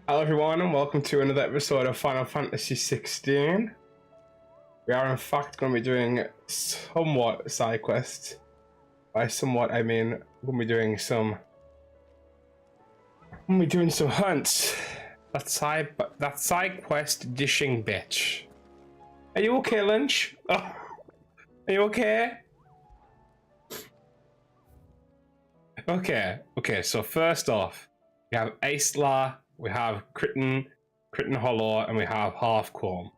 Hello everyone and welcome to another episode of Final Fantasy XVI. We are in fact going to be doing somewhat side quests. By somewhat I mean we're going to be doing some hunts. That side quest dishing bitch. Are you okay, Lynch? Oh, are you okay? Okay, so first off, we have Aisla, we have Crichton Hollow, and we have Halfcomb.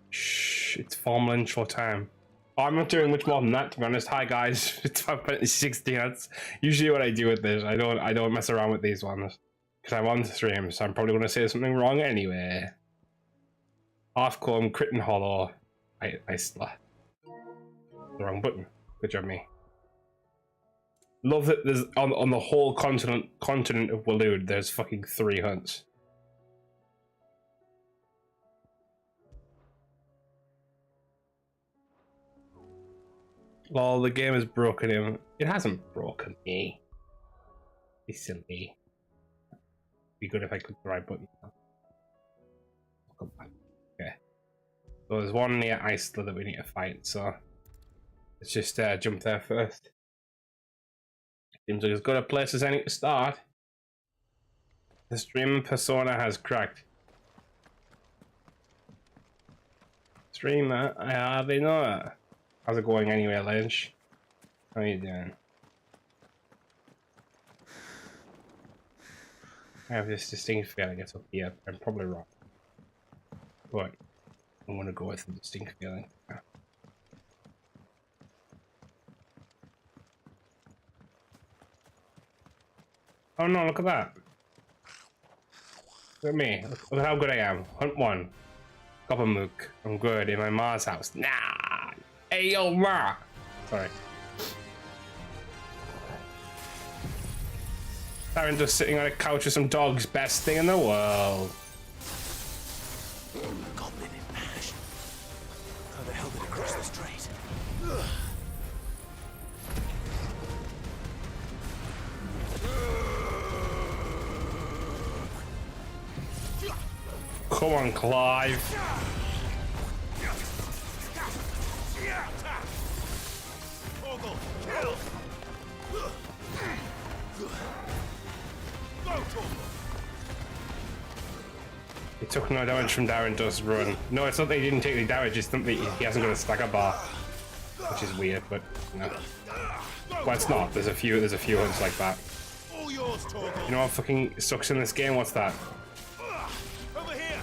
Shh, it's formal intro time. Oh, I'm not doing much more than that, to be honest. Hi guys, it's Final Fantasy 16. That's usually what I do with this. I don't mess around with these ones. Because I'm on the stream, so I'm probably going to say something wrong anyway. Halfcomb, Crichton Hollow, Aisla. The wrong button. Good job, me. Love that there's on the whole continent of Waloed, there's fucking 3 hunts. Lol, the game has broken him. It hasn't broken me. It's silly. Be good if I clicked the right button. Okay. So there's one near Aisla that we need to fight, so let's just jump there first. Seems like as good a place as any to start. The stream persona has cracked. Streamer, I hardly know it. How's it going anyway, Lynch? How are you doing? I have this distinct feeling it's up here. I'm probably wrong. But I'm gonna go with the distinct feeling. Oh no, look at that. Look at me. Look at how good I am. Hunt 1. Coppermook. I'm good in my ma's house. Nah! Hey yo, ma! Sorry. Darren just sitting on a couch with some dogs. Best thing in the world. Goblin in mash. How the hell did it cross the street? Come on, Clive. He took no damage from Darren Dust's run. No, it's not that he didn't take the damage, it's not that he hasn't got a stagger bar. Which is weird, but no. Well, it's not. There's a few hunts like that. You know what fucking sucks in this game? What's that? Over here.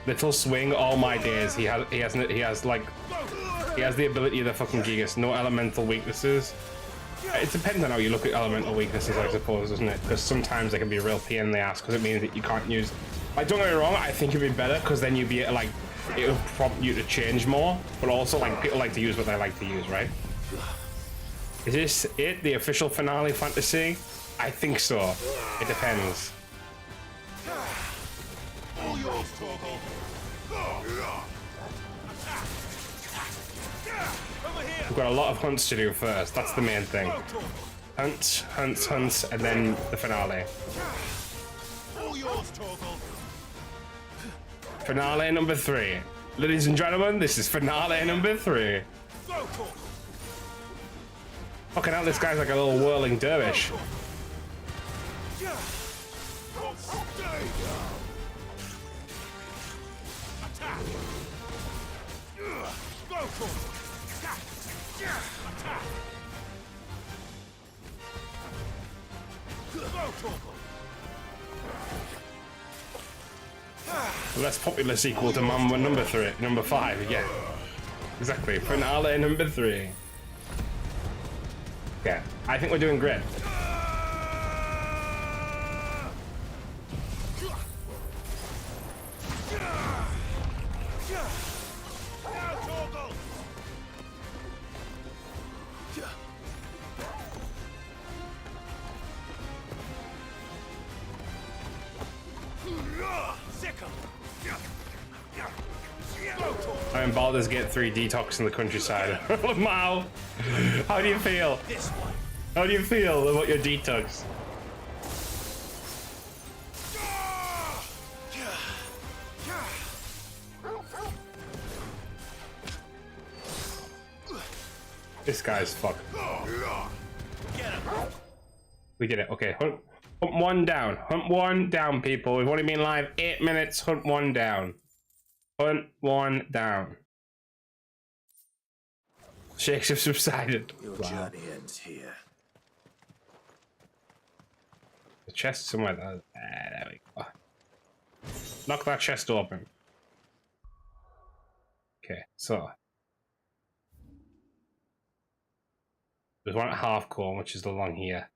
Little swing all my days. He has the ability of the fucking Gigas. No elemental weaknesses. It depends on how you look at elemental weaknesses, I suppose, doesn't it? Because sometimes they can be a real pain in the ass because it means that you can't use. Like, don't get me wrong, I think it'd be better because then you'd be like, it would prompt you to change more. But also, like, people like to use what they like to use, right? Is this it? The official finale fantasy? I think so. It depends. We've got a lot of hunts to do first. That's the main thing. Hunts, and then the finale. Finale number 3. Ladies and gentlemen, this is finale number 3. Fucking hell, this guy's like a little whirling dervish. Less popular sequel to Mamba number 5, yeah. Exactly, finale number 3. Yeah, I think we're doing great. I'm Baldur's Gate 3 detox in the countryside. Mao, how do you feel? How do you feel about your detox? This guy's fucked. We did it. Okay, hunt one down. Hunt one down, people. We've only been live 8 minutes. Hunt one down. Hunt one down. Shakes have subsided. Your journey ends here. The chest somewhere there. There we go. Knock that chest open. Okay, so there's one at half core, which is along here.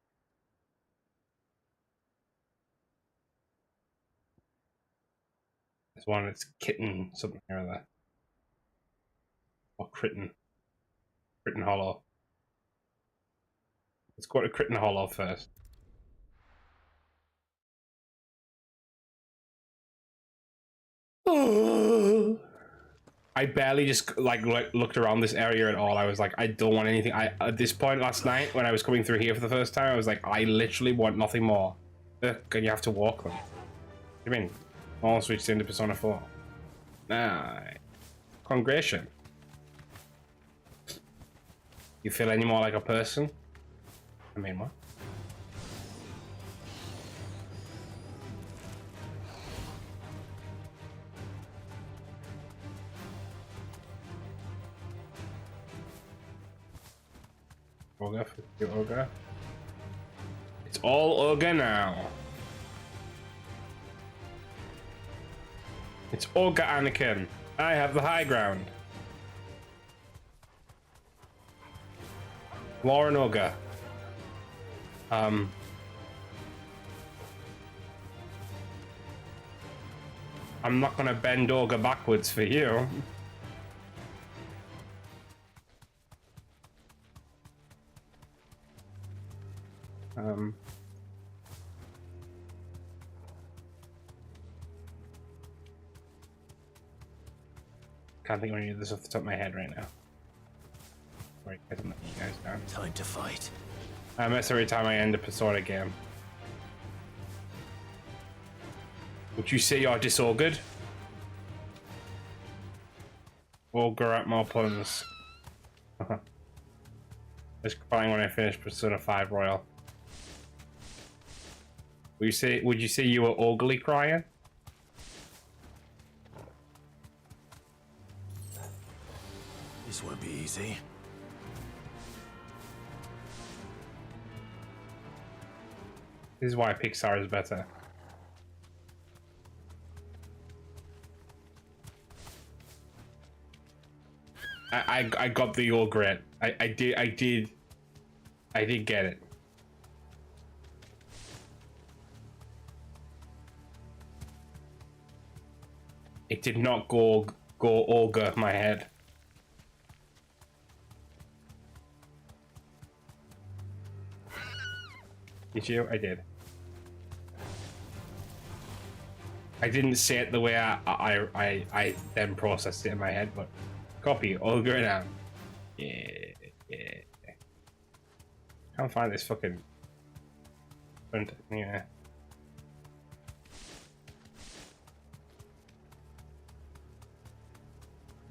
There's one that's kitten something or other. Or Critten. Critten Hollow. Let's go to Critten Hollow first. I barely just like looked around this area at all. I was like, I don't want anything. At this point last night when I was coming through here for the first time, I was like, I literally want nothing more. And you have to walk them. What do you mean? Almost reached into Persona 4. Nah. Congregation. You feel any more like a person? I mean, what? Ogre, for ogre. It's all ogre now. It's ogre Anakin. I have the high ground. Lauren Ogre. I'm not gonna bend ogre backwards for you. Can't think of any of this off the top of my head right now. Sorry, guys, I'm letting you guys down. Time to fight. I mess every time I end a Persona game. Would you say you're disordered? Ogre at more puns. Just crying when I finish Persona 5 Royal. Would you say you were ugly crying? This won't be easy. This is why Pixar is better. I got the ogre. I did get it. It did not go ogre my head. Did you? I did. I didn't say it the way I then processed it in my head, but copy, ogre down. Yeah. Can't find this fucking front. Yeah.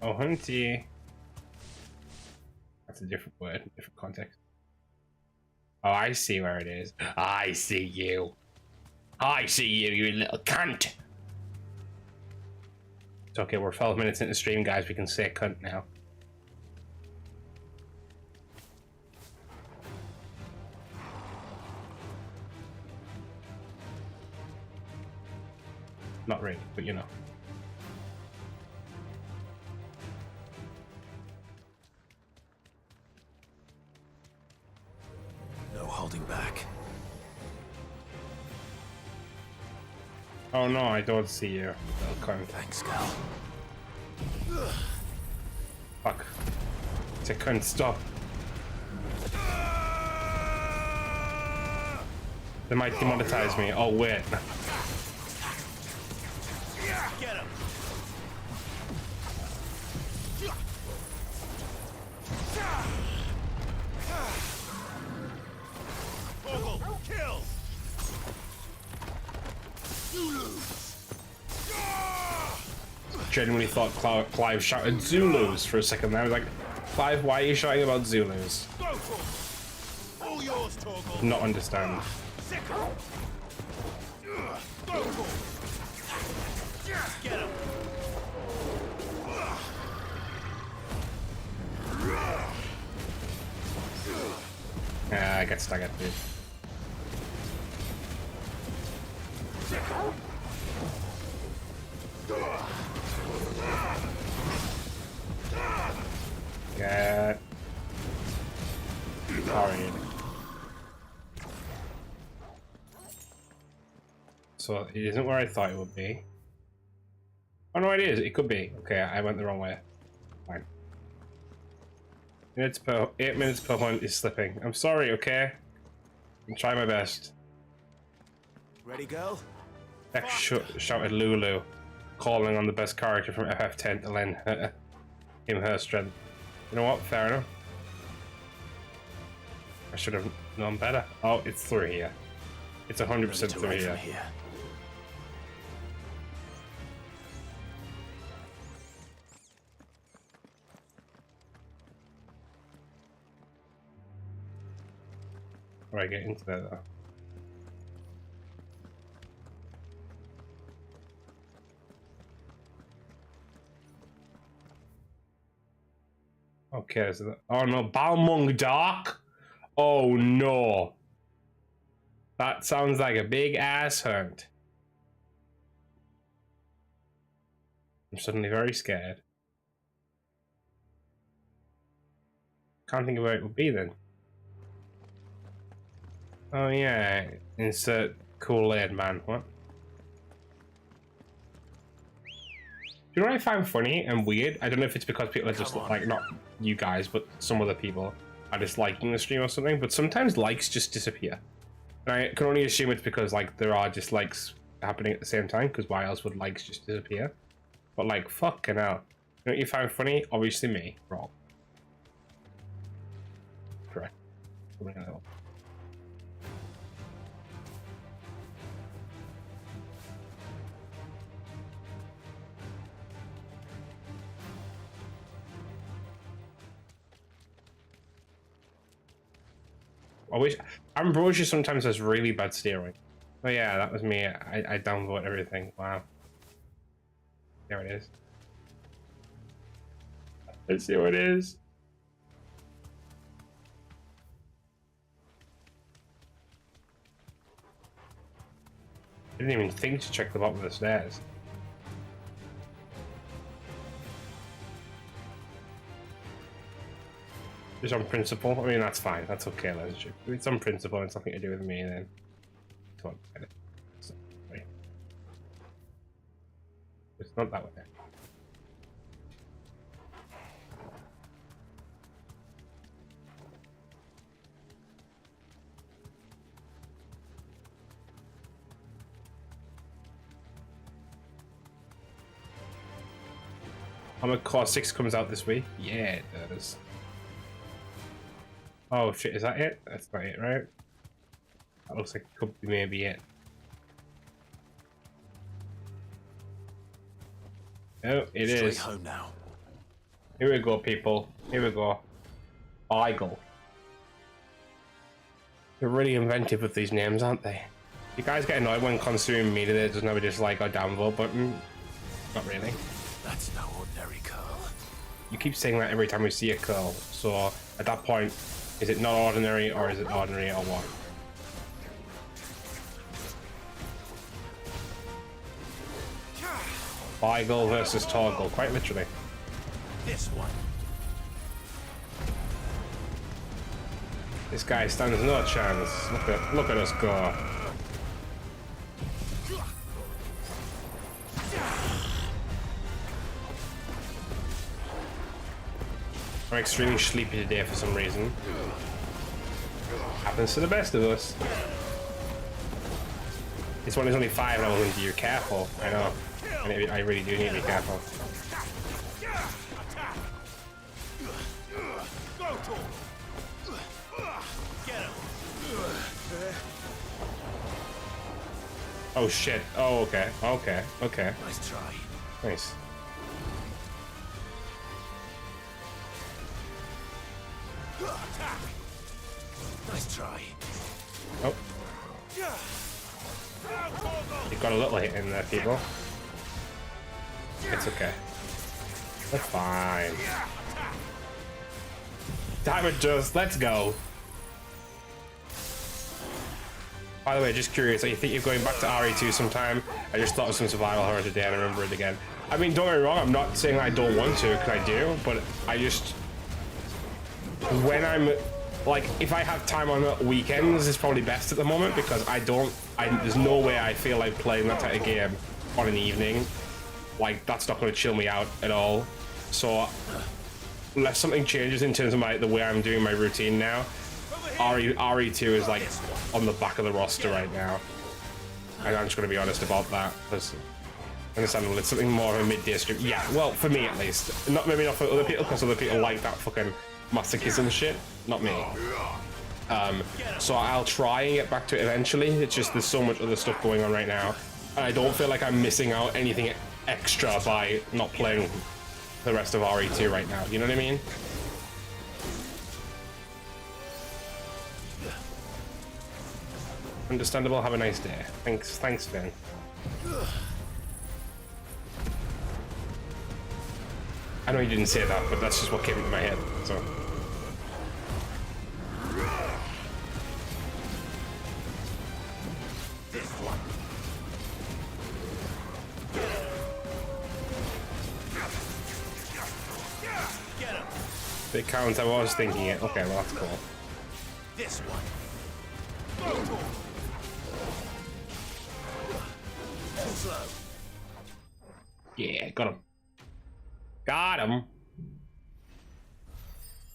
Oh, hunty. That's a different word, different context. Oh, I see where it is. I see you. I see you, you little cunt. It's okay, we're 12 minutes into stream, guys. We can say cunt now. Not really, but you know. No holding back. Oh no, I don't see you. Little cunt. Thanks, Cal. Fuck. It's a cunt, stop. They might demonetize me. Oh, wait. Get him. Kill. You lose. Genuinely thought Clive shouted Zulus for a second there. I was like, Clive, why are you shouting about Zulus? Go for it. All yours, Torgal. Not understand. Sickle. Go for it. Get him. Yeah, I get staggered, dude. Get carried. So it isn't where I thought it would be. Oh no, it is. It could be. Okay, I went the wrong way. Fine. 8 minutes per hunt is slipping. I'm sorry, okay? I'm trying my best. Ready, go? X shouted Lulu, calling on the best character from FF10 to lend him her strength. You know what? Fair enough. I should have known better. Oh, it's through here. It's 100% through here. How do I get into that though? Okay, so oh no, Balmung Dark? Oh no. That sounds like a big ass hunt. I'm suddenly very scared. Can't think of where it would be then. Oh yeah, insert Kool-Aid man, what? Do you know what I find funny and weird? I don't know if it's because people are just like, not you guys, but some other people are just liking the stream or something, but sometimes likes just disappear. And I can only assume it's because like there are just likes happening at the same time, because why else would likes just disappear? But like, fucking hell. You know what you find funny? Obviously me. Wrong. Correct. I wish Ambrosia sometimes has really bad steering. Oh yeah, that was me. I downvote everything. Wow. There it is. Let's see what it is. I didn't even think to check the bottom of the stairs. Just on principle. I mean, that's fine. That's okay. If it's on principle and it's nothing to do with me, then come on, get it. Sorry. It's not that way. Armored Core 6 comes out this week. Yeah, it does. Oh shit, is that it? That's not it, right? That looks like it could be maybe it. Oh, it is. Straight home now. Here we go, people. Here we go. Beagle. They're really inventive with these names, aren't they? You guys get annoyed when consuming media that doesn't have a dislike or downvote button? Not really. That's no ordinary curl. You keep saying that every time we see a curl, so at that point, is it not ordinary or is it ordinary or what? Beagle versus Torgal, quite literally. This one. This guy stands no chance. Look at us go. I'm extremely sleepy today for some reason. Happens to the best of us. This one is only 5 and I was going to be careful. I know. I really do need to be careful. Oh shit. Oh, okay. Okay. Okay. Nice try. Nice. Nice try. Oh. You got a little hit in there, people. It's okay. That's fine. Time adjust. Let's go. By the way, just curious, you think you're going back to RE2 sometime? I just thought of some survival horror today and I remember it again. I mean, don't get me wrong, I'm not saying I don't want to, because I do, but I just... When I'm... Like, if I have time on weekends, it's probably best at the moment, because there's no way I feel like playing that type of game on an evening. Like, that's not going to chill me out at all. So, unless something changes in terms of the way I'm doing my routine now, RE2 is like on the back of the roster right now. And I'm just going to be honest about that, because understandable, it's something more of a midday stream. Yeah, well, for me at least. Maybe not for other people, because other people like that fucking masochism shit. Not me. So I'll try and get back to it eventually. It's just there's so much other stuff going on right now. And I don't feel like I'm missing out anything extra by not playing the rest of RE2 right now. You know what I mean? Understandable. Have a nice day. Thanks, Finn. I know you didn't say that, but that's just what came into my head. So. It counts. I was thinking it. Okay, well that's cool. This one. Too slow. Yeah, got him. Got him.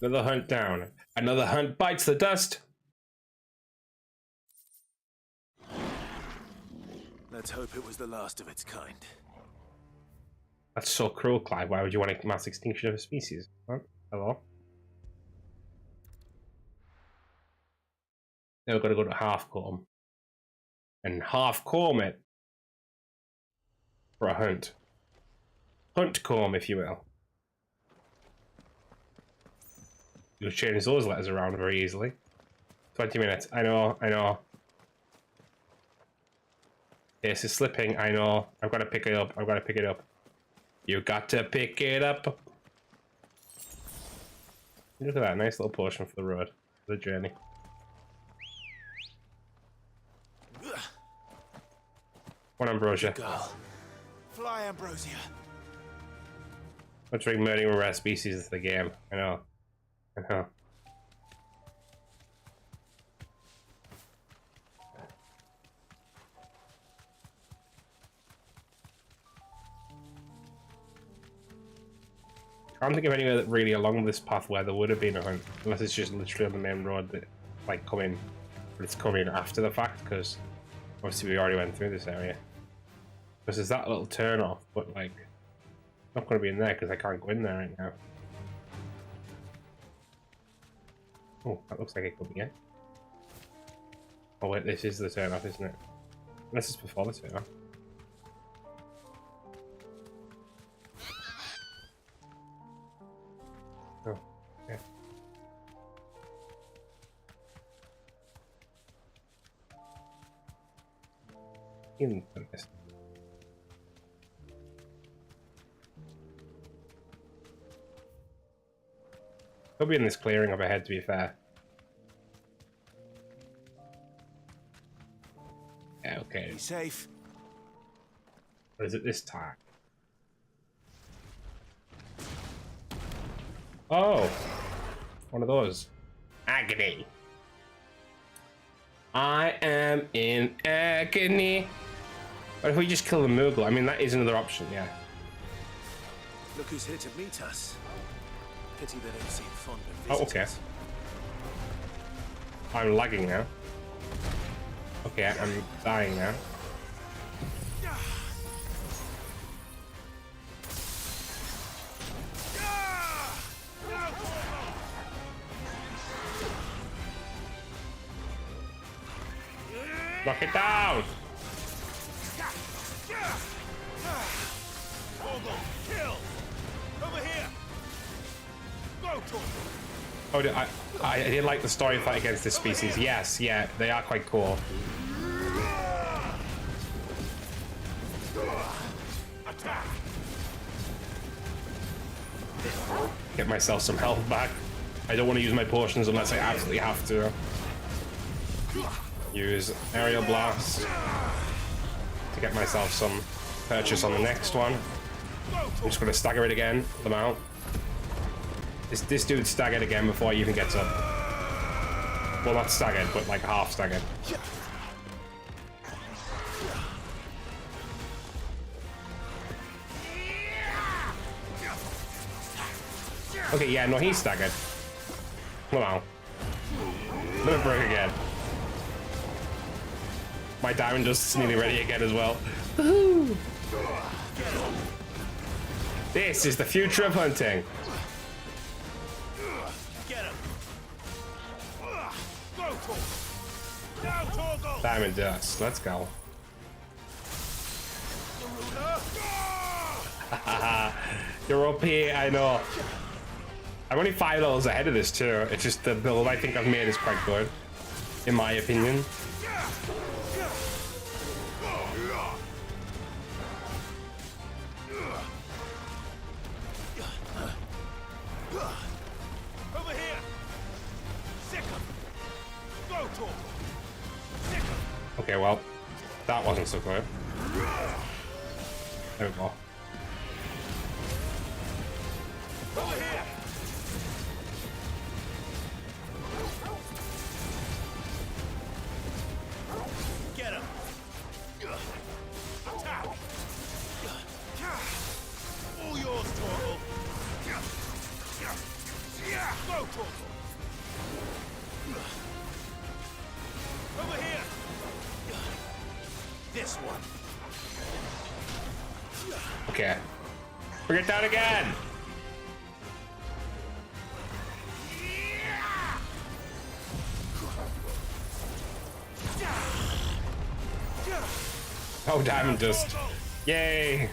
Another hunt down. Another hunt bites the dust. Let's hope it was the last of its kind. That's so cruel, Clive. Why would you want a mass extinction of a species? Huh? Hello? Now we've got to go to half-comb. And half-comb it for a hunt. Hunt comb, if you will. You'll change those letters around very easily. 20 minutes. I know. This is slipping. I know. I've got to pick it up. You got to pick it up. Look at that. Nice little portion for the road. For the journey. One ambrosia. Girl. Fly ambrosia. Let's bring murdering rare species into the game. I know. I can't think of anywhere that really along this path where there would have been a hunt, unless it's just literally on the main road that, like, but it's coming after the fact, because obviously we already went through this area. Because there's that little turn off, but like, I'm not going to be in there because I can't go in there right now. Oh, that looks like it could be it. Oh wait, this is the turn off, isn't it? Unless it's before the turn off. Oh, yeah. In this. He'll be in this clearing up ahead, to be fair. Yeah, okay. Be safe. Or is it this time? Oh! One of those. Agony. I am in agony. But if we just kill the Moogle, I mean, that is another option, yeah. Look who's here to meet us. Pity they don't seem fond of Oh, visitors. okay. I'm lagging now. Okay, I'm dying now. Knock it down! Oh, I did like the story fight against this species. Yes, yeah, they are quite cool. Get myself some health back. I don't want to use my potions unless I absolutely have to. Use aerial blast to get myself some purchase on the next one. I'm just going to stagger it again. Them out. This dude staggered again before he even gets up. Well, not staggered, but like half staggered. Okay, yeah, no, he's staggered. Come on. Let it break again. My diamond dust's nearly ready again as well. Woohoo! This is the future of hunting. Diamond dust, let's go. You're OP, I know. I'm only 5 levels ahead of this too. It's just the build I think I've made is quite good, in my opinion. Okay, well, that wasn't so good. There we go. Over here. Get him. Attack. All yours, Torgal. Go, Torgal. Over here. This one. Okay. Bring it down again. Oh, diamond dust. Yay.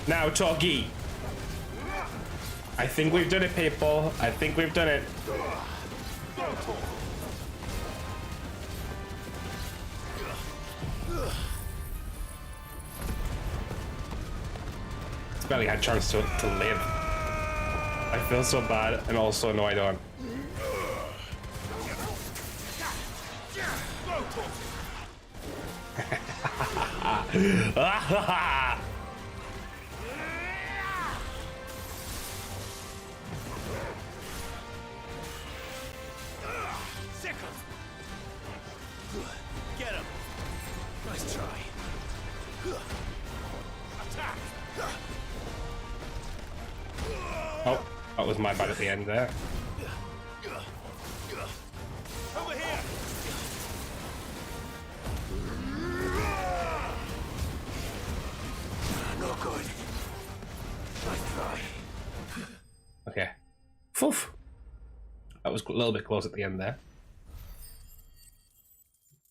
Now, Torgi. I think we've done it, people. I think we've done it. It's barely had a chance to live. I feel so bad, and also no, I don't. Get him. Nice try. Attack. Oh, that was my bad at the end there. Over here. No good. Nice try. Okay. Phew. That was a little bit close at the end there.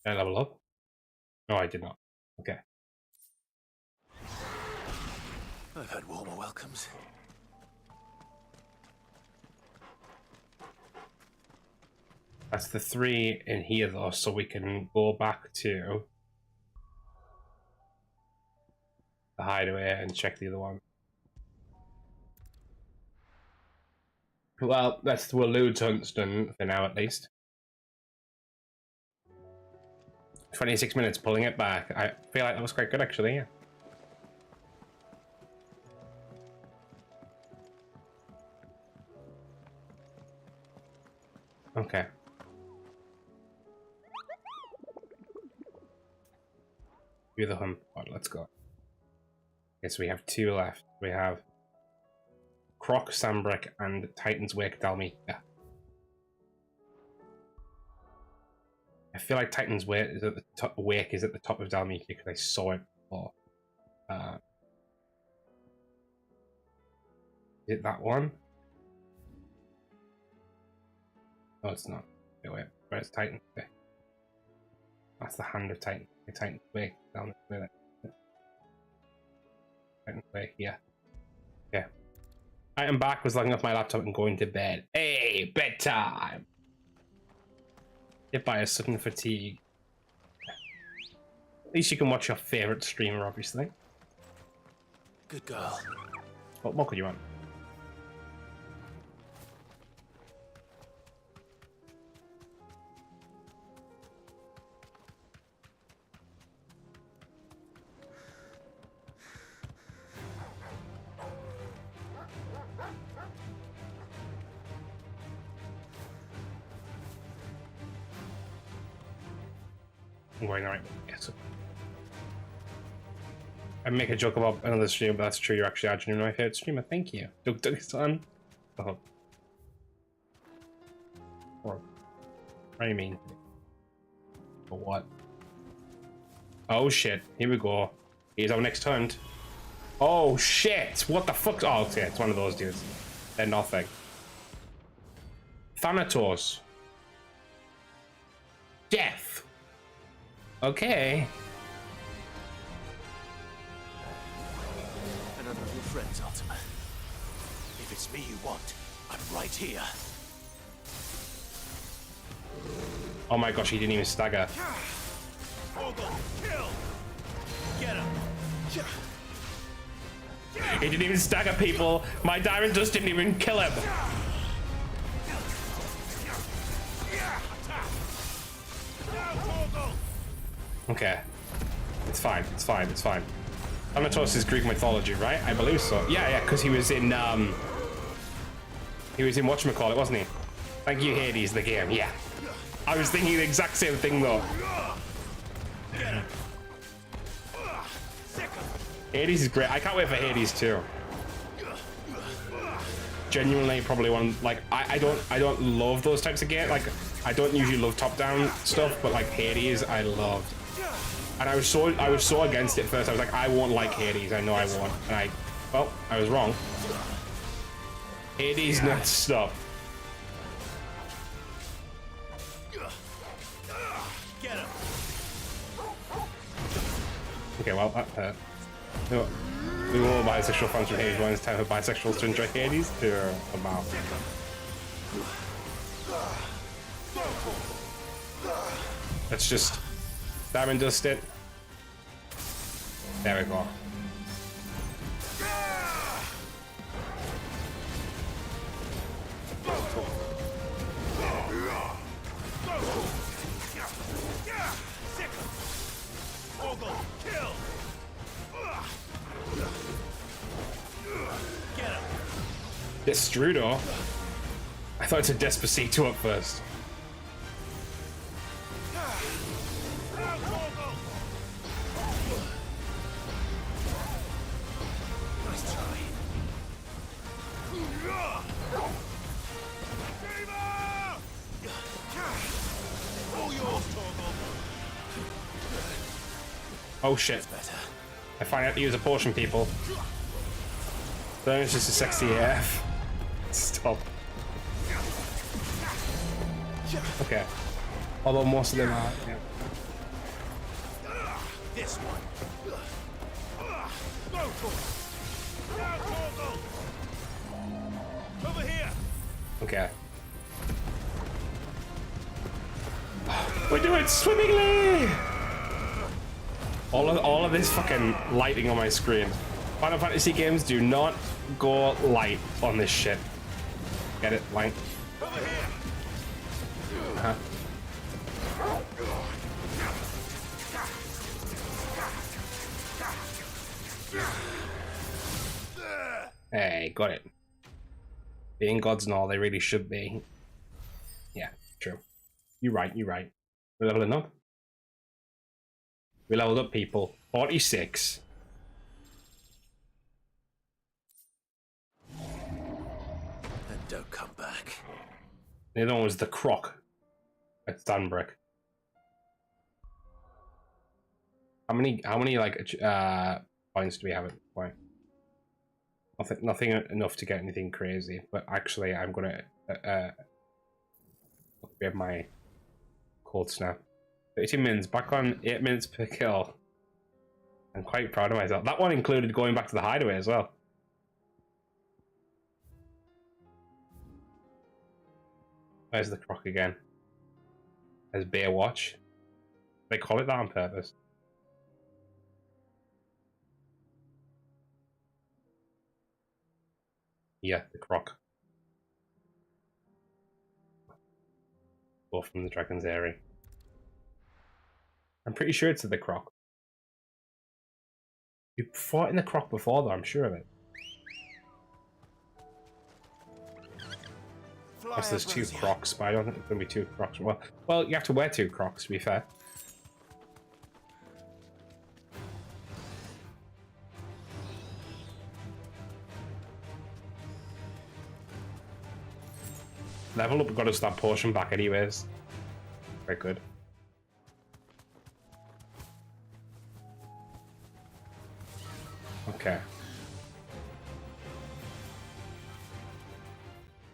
Did I level up? No, I did not. Okay. I've had warmer welcomes. That's the 3 in here though, so we can go back to the hideaway and check the other one. Well, that's the Lude's hunt's done for now at least. 26 minutes pulling it back. I feel like that was quite good actually, yeah. Okay. Do the hunt. Right, let's go. Okay, so we have 2 left. We have Croc, Sambrick, and Titan's Wake Dalmika. I feel like Titan's Wake is at the top. Wake is at the top of Dalmika because I saw it before. Is it that one? No, it's not. Wait, where's Titan? Okay. That's the hand of Titan. Titan's Wake down there. Right here. Okay. I am back, was logging off my laptop and going to bed. Hey, bedtime! Hit by a sudden fatigue. At least you can watch your favorite streamer, obviously. Good girl. What more could you want? I'm going right. Yes. I make a joke about another stream, but that's true. You're actually my favorite streamer. Thank you. Doug Doug-san. Oh. What do you mean? For what? Oh shit. Here we go. Here's our next hunt. Oh shit. What the fuck? Oh, okay. It's one of those dudes. They're nothing. Thanatos. Death. Okay. Another of your friends, Ultima. If it's me you want, I'm right here. Oh my gosh, he didn't even stagger. Kill! Get him! He didn't even stagger, people. My diamond dust didn't even kill him. Okay. It's fine, it's fine, it's fine. Thanatos is Greek mythology, right? I believe so. Yeah, because he was in whatchamacallit, wasn't he? Thank you, Hades, the game, yeah. I was thinking the exact same thing though. Hades is great. I can't wait for Hades too. Genuinely, probably one. Like, I don't love those types of games. Like, I don't usually love top-down stuff, but like Hades, I loved. And I was so against it first. I was like, I won't like Hades. I know I won't. And well, I was wrong. Hades nuts stuff. Okay, well, that hurt. You know, we were all bisexual fans from Hades. When it's time for bisexuals to enjoy Hades, they're about. Let's just diamond dust it. There we go. Destrudo? I thought it's a Despacito at first. Nice try. Oh shit. I find out to use a potion, people. Then it's just a sexy AF. Stop. Okay. Although most of them are, yeah. This one. Over here. Okay. We're doing swimmingly! All of this fucking lighting on my screen. Final Fantasy games do not go light on this shit. Get it? Light. Huh? Hey, got it. Being gods and all, they really should be. Yeah, true. You're right, you're right. We're leveling up. We leveled up, people. 46. And don't come back. The other one was the Croc at Stanbrook. How many like points do we have at this point? Nothing enough to get anything crazy. But actually, I'm gonna upgrade my cold snap. 30 minutes back on 8 minutes per kill. I'm quite proud of myself. That one included going back to the hideaway as well. Where's the croc again? There's Bear Watch. They call it that on purpose. Yeah, the croc. Both from the Dragon's Eyrie. I'm pretty sure it's the croc. You fought in the croc before though, I'm sure of it. Plus there's two crocs, but I don't think there's going to be two crocs. Well, you have to wear two crocs to be fair. Level up, got us that portion back anyways. Very good. Okay.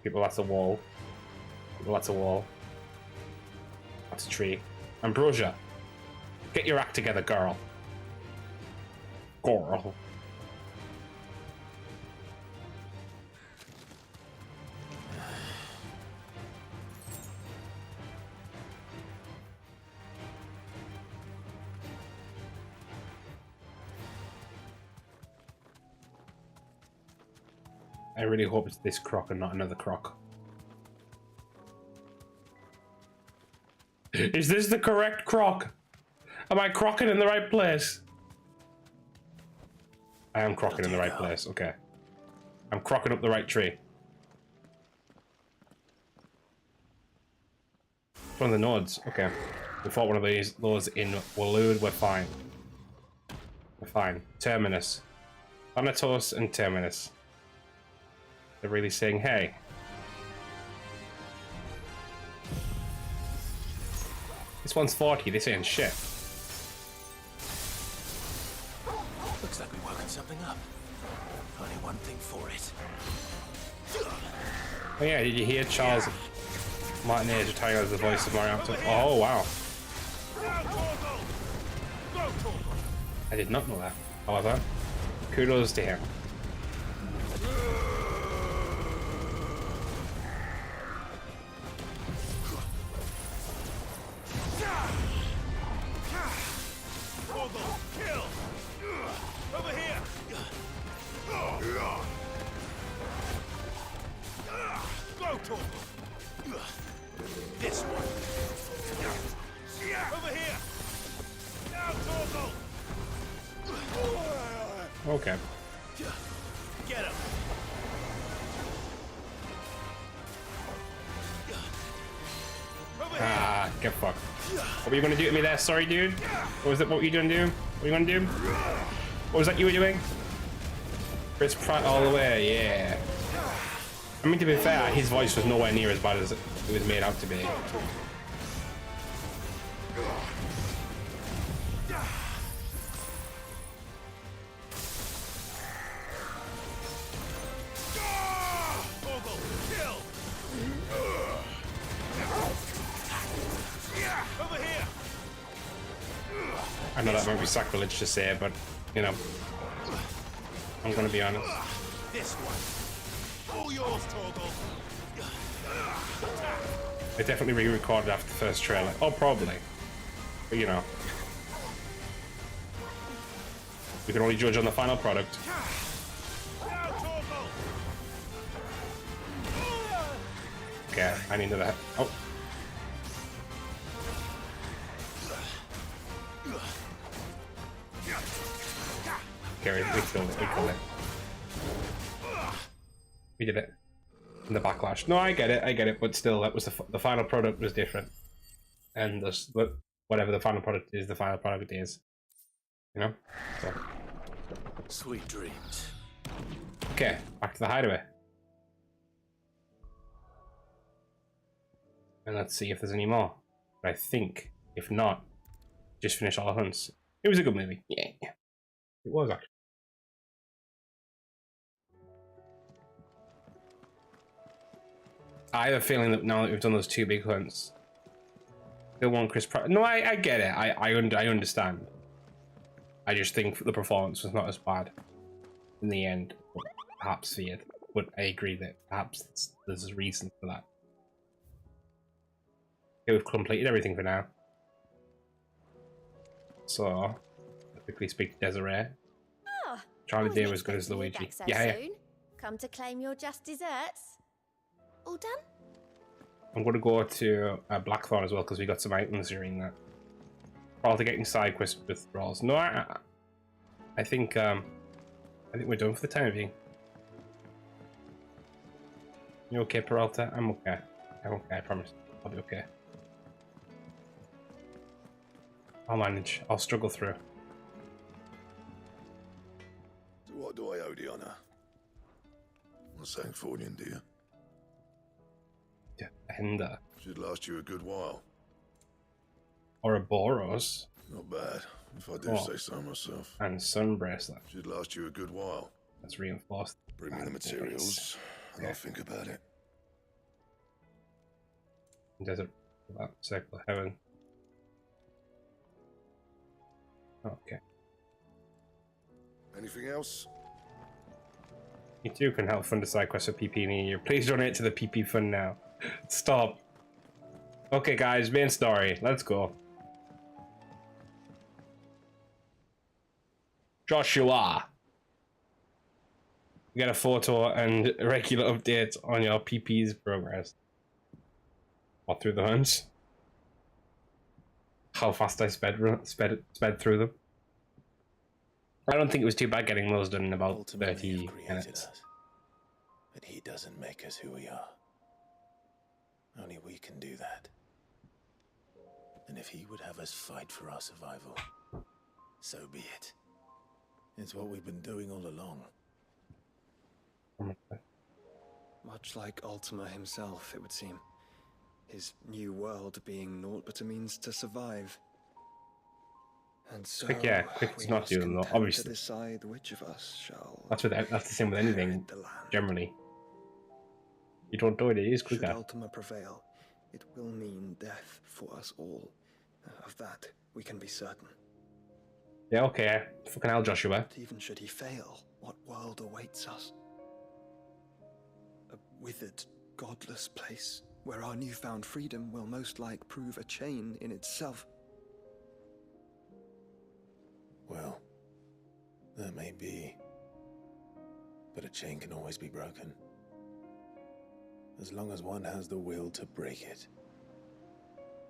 People, that's a wall. People, that's a wall. That's a tree. Ambrosia, get your act together, girl. Girl. I really hope it's this croc and not another croc. Is this the correct croc? Am I crocking in the right place? I am crocking in the right place, okay. I'm crocking up the right tree. One of the nodes, okay. We fought one of those in Waloed, we're fine. We're fine. Terminus. Thanatos and Terminus. They're really saying, hey. This one's 40, this ain't shit. Looks like we're working something up. Only one thing for it. Oh yeah, did you hear Charles Martinet retiring as the voice of Mario? Oh wow. I did not know that. However, kudos to him. This one. Over here. Now, Torgal. Okay. Get him. Ah, get fucked. What were you gonna do to me there? Sorry, dude. What was it? What were you gonna do? What were you gonna do? What was that you were doing? Chris Pratt all the way, yeah. I mean, to be fair, his voice was nowhere near as bad as it was made out to be. I know that might be sacrilege to say, but, you know, I'm gonna be honest. This one. All yours, Torgal. They definitely re-recorded after the first trailer. Oh, probably. But, you know. We can only judge on the final product. Okay, I need that. Oh. Okay, we killed it, we killed it. We did it. And the backlash. No, I get it, but still, that was the final product was different. And whatever the final product is, the final product is. You know? So. Sweet dreams. Okay, back to the hideaway. And let's see if there's any more. But I think, if not, just finish all the hunts. It was a good movie. Yeah. It was actually. I have a feeling that now that we've done those two big hunts, still want Chris Pratt. No, I get it. I understand. I just think the performance was not as bad in the end, perhaps feared. But I agree that perhaps there's a reason for that. Okay, we've completed everything for now. So, I'll quickly speak to Desiree. Ah, Charlie I Day wasn't was good as expecting you Luigi. back so Yeah. soon. Come to claim your just desserts. All done? I'm going to go to Blackthorn as well because we got some items during that. Probably getting side quests withdrawals. No, I think we're done for the time being. You okay, Peralta? I'm okay. I'm okay, I promise. I'll be okay. I'll manage. I'll struggle through. So what do I owe the honour? A Sancthornian, do you? Yeah, and Should last you a good while. or a Boros Not bad, if I do say so myself. and Sun Bracelet. Should last you a good while. That's reinforced. Bring me the materials, and I'll think about it. Desert, that Circle of Heaven. Okay. Anything else? You too can help fund a side quest for PP in a year. Please donate to the PP fund now. Stop. Okay, guys, main story. Let's go. Joshua. You get a photo and regular updates on your PP's progress. Or through the hunts. How fast I sped through them. I don't think it was too bad getting those done in about Ultimately, 30 you've created minutes. us, but he doesn't make us who we are. Only we can do that. And if he would have us fight for our survival, so be it. It's what we've been doing all along. Much like Ultima himself, it would seem. His new world being naught but a means to survive. And so, Yeah, Quick's we not must doing that, contend obviously. to decide which of us shall That's the same with anything, inherit the land. generally. You don't do it, it is Should quicker. Ultima prevail, it will mean death for us all. Of that, we can be certain. Yeah, okay. Fucking hell, Joshua. But even should he fail, what world awaits us? A withered, godless place where our newfound freedom will most like prove a chain in itself. Well, that may be. But a chain can always be broken. As long as one has the will to break it.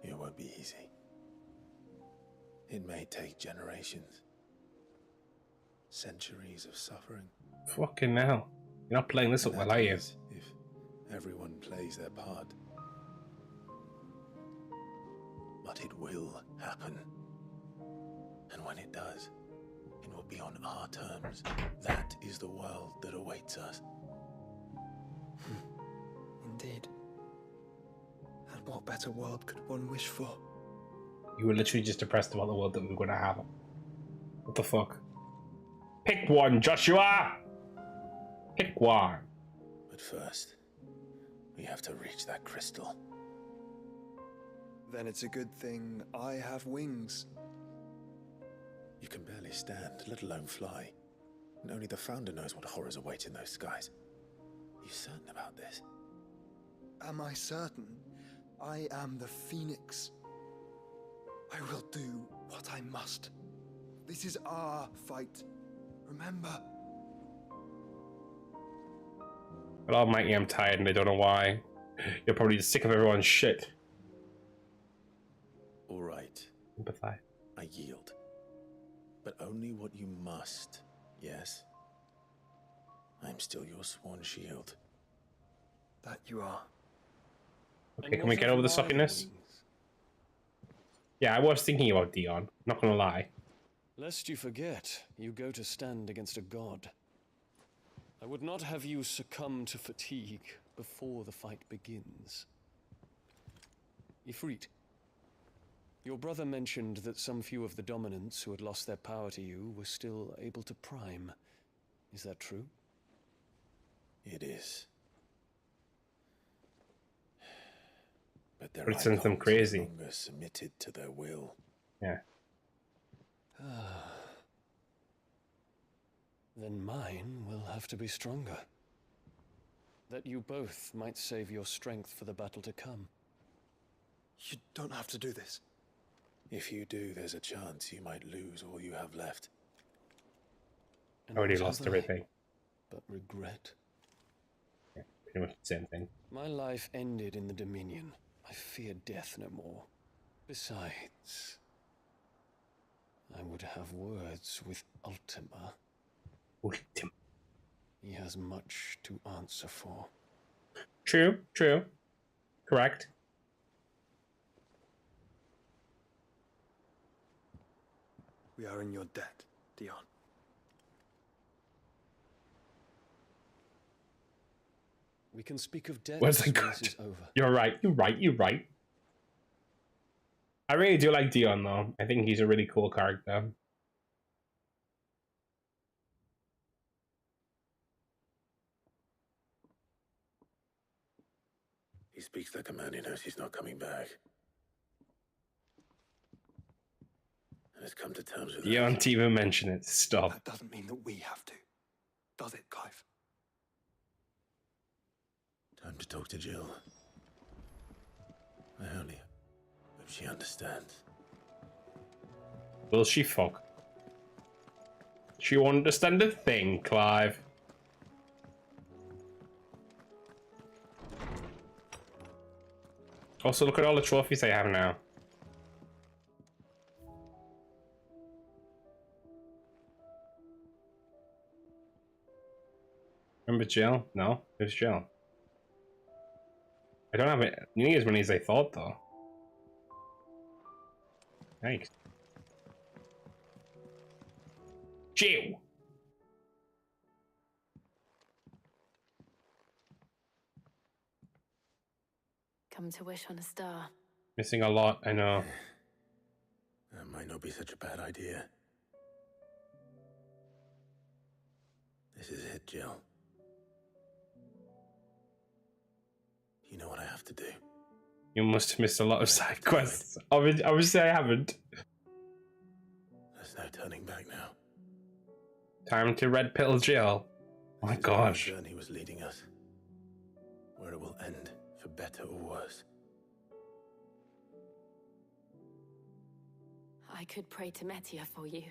It won't be easy. It may take generations. Centuries of suffering. Fucking hell. You're not playing this up well, are you? If everyone plays their part. But it will happen. And when it does, it will be on our terms. That is the world that awaits us. Indeed. And what better world could one wish for? You were literally just depressed about the world that we were going to have. What the fuck? Pick one, Joshua! Pick one. But first, we have to reach that crystal. Then it's a good thing I have wings. You can barely stand, let alone fly. And only the Founder knows what horrors await in those skies. Are you certain about this? Am I certain? I am the Phoenix. I will do what I must. This is our fight. Remember? But almighty, I'm tired and I don't know why. You're probably sick of everyone's shit. All right, Sympathize. I yield. But only what you must, yes? I'm still your sworn shield. That you are. Okay, can we get over the suckiness? Yeah, I was thinking about Dion, not gonna lie. Lest you forget, you go to stand against a god. I would not have you succumb to fatigue before the fight begins. Ifrit, your brother mentioned that some few of the dominants who had lost their power to you were still able to prime. Is that true? It is. But their But it sends them icons crazy. no longer submitted to their will. Yeah. Then mine will have to be stronger. That you both might save your strength for the battle to come. You don't have to do this. If you do, there's a chance you might lose all you have left. And Already what lost have I everything. but regret. Yeah, pretty much the same thing. My life ended in the Dominion. I fear death no more. Besides, I would have words with Ultima. Ultima. He has much to answer for. True, true. Correct. We are in your debt, Dion. We can speak of debt Where's when the this god? is over. You're right, you're right, you're right. I really do like Dion though. I think he's a really cool character. He speaks like a man who knows he's not coming back. And has come to terms with You that. don't even mention it. Stop. That doesn't mean that we have to. Does it, Clive? Time to talk to Jill. I only hope she understands. Will she fuck? She won't understand a thing, Clive. Also, look at all the trophies I have now. Remember Jill? No? Who's Jill? I don't have it nearly as many as I thought, though. Thanks. Jill! Come to wish on a star. Missing a lot, I know. That might not be such a bad idea. This is it, Jill. You know what I have to do. You must have missed a lot of side quests. Obviously, I haven't. There's no turning back now. Time to red pill Jill. Oh my gosh. The journey was leading us. Where it will end, for better or worse. I could pray to Metia for you.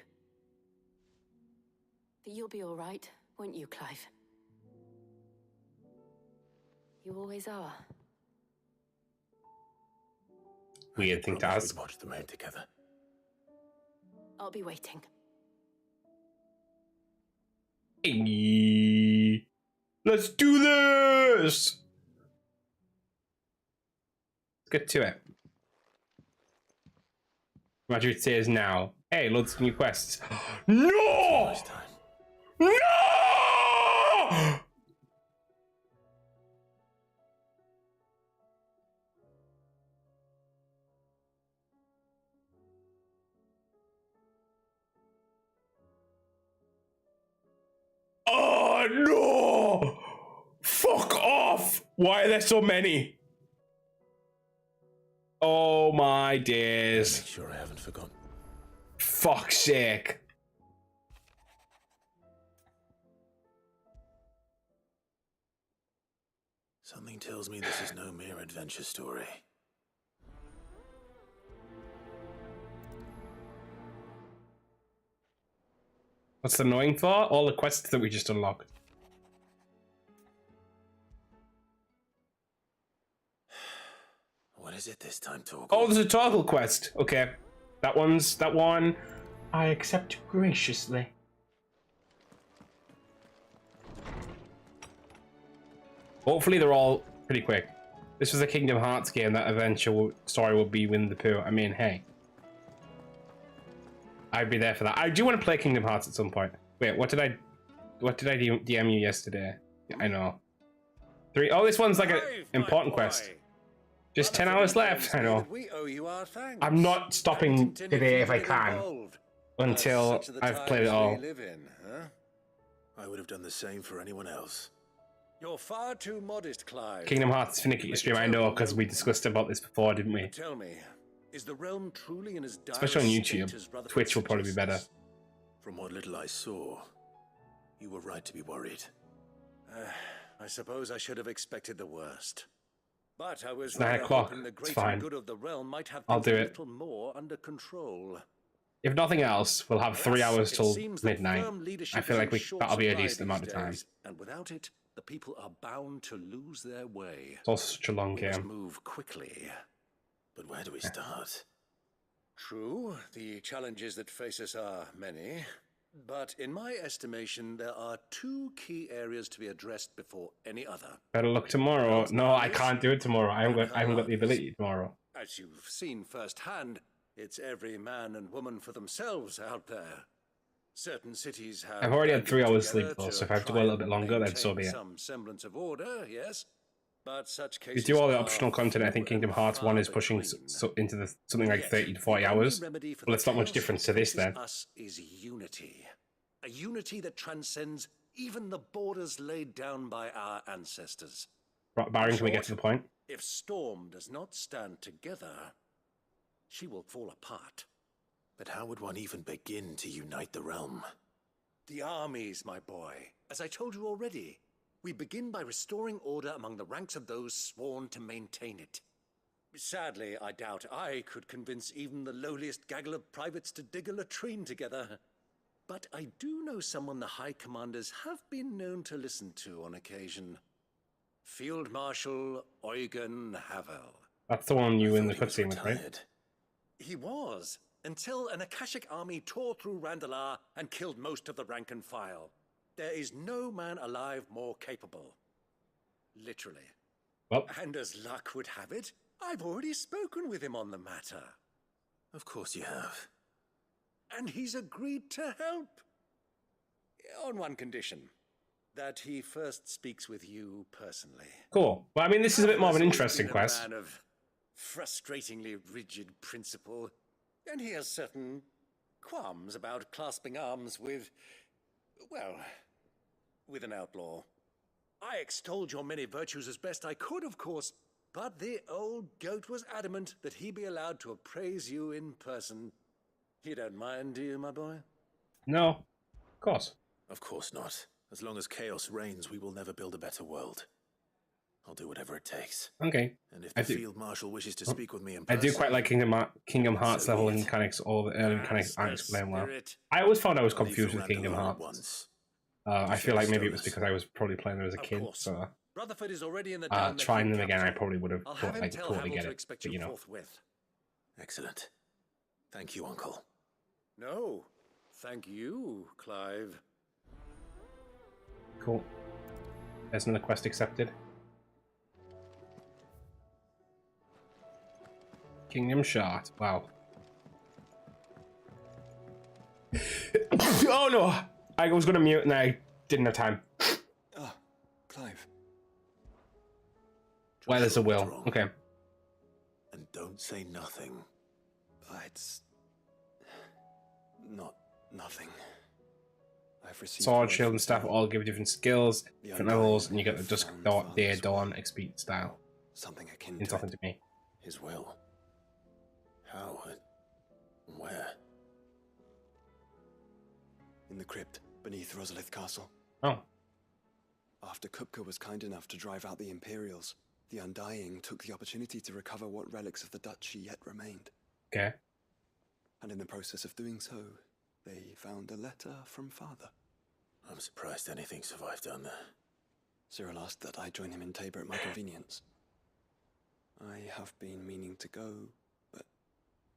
But you'll be all right, won't you, Clive? You always are. Weird thing to ask. We'd watch the moon together. I'll be waiting. Hey, let's do this! Let's get to it. Imagine it says now. Hey, loads of new quests. No! First time. No! Oh no! Fuck off! Why are there so many? Oh my days. Make sure I haven't forgotten. Fuck's sake. Something tells me this is no mere adventure story. What's the annoying for? All the quests that we just unlocked. What is it this time, Torgal? Oh, there's a toggle quest. Okay. That one I accept graciously. Hopefully they're all pretty quick. This was a Kingdom Hearts game. That eventual story will be Winnie the Pooh. I mean, hey. I'd be there for that. I do want to play Kingdom Hearts at some point. Wait, what did I DM you yesterday? Yeah, I know. 3. Oh, this one's like an important quest. Just 10 hours left. I know. I'm not stopping today if I can until I've played it all. I would have done the same for anyone else. You're far too modest, Clive. Kingdom Hearts finicky stream, I know, because we discussed about this before, didn't we? Tell me, is the realm truly in as dire Especially on a state YouTube. as Rutherford Twitch will probably be suggests? better. From what little I saw, You were right to be worried. I suppose I should have expected the worst. But I was It's 9 rather o'clock. hoping the It's greater fine. good of the realm might have I'll things do a it. little more under control. If nothing else, we'll have 3 hours It till seems that midnight. firm leadership I feel is like in short that'll be a supply decent amount of these time. days, and without it, the people are bound to lose their way. It's also such a long We must game. move quickly. But where do we start? True, the challenges that face us are many, but in my estimation, there are 2 key areas to be addressed before any other. Better luck tomorrow. No, I can't do it tomorrow. I haven't got the ability tomorrow. As you've seen firsthand, it's every man and woman for themselves out there. Certain cities have... I've already had 3 hours together sleep though, to so if I have to go a try little and bit longer, then so maintain be it. some semblance of order, yes, but such If cases you do all the are optional content, I think few Kingdom and Hearts 1 far is pushing between. into the something like Yet, 30 to 40 the only hours. remedy for Well, the it's not much chaos difference that to this faces then. us is unity. A unity that transcends even the borders laid down by our ancestors. Baron, can we get to the point? If Storm does not stand together, she will fall apart. But how would one even begin to unite the realm? The armies, my boy. As I told you already, we begin by restoring order among the ranks of those sworn to maintain it. Sadly, I doubt I could convince even the lowliest gaggle of privates to dig a latrine together. But I do know someone the High Commanders have been known to listen to on occasion. Field Marshal Eugen Havel. That's the one you in the Thought he was cutscene with, right? retired. He was, until an Akashic army tore through Randalar and killed most of the rank and file. There is no man alive more capable. Literally. Well, And as luck would have it, I've already spoken with him on the matter. Of course you have. And he's agreed to help. On one condition. That he first speaks with you personally. cool. Well, I mean, this is a bit more of an Havel's interesting always been a quest. man of frustratingly rigid principle, and he has certain qualms about clasping arms with, well, with an outlaw. I extolled your many virtues as best I could, of course, but the old goat was adamant that he be allowed to appraise you in person. You don't mind, do you, my boy? No, of course. Of course not. As long as chaos reigns, we will never build a better world. I'll do whatever it takes. Okay. And if I the do- Field Marshal wishes to speak with me in I person... do quite like Kingdom Hearts So level be it. mechanics. All the early mechanics aren't That's the explained well. spirit. I always found I was I'll leave confused for with Kingdom Randalar at Hearts. once. I feel like maybe it was Stoners. because I was probably playing it as a Of kid. course. So Rutherford is already in the down trying Metro them again, I capital. probably would have I'll have him tell totally Havel get to it. expect But, you you know, forthwith. Excellent. Thank you, Uncle. No, thank you, Clive. cool. There's another quest accepted. Kingdom Shard. Wow. Oh no! I was gonna mute and I didn't have time. Ah, Clive. Where there's a will. Wrong. Okay. And don't say nothing. It's not nothing. I've received Sword, word shield, from and staff Dawn. all give different skills, The different Undying levels, and you get the have Dusk, found Dawn, Day, Father's Dawn, will. XP style. Something akin Means to nothing it. to me. His will. How and where? In the crypt beneath Rosalith Castle. Oh, After Kupka was kind enough to drive out the Imperials, the Undying took the opportunity to recover what relics of the duchy yet remained. okay. And in the process of doing so, they found a letter from Father. I'm surprised anything survived down there. Cyril asked that I join him in Tabor at my convenience. I have been meaning to go, but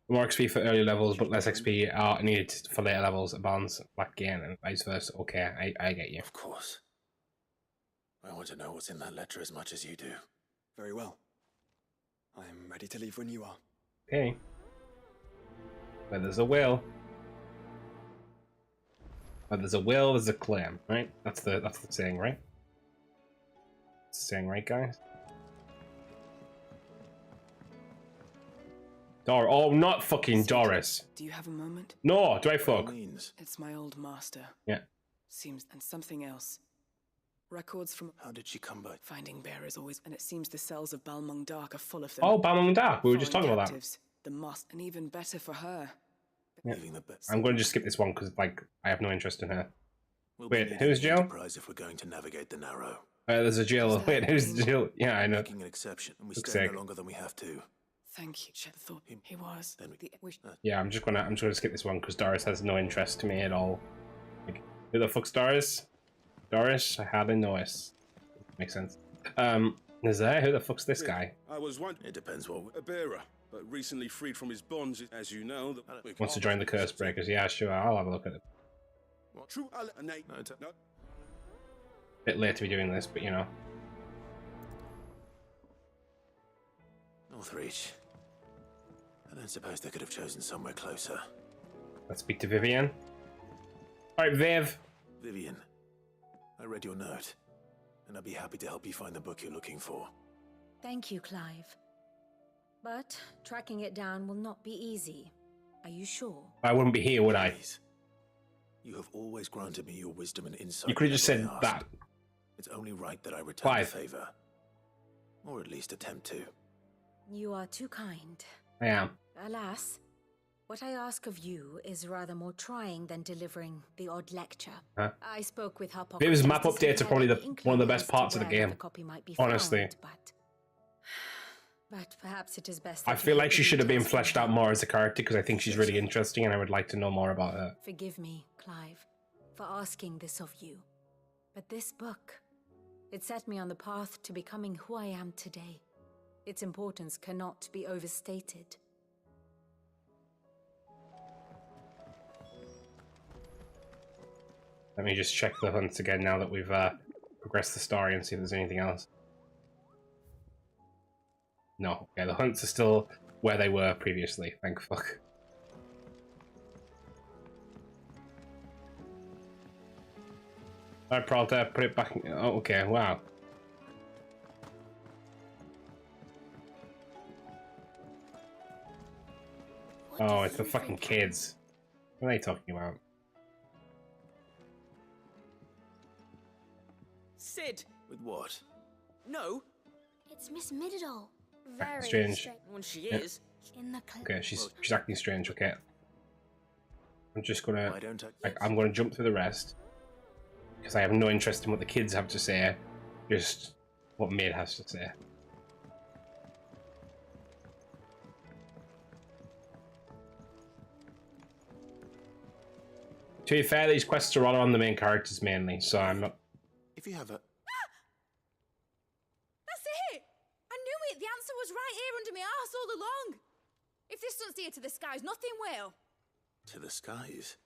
More XP for early levels, but less XP are needed for later levels. A balance back gain and vice versa. Okay, I get you. Of course. I want to know what's in that letter as much as you do. very well. I'm ready to leave when you are. Okay. Where there's a will. Where there's a will, there's a claim, right? That's the saying, right? It's the saying, right, guys? Oh, not fucking Doris. Do you have a moment? No, do I By all fuck? means. It's my old master. Yeah. Seems, and something else. Records from How did she come by? finding bearers always, and it seems the cells of Balmung Dark are full of them. Oh, Balmung Dark. We were just talking Foreign about that. captives, the moss, and even better for her. Yeah. Leaving the best. I'm going to just skip this one because, like, I have no interest in her. We'll Wait, be needing who's the Jill? Enterprise if we're going to navigate the Narrow. There's a Jill. Wait, who's Jill? Yeah, I know. Making an exception, and we Looks stay sick. no longer than we have to. Thank you, Chet. Thought he was. Then The wish. Yeah, I'm just gonna skip this one because Doris has no interest to me at all. Like, who the fuck's Doris? Doris? I hardly know us. Makes sense. Is there? Who the fuck's this guy? I was wondering. It depends what. A bearer, but recently freed from his bonds, as you know. Wants to join the Curse Breakers? Yeah, sure. I'll have a look at it. True, no. Bit late to be doing this, but you know. Northreach. I don't suppose they could have chosen somewhere closer. Let's speak to Vivian. All right, Viv. Vivian, I read your note, and I'd be happy to help you find the book you're looking for. Thank you, Clive. But tracking it down will not be easy. Are you sure? I wouldn't be here, would I? Please. You have always granted me your wisdom and insight. You could have just said whenever I that. asked. It's only right that I return Clive. the favor. Or at least attempt to. You are too kind. I am. Alas, what I ask of you is rather more trying than delivering the odd lecture. Huh? I spoke with her. Viv's map updates are probably one of the best parts of the game. Honestly. But perhaps it is best. I feel like she should have been fleshed out more as a character because I think she's really interesting and I would like to know more about her. Forgive me, Clive, for asking this of you. But this book, it set me on the path to becoming who I am today. Its importance cannot be overstated. Let me just check the hunts again now that we've progressed the story and see if there's anything else. No, okay, the hunts are still where they were previously, thank fuck. Alright, Peralta, put it back. Oh, okay, wow. Oh, it's the fucking kids. What are they talking about? Sid! With what? No! It's Miss Middle. Very Strange. When she Yeah. is. In the Okay, she's acting strange. Okay, I'm just gonna. Why don't I'm gonna jump through the rest because I have no interest in what the kids have to say, just what Maid has to say. To be fair, these quests are all on the main characters mainly, so I'm not. If you have a... That's it! I knew it! The answer was right here under my arse all along! If this doesn't steer to the skies, nothing will! To the skies?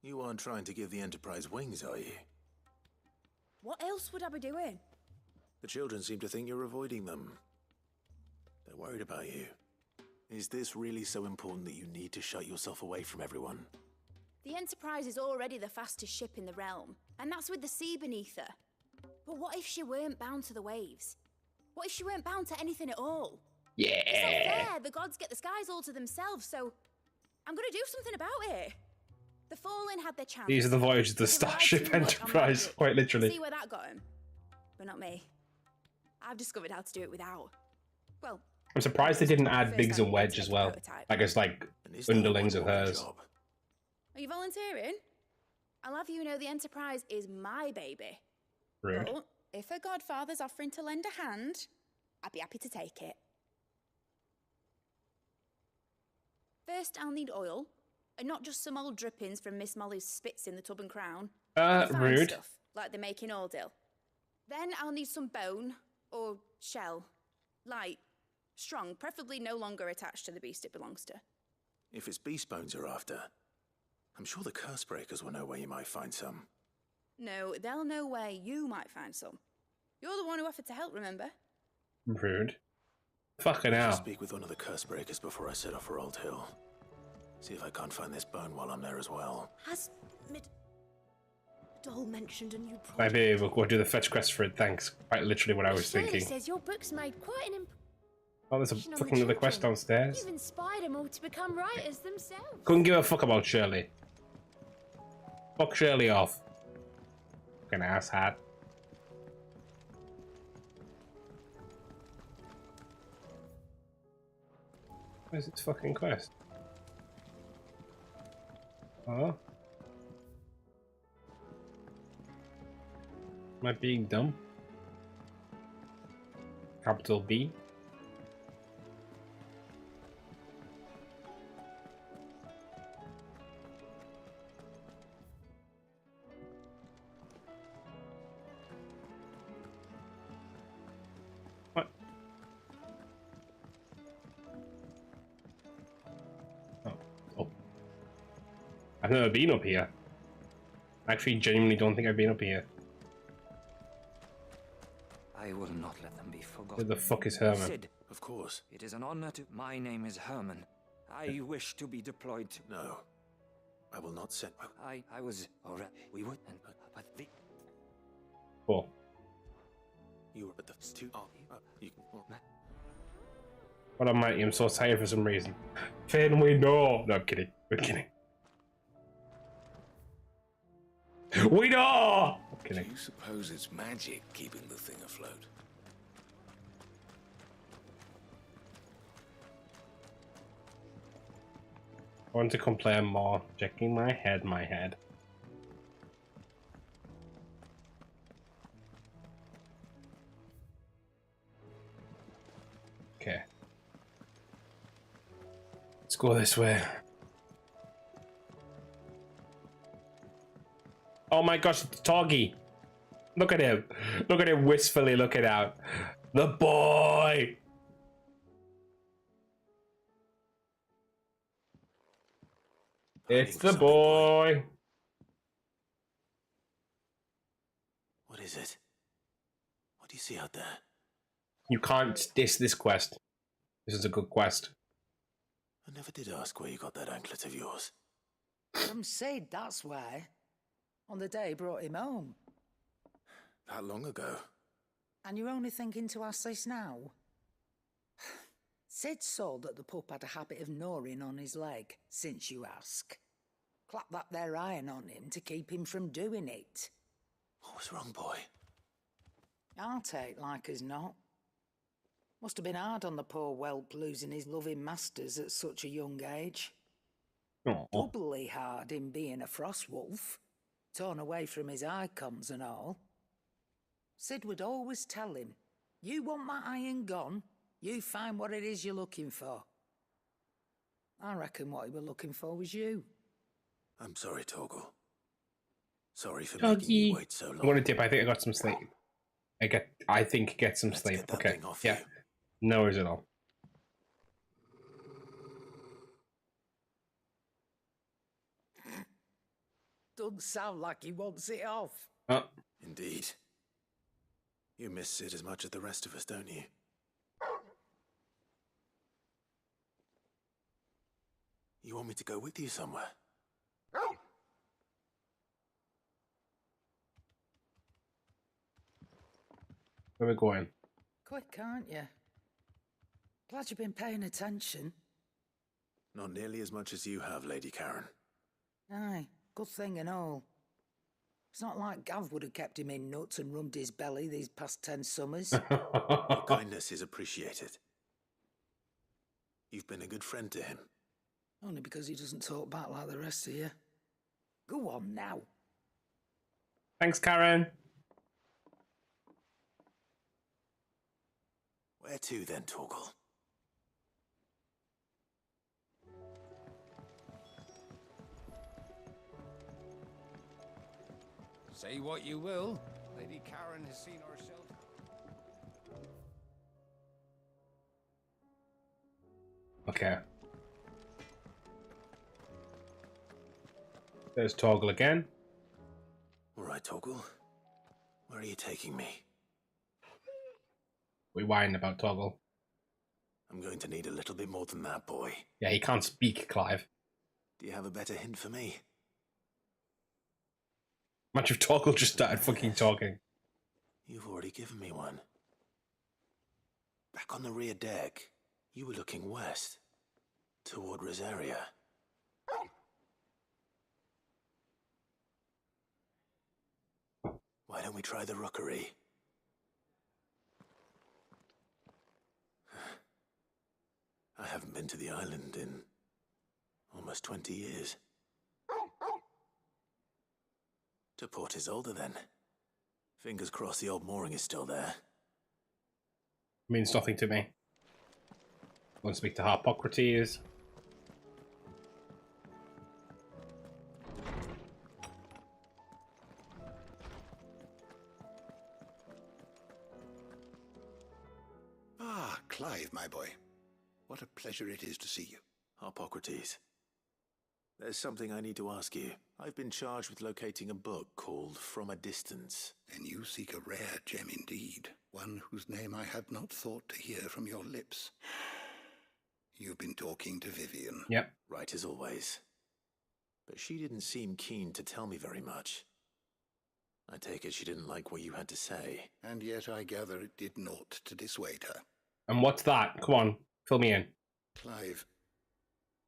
You aren't trying to give the Enterprise wings, are you? What else would I be doing? The children seem to think you're avoiding them. They're worried about you. Is this really so important that you need to shut yourself away from everyone? The Enterprise is already the fastest ship in the realm, and that's with the sea beneath her. But what if she weren't bound to the waves? What if she weren't bound to anything at all? Yeah. It's not fair. The gods get the skies all to themselves, so I'm gonna do something about it. The Fallen had their chance. These are the voyages of the They relied Starship too much on Enterprise, magic. quite literally. See where that got him? But not me. I've discovered how to do it without. Well, I'm surprised they didn't add first Biggs I and needed Wedge to as make a well, prototype. like as like And is that underlings a of one-woman hers. job? Are you volunteering? I'll have you know the Enterprise is my baby. Rude. But if a godfather's offering to lend a hand, I'd be happy to take it. First, I'll need oil, and not just some old drippings from Miss Molly's spits in the Tub and Crown. The fine Rude. Stuff, like they make in Ordil. Then I'll need some bone, or shell. Light, strong, preferably no longer attached to the beast it belongs to. If it's beast bones you're after, I'm sure the Curse Breakers will know where you might find some. No, they'll know where you might find some. You're the one who offered to help, remember? Rude. Fucking I'll hell. speak with one of the Curse Breakers before I set off for Old Hill. See if I can't find this bone while I'm there as well. Has Middle mentioned a new project? Maybe we'll go do the fetch quest for it, thanks. Quite literally what I was Shirley thinking. says your book's made quite an Oh, there's a impression on the fucking other quest children. downstairs. You've inspired them all to become writers themselves. Couldn't give a fuck about Shirley. Fuck Shirley off. Fucking asshat. Where's its fucking quest? Oh. Am I being dumb? Capital B. What? Oh. I've never been up here. I actually genuinely don't think I've been up here. I will not let them be forgotten. Where the fuck is Herman? Sid, Of course. it is an honor to... My name is Herman. I wish to be deployed to... No. I will not send... I was... Alright, we would... But the... Cool. You were at the... you can... What am I? I'm so tired for some reason. Finn, we know. No, I'm kidding. I'm kidding. We know! I'm kidding. Do you suppose it's magic keeping the thing afloat? I want to complain more. Checking my head. Okay. Let's go this way. Oh my gosh, it's Toggy. Look at him. Look at him wistfully looking out. The boy. It's the boy. What is it? What do you see out there? You can't diss this quest. This is a good quest. I never did ask where you got that anklet of yours. From Sid, that's why. On the day he brought him home. That long ago? And you're only thinking to ask this now? Sid saw that the pup had a habit of gnawing on his leg, since you ask. Clap that there iron on him to keep him from doing it. What was wrong, boy? I'll take like as not. Must have been hard on the poor whelp losing his loving masters at such a young age. Aww. Doubly hard in being a frost wolf, torn away from his icons and all. Sid would always tell him, you want that iron gone, you find what it is you're looking for. I reckon what he were looking for was you. I'm sorry, Torgal. Sorry for making you wait so long. I'm gonna dip. I think I got some sleep. I think get some sleep. Okay. Yeah. No worries at all. Doesn't sound like he wants it off. Oh. Indeed. You miss Sid as much as the rest of us, don't you? You want me to go with you somewhere? Where are we going? Quick, aren't you? Glad you've been paying attention. Not nearly as much as you have, Lady Karen. Aye, good thing and all. It's not like Gav would have kept him in nuts and rubbed his belly these past 10 summers. Your kindness is appreciated. You've been a good friend to him. Only because he doesn't talk back like the rest of you. Go on now. Thanks, Karen. Where to then, Torgal? Say what you will, Lady Karen has seen herself. Okay. There's Torgal again. All right, Torgal. Where are you taking me? We whine about Torgal. I'm going to need a little bit more than that, boy. Yeah, he can't speak, Clive. Do you have a better hint for me? Much of Torgal just started fucking talking. You've already given me one. Back on the rear deck, you were looking west, toward Rosaria. Why don't we try the rookery? I haven't been to the island in almost 20 years. To Port Isolde, then. Fingers crossed the old mooring is still there. Means nothing to me. I want to speak to Harpocrates. Ah, Clive, my boy. What a pleasure it is to see you. Harpocrates. There's something I need to ask you. I've been charged with locating a book called From a Distance. Then you seek a rare gem indeed. One whose name I had not thought to hear from your lips. You've been talking to Vivian. Yep. Right as always. But she didn't seem keen to tell me very much. I take it she didn't like what you had to say. And yet I gather it did naught to dissuade her. And what's that? Come on, fill me in. Clive,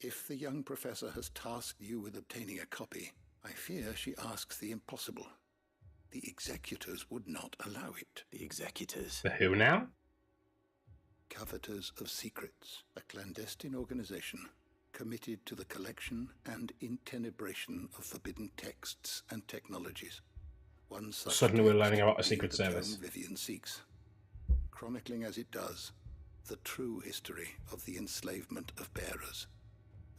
if the young professor has tasked you with obtaining a copy, I fear she asks the impossible. The executors would not allow it. The executors? The who now? Coveters of Secrets, a clandestine organization committed to the collection and intenebration of forbidden texts and technologies. One such Suddenly we're learning about a text secret is the service. tome Vivian seeks, chronicling as it does the true history of the enslavement of bearers.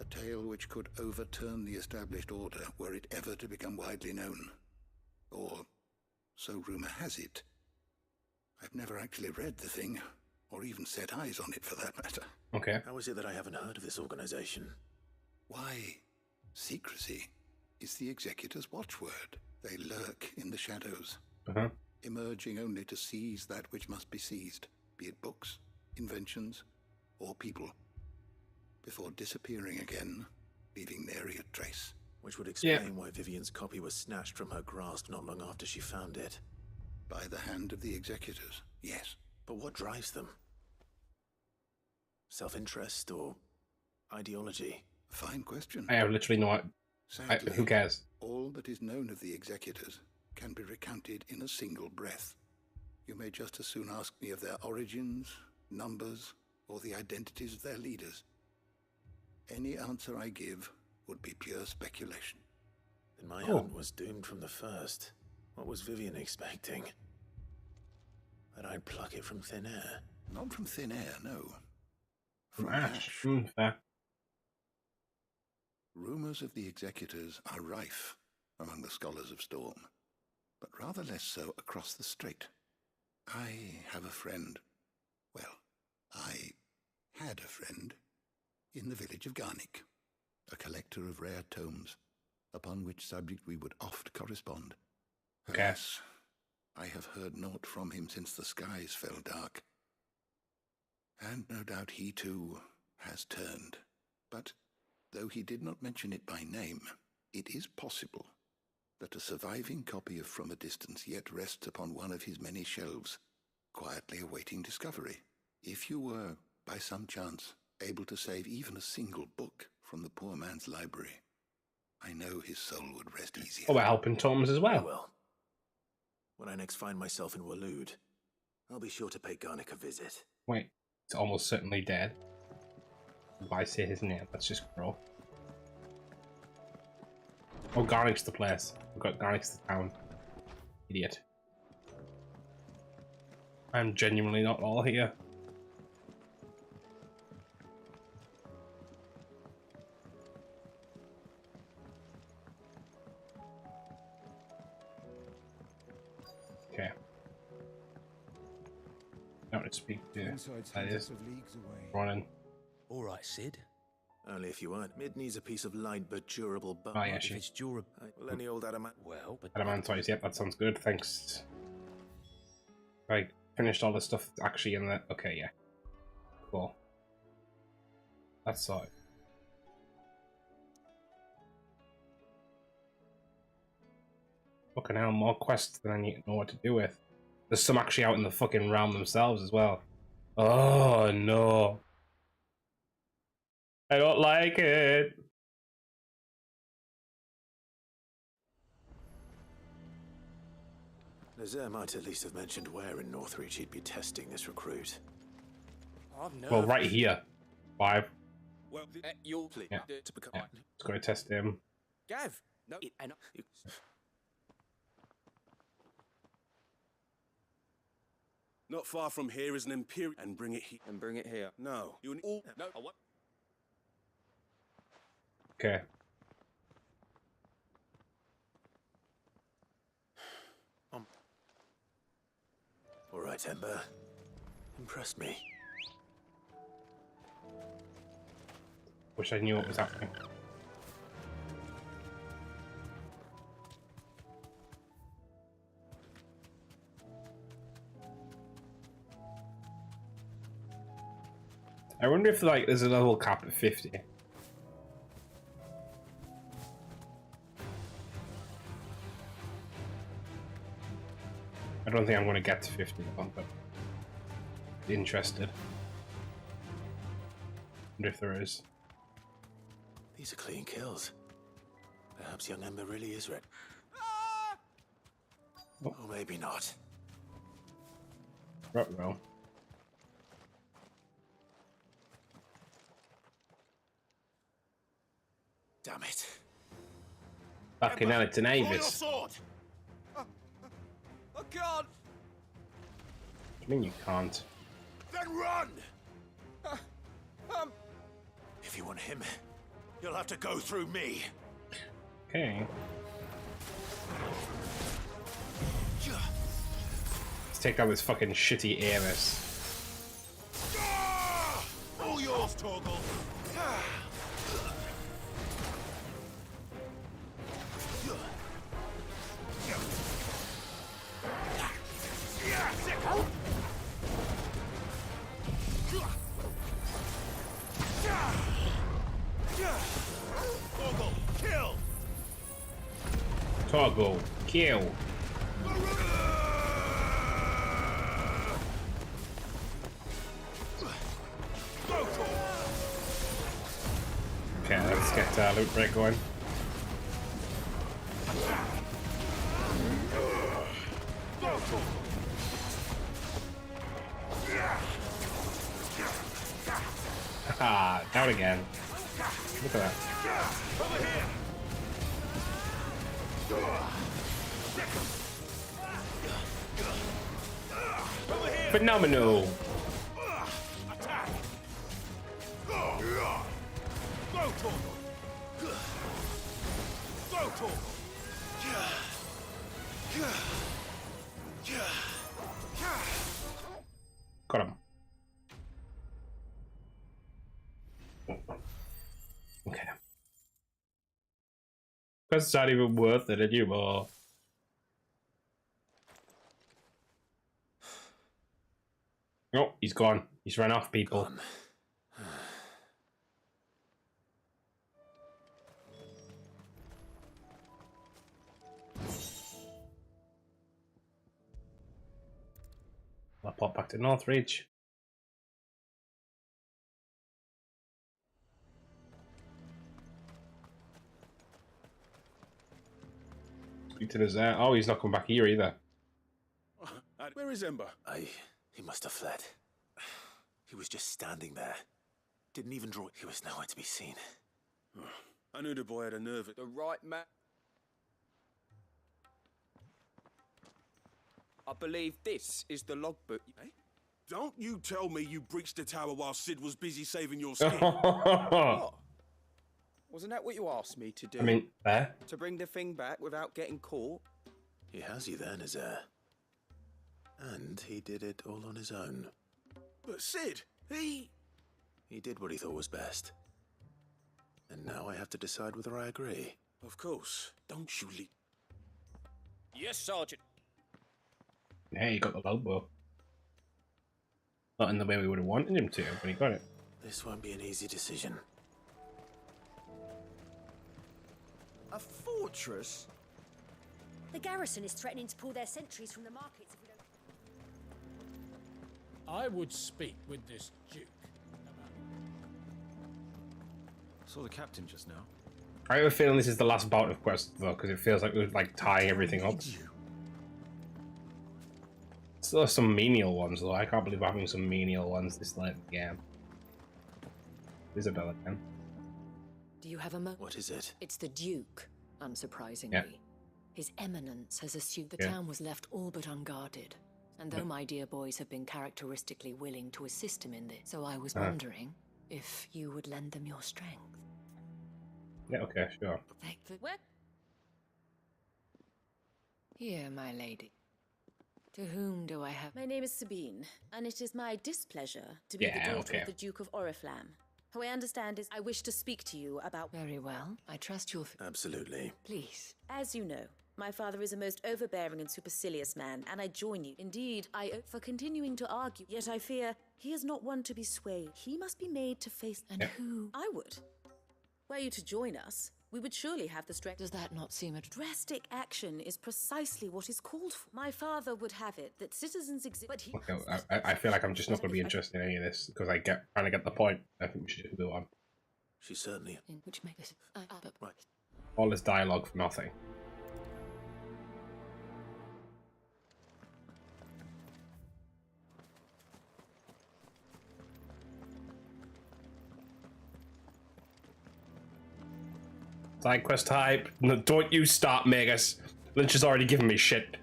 A tale which could overturn the established order were it ever to become widely known. Or, so rumor has it. I've never actually read the thing, or even set eyes on it for that matter. Okay. How is it that I haven't heard of this organization? Why, secrecy is the executor's watchword. They lurk in the shadows, emerging only to seize that which must be seized, be it books, inventions, or people, before disappearing again, leaving nary a trace. Which would explain why Vivian's copy was snatched from her grasp not long after she found it. By the hand of the executors, yes. But what drives them? Self-interest or ideology? Fine question. I have literally no Sadly, who cares? All that is known of the executors can be recounted in a single breath. You may just as soon ask me of their origins, numbers, or the identities of their leaders. Any answer I give would be pure speculation. Then my hunt was doomed from the first. What was Vivian expecting? That I'd pluck it from thin air? Not from thin air, no. From ash. Fair. Rumors of the executors are rife among the scholars of Storm, but rather less so across the strait. I have a friend. Well, I had a friend in the village of Garnick, a collector of rare tomes, upon which subject we would oft correspond. Alas, I have heard naught from him since the skies fell dark. And no doubt he too has turned. But though he did not mention it by name, it is possible that a surviving copy of From a Distance yet rests upon one of his many shelves, quietly awaiting discovery. If you were, by some chance, able to save even a single book from the poor man's library, I know his soul would rest easier. Oh, we're helping Toms as well. Well, when I next find myself in Waloed, I'll be sure to pay Garnick a visit. Wait, it's almost certainly dead. Why say his name? Let's just grow. Oh, Garnick's the place. We've got Garnick's the town. Idiot. I'm genuinely not all here. Okay. Now let's speak to that is running. All right, Sid. Only if you weren't. Mid needs a piece of light but durable bone. Oh, yeah, If it's durable. Well, any old adamant. Well, but Adamantoids, yep, that sounds good. Thanks. Right, finished all the stuff actually in the. Okay, yeah. Cool. That's all. Fucking hell, more quests than I need to know what to do with. There's some actually out in the fucking realm themselves as well. Oh no. I don't like it. Nazaire might at least have mentioned where in Northreach he'd be testing this recruit. Well, right here. 5. Well, you'll Yeah. to become. Yeah. Let's go test him. Gav, no, and Not far from here is an Imperial... And bring it here. And bring it here. No. You and all... No. What? Okay. All right, Ember. Impress me. Wish I knew what was happening. I wonder if like there's a level cap at 50. I don't think I'm going to get to 50 though, but interested. Wonder if there is. These are clean kills. Perhaps young Ember really is ready. Oh. Or maybe not. Ruh-roh. Damn it. Fucking hell, it's an Avis. Sword! I can't! What do you mean you can't? Then run! If you want him, you'll have to go through me. Okay. Let's take out this fucking shitty Avis. All yours, Torgal. Toggle, kill. Okay, let's get loot break going. Haha, down again. Look at that. Phenomenal. Got him. Okay. Because it's not even worth it anymore. Oh, he's gone. He's run off, people. I'll pop back to Northridge. Speak to the Zare. Oh, he's not coming back here either. Where is Ember? He must have fled. He was just standing there. Didn't even draw. He was nowhere to be seen. I knew the boy had a nerve. The right man. I believe this is the logbook. Eh? Don't you tell me you breached the tower while Sid was busy saving your skin. What? Wasn't that what you asked me to do? I mean, there. To bring the thing back without getting caught? He has you there, Nazar. And he did it all on his own. But Sid, he did what he thought was best. And now I have to decide whether I agree. Of course. Don't you leave. Yes, Sergeant. Yeah, he got the logbook. Not in the way we would have wanted him to, but he got it. This won't be an easy decision. A fortress? The garrison is threatening to pull their sentries from the markets if we don't... I would speak with this Duke. Saw the captain just now. I have a feeling this is the last bout of quests though, because it feels like we're like tying everything up. Still have some menial ones though. I can't believe we're having some menial ones this late in the game. Isabella again. Do you have a mo? What is it? It's the Duke, unsurprisingly. Yeah. His Eminence has assumed the Yeah. town was left all but unguarded, And though my dear boys have been characteristically willing to assist him in this, so I was wondering if you would lend them your strength. Yeah, okay, sure. What? Here, my lady. To whom do I have... My name is Sabine, and it is my displeasure to be the daughter of the Duke of Oriflamme. Who I understand is I wish to speak to you about... Very well. I trust you'll... Absolutely. Please. As you know, my father is a most overbearing and supercilious man, and I join you. Indeed, for continuing to argue, yet I fear he is not one to be swayed. He must be made to face... And who? I would. Were you to join us, we would surely have the strength... Does that not seem a... Drastic action is precisely what is called for. My father would have it that citizens exist, but he... Okay, I feel like I'm just not going to be interested in any of this because I kind of get the point. I think we should just move on. She certainly... In which makes... Right. All this dialogue for nothing. Side quest hype. No, don't you start, Megas. Lynch has already given me shit.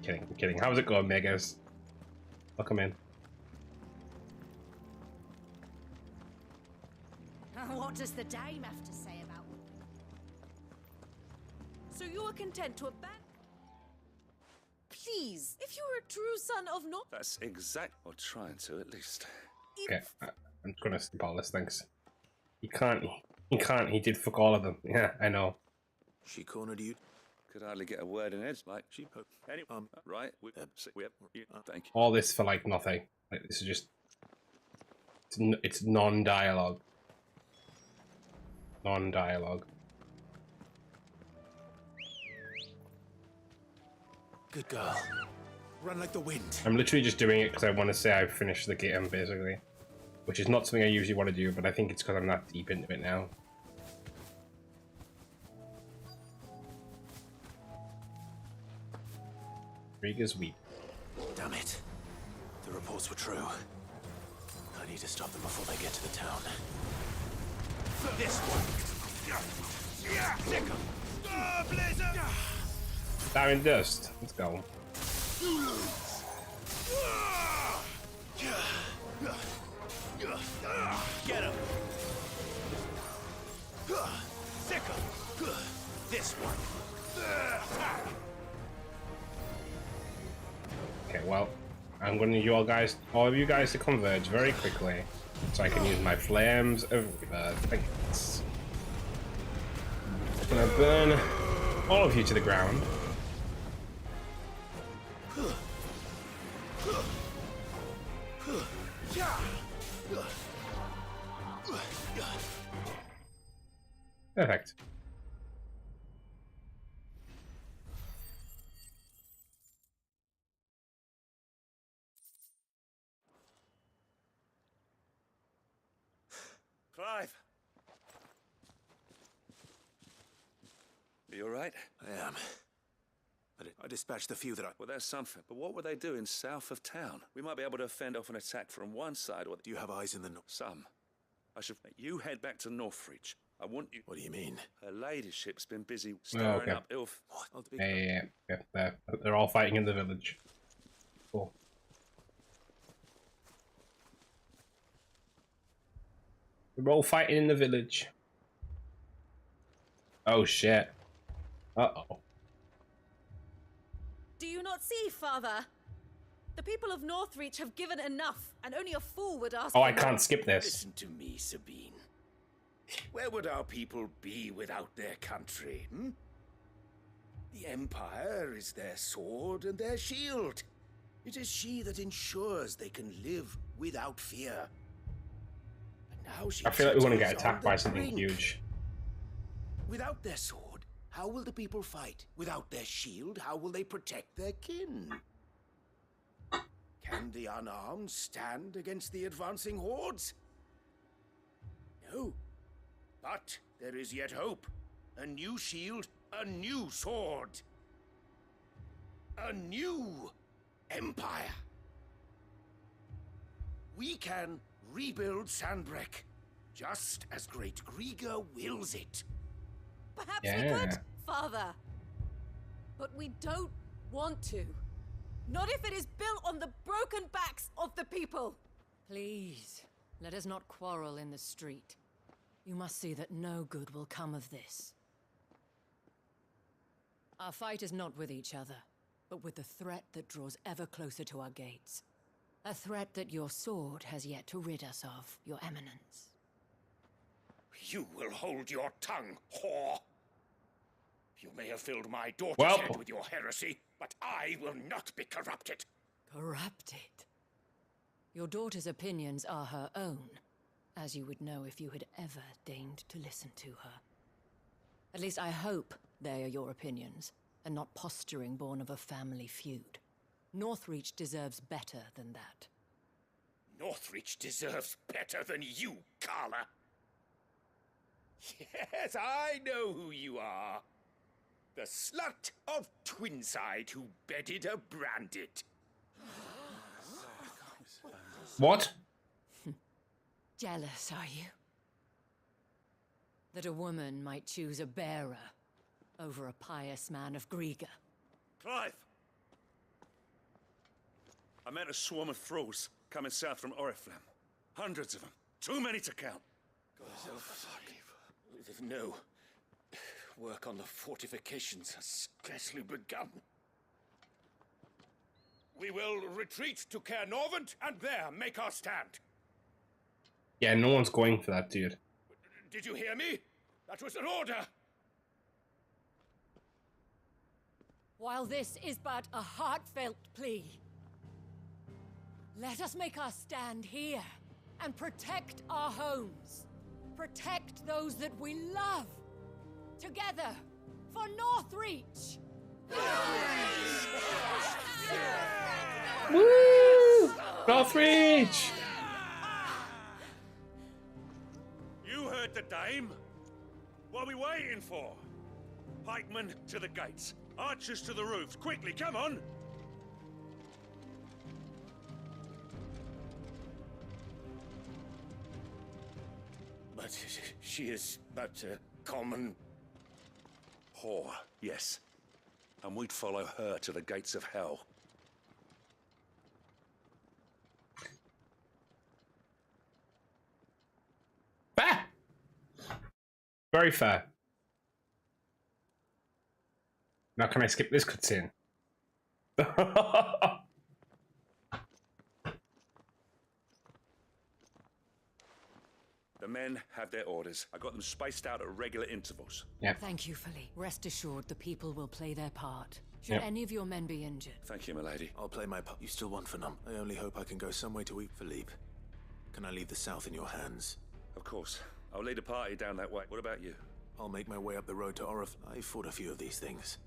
Kidding, I'm kidding. How's it going, Megas? Welcome in. What does the dame have to say about... So you are content to abandon... Please, if you were a true son of North... That's exact... or trying to, at least. Okay, I'm gonna skip all this, thanks. He can't, he did fuck all of them. Yeah, I know. She cornered you. Could hardly get a word in edge, like she... Anyway, right, thank you. All this for, like, nothing. Like, this is just... It's non-dialogue. Non-dialogue. Good girl. Run like the wind. I'm literally just doing it because I want to say I've finished the game, basically. Which is not something I usually want to do, but I think it's because I'm that deep into it now. Riga's weak. Damn it. The reports were true. I need to stop them before they get to the town. This one. Sick 'em. Blizzard. Diamond dust. Let's go. Get him. Sick 'em. This one. Okay, well, I'm going to need all of you guys to converge very quickly so I can use my flames of thanks. I'm going to burn all of you to the ground. Perfect. Clive! Are you alright? I am. I dispatched the few that I... Well, that's something. But what were they doing south of town? We might be able to fend off an attack from one side or... Do you have eyes in the north? Some. I should... You head back to Northreach. I want you... What do you mean? Her ladyship's been busy stirring up ill... What? Yeah, they're all fighting in the village. Cool. We're all fighting in the village. Oh shit. Uh-oh. Do you not see, Father? The people of Northreach have given enough, and only a fool would ask... Oh, I can't skip this. Listen to me, Sabine. Where would our people be without their country, hmm? The Empire is their sword and their shield. It is she that ensures they can live without fear. But now she I feel like we're going to get sits on attacked the by something brink. huge. Without their sword, how will the people fight? Without their shield, how will they protect their kin? Can the unarmed stand against the advancing hordes? No. But there is yet hope. A new shield, a new sword. A new empire. We can rebuild Sandbreck, just as Great Griga wills it. Perhaps we could, Father. But we don't want to. Not if it is built on the broken backs of the people. Please, let us not quarrel in the street. You must see that no good will come of this. Our fight is not with each other, but with the threat that draws ever closer to our gates. A threat that your sword has yet to rid us of, Your Eminence. You will hold your tongue, whore. You may have filled my daughter's head with your heresy, but I will not be corrupted. Corrupted? Your daughter's opinions are her own, as you would know if you had ever deigned to listen to her. At least I hope they are your opinions, and not posturing born of a family feud. Northreach deserves better than that. Northreach deserves better than you, Carla. Yes, I know who you are. The slut of Twinside who bedded a Branded. What? Jealous, are you? That a woman might choose a bearer over a pious man of Griga. Clive! I met a swarm of thralls coming south from Oriflamme. Hundreds of them. Too many to count. No. Work on the fortifications has scarcely begun. We will retreat to Caernarvon and there make our stand. Yeah, no one's going for that, dude. Did you hear me? That was an order. While this is but a heartfelt plea, let us make our stand here and protect our homes. Protect those that we love. Together, for Northreach! Woo! Northreach! You heard the dame. What are we waiting for? Pikemen to the gates. Archers to the roofs. Quickly, come on! But she is but a common... whore, yes. And we'd follow her to the gates of hell. Fair! Very fair. Now can I skip this cutscene? The men have their orders. I got them spaced out at regular intervals. Thank you, Philippe. Rest assured the people will play their part. Should any of your men be injured? Thank you, milady. I'll play my part. You still want Phnom? I only hope I can go some way to eat Philippe. Can I leave the south in your hands? Of course. I'll lead a party down that way. What about you? I'll make my way up the road to Orif. I fought a few of these things.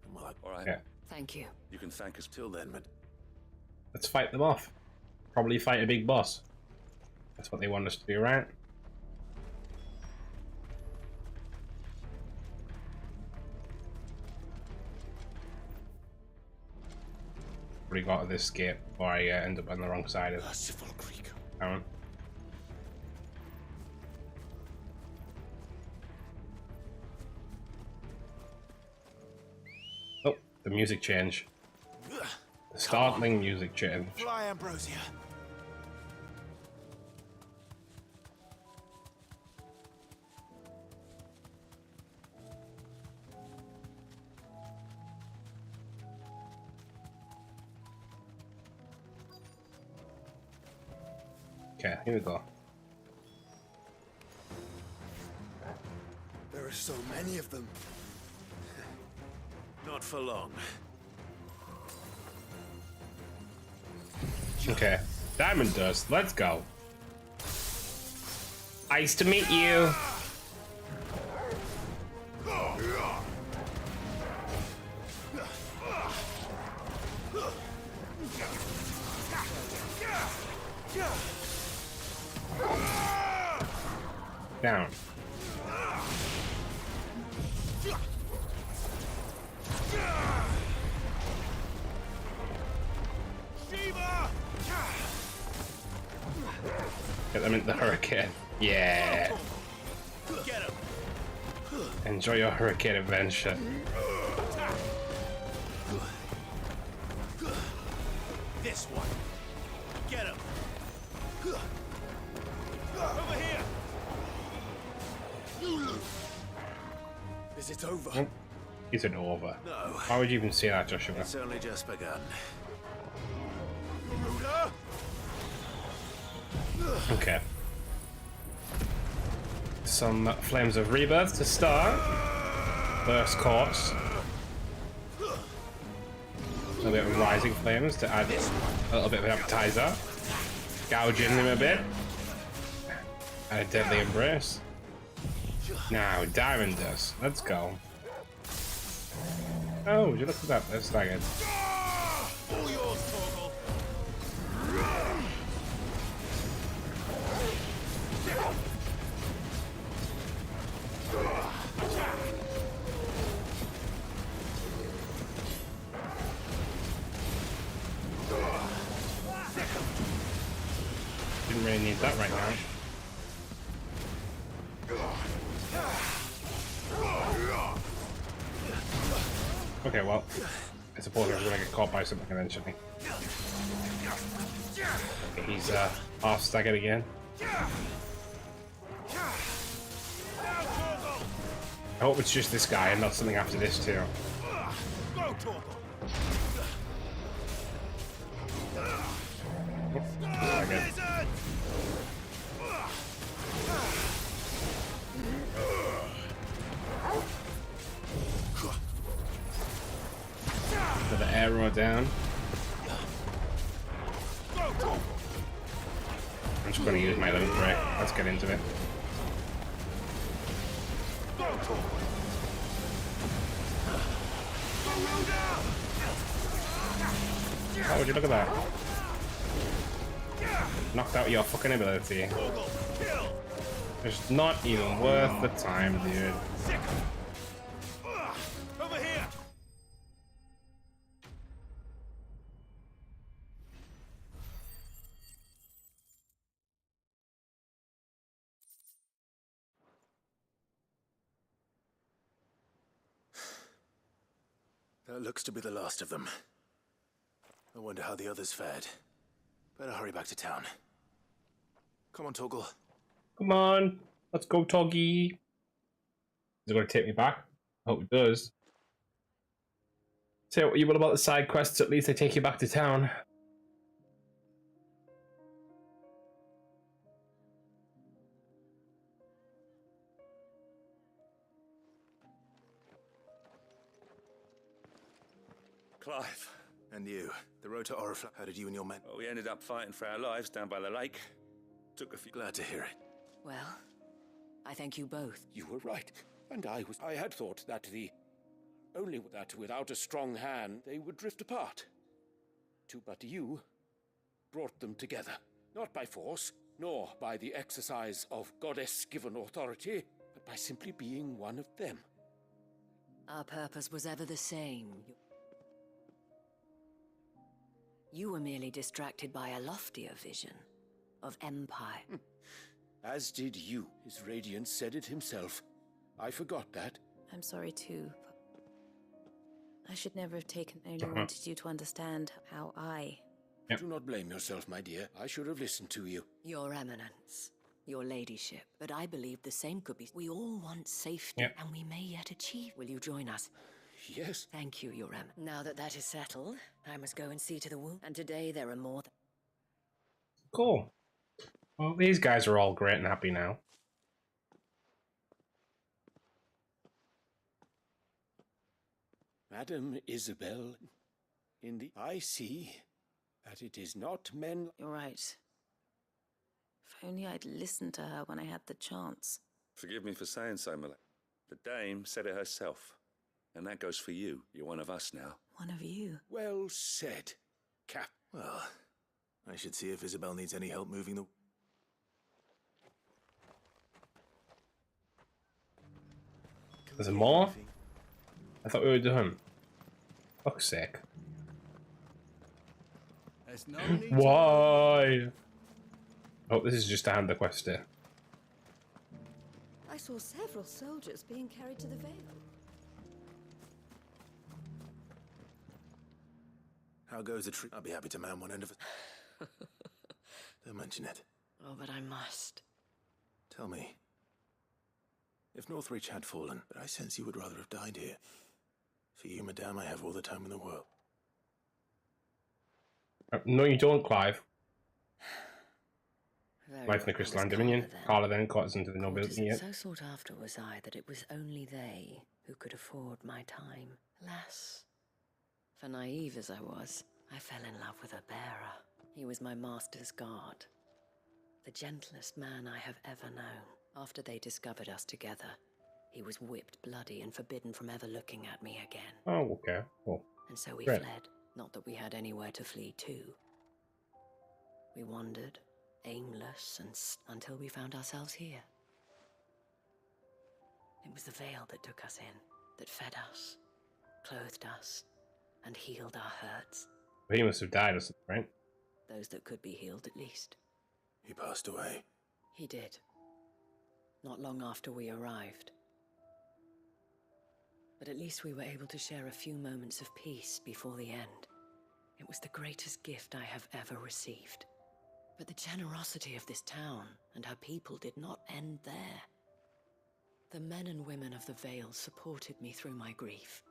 And well, all right. Yeah. Thank you. You can thank us. Till then, but Let's fight them off. Probably fight a big boss. That's what they want us to do, right? Probably got to this gate before I end up on the wrong side of town. Oh, the music change. The startling music change. Fly, Ambrosia. Okay, here we go. There are so many of them. not for long. Okay, Diamond Dust, let's go. Nice to meet you. Down. Get them into the hurricane. Yeah. Enjoy your hurricane adventure. this one. Get him. Over here. You lose. Is it over? Oh, is it over? No. Why would you even say that, Joshua? It's only just begun. Okay. Some flames of rebirth to start. First course. A little bit of rising flames to add a little bit of an appetizer. Gouging him a bit. And a deadly embrace. Now, Diamond Dust. Let's go. Oh, would you look at that? That's staggered. All yours, Torgal. Didn't really need that right now. Okay, well, I suppose I was gonna get caught by something eventually. Okay, he's half staggered again. I hope it's just this guy and not something after this too. Staggered. Put the arrow down. I'm just going to use my limit break. Let's get into it. Oh, would you look at that? Knocked out your fucking ability. It's not even worth the time, dude. Over here. That looks to be the last of them. I wonder how the others fared. Better hurry back to town. Come on, Torgal. Come on, let's go, Toggy. Is it going to take me back? I hope it does. Say what you will about the side quests, at least they take you back to town. Clive. And you, the road to Oriflamme. How did you and your men? Well, we ended up fighting for our lives down by the lake. Took a few... Glad to hear it. Well, I thank you both. You were right. And I had thought that only that without a strong hand, they would drift apart. But you brought them together. Not by force, nor by the exercise of goddess-given authority, but by simply being one of them. Our purpose was ever the same. You were merely distracted by a loftier vision of empire. As did you. His radiance said it himself. I forgot that. I'm sorry too. I should never have only wanted you to understand how I... Do not blame yourself, my dear. I should have listened to you. Your Eminence, your ladyship. But I believe the same could be... We all want safety, and we may yet achieve. Will you join us? Yes. Thank you, Your Eminence. Now that that is settled, I must go and see to the wound. And today there are more... Cool. Well, these guys are all great and happy now. Madam Isabel, I see that it is not men... You're right. If only I'd listened to her when I had the chance. Forgive me for saying so, my lady. The dame said it herself. And that goes for you. You're one of us now. One of you? Well said, Cap. Well, I should see if Isabel needs any help moving the... There's more? I thought we were done. Fuck's sake. Why? Oh, this is just to hand the quest in. I saw several soldiers being carried to the Vale. How goes the tree? I'll be happy to man one end of it. Don't mention it. Oh, but I must. Tell me, if Northreach had fallen, but I sense you would rather have died here. For you, madame, I have all the time in the world. No, you don't, Clive. Very Life in the well, Crystalline it was Dominion. Carla then. Carla then got us into the nobility Courtesan yet. so sought after was I that it was only they who could afford my time. Alas, for naive as I was, I fell in love with a bearer. He was my master's guard, the gentlest man I have ever known. After they discovered us together, he was whipped bloody and forbidden from ever looking at me again. Oh, okay. Cool. And so we Great. fled, not that we had anywhere to flee to. We wandered, aimless, until we found ourselves here. It was the veil that took us in, that fed us, clothed us, and healed our hurts. He must have died or something, right? Those that could be healed, at least. He passed away. He did. Not long after we arrived. But at least we were able to share a few moments of peace before the end. It was the greatest gift I have ever received. But the generosity of this town and her people did not end there. The men and women of the Vale supported me through my grief,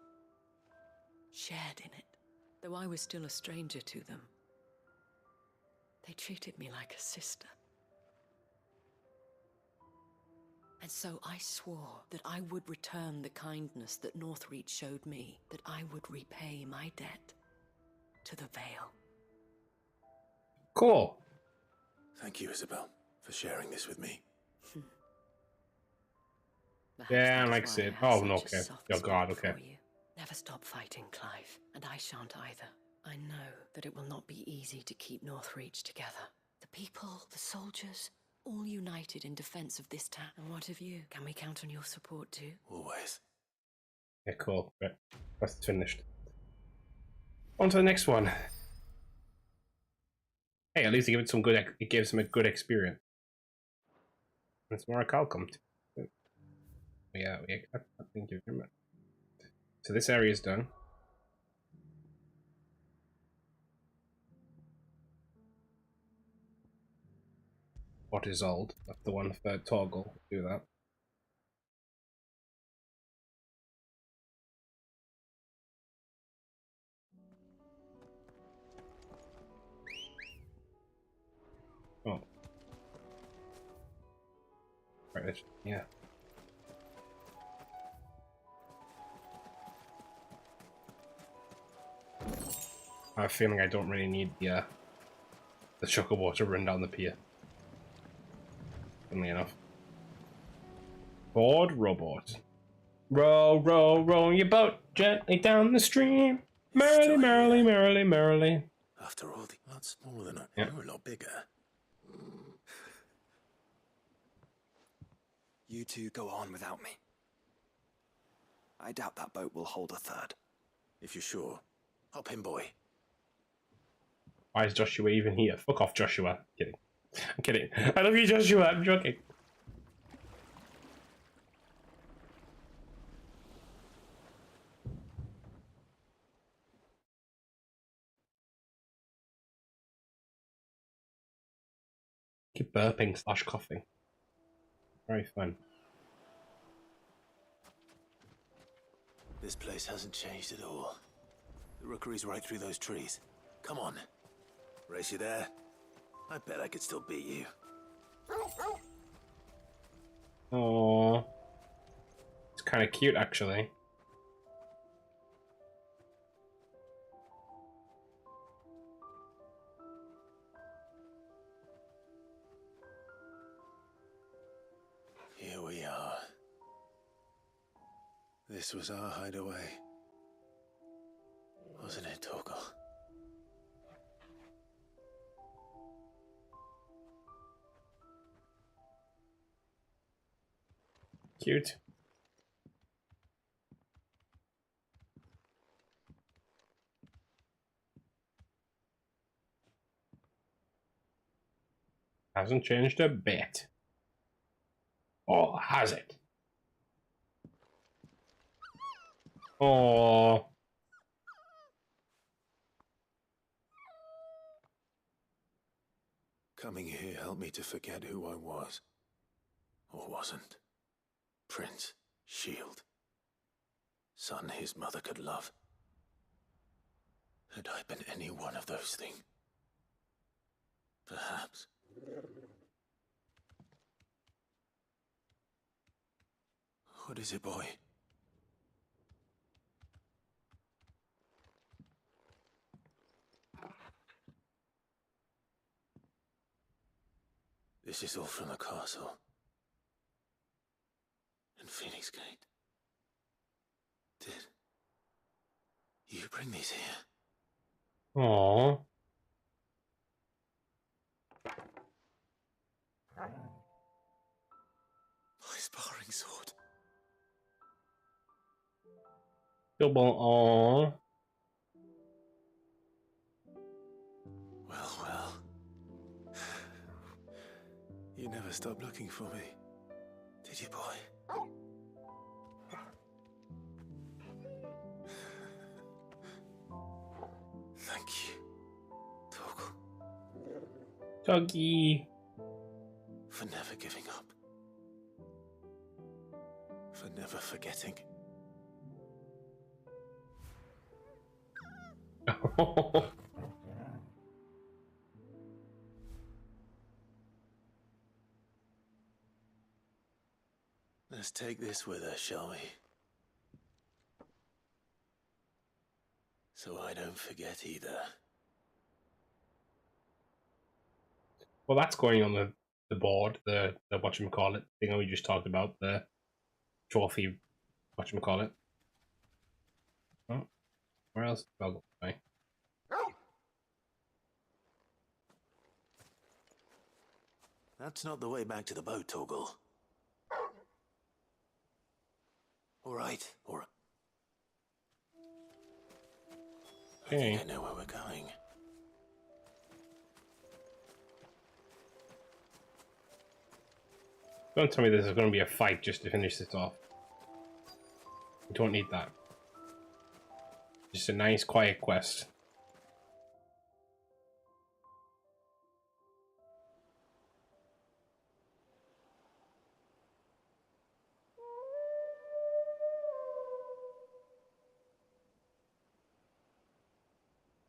shared in it, though I was still a stranger to them. They treated me like a sister. And so I swore that I would return the kindness that Northreach showed me, that I would repay my debt to the Vale. Cool. Thank you, Isabel, for sharing this with me. Yeah, like I said. Oh, no, okay. Oh, God, okay. Never stop fighting, Clive, and I shan't either. I know that it will not be easy to keep Northreach together. The people, the soldiers, all united in defense of this town. And what of you? Can we count on your support too? Always. Yeah, cool. Right. Quest finished. On to the next one. Hey, at least it gives him a good experience. That's where I'll come to. Yeah, thank you very much. So this area is done. What is old? That's the one for toggle. Do that. Oh. Right, yeah. I have a feeling I don't really need the Chocobo to run down the pier. Funnily enough. Board robot. Row, row, row your boat gently down the stream. Merrily, merrily, merrily, merrily. After all, a lot smaller than Yeah. you were a lot bigger. You two go on without me. I doubt that boat will hold a third. If you're sure. Hop in, boy. Why is Joshua even here? Fuck off, Joshua. I'm kidding. I'm kidding. I love you, Joshua. I'm joking. Keep burping / coughing. Very fun. This place hasn't changed at all. The rookery's right through those trees. Come on. Race you there? I bet I could still beat you. Aww. It's kind of cute, actually. Here we are. This was our hideaway. Wasn't it, Toggle? Cute. Hasn't changed a bit. Or has it? Oh. Coming here helped me to forget who I was. Or wasn't. Prince, shield. Son his mother could love. Had I been any one of those things? Perhaps. What is it, boy? This is all from the castle. And Phoenix Gate. Did you bring these here? Aww. My sparring sword. Double aww. Well. You never stopped looking for me, did you, boy? Thank you, Torgal. Doggy. For never giving up. For never forgetting. Let's take this with us, shall we? So I don't forget either. Well, that's going on the board, the whatchamacallit thing we just talked about, the trophy whatchamacallit. Oh, where else? Oh, okay. That's not the way back to the boat, Torgal. All right. I think I know where we're going. Don't tell me there's going to be a fight just to finish this off. We don't need that. Just a nice, quiet quest.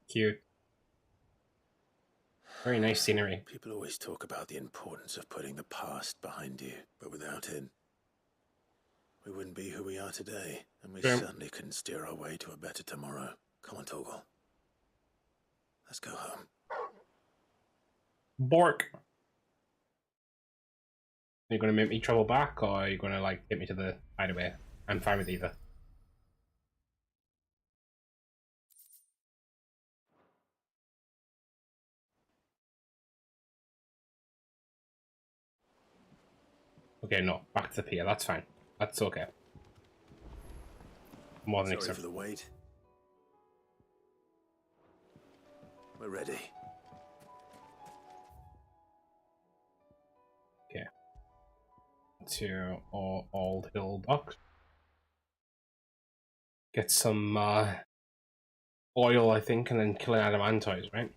Cute. Very nice scenery. People always talk about the importance of putting the past behind you, but without it, we wouldn't be who we are today, and we certainly couldn't steer our way to a better tomorrow. Come on, Torgal. Let's go home. Bork. Are you going to make me travel back, or are you going to, like, get me to the hideaway? I'm fine with either. Okay, no, back to the pier. That's fine. That's okay. More than Sorry for the wait. We're ready. Okay. To Old Hill Dock. Get some oil, I think, and then kill an adamantoids, right?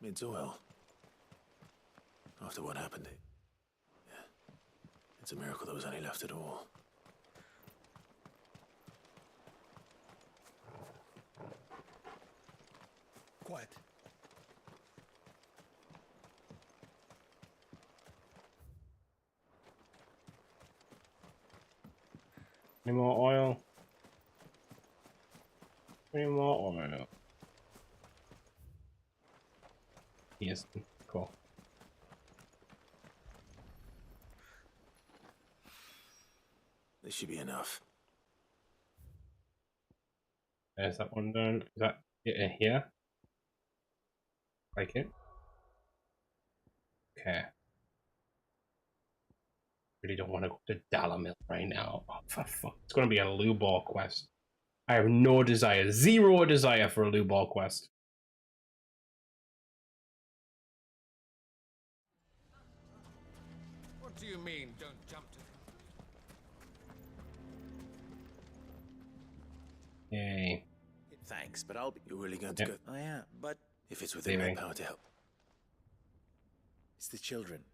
It's oil. After what happened, yeah. It's a miracle there was any left at all. Quiet. Any more oil? Any more oil? Yes, cool. This should be enough. There's that one done. Is that it in here? Like it? Okay. Really don't want to go to Dalamil right now. Oh, for fuck. It's going to be a Lubor quest. I have no desire, zero desire for a Lubor quest. mean, don't jump to... Yay. Thanks, but I'll be... You're really going to Yep. go... I am, but if it's within my power to help. It's the children.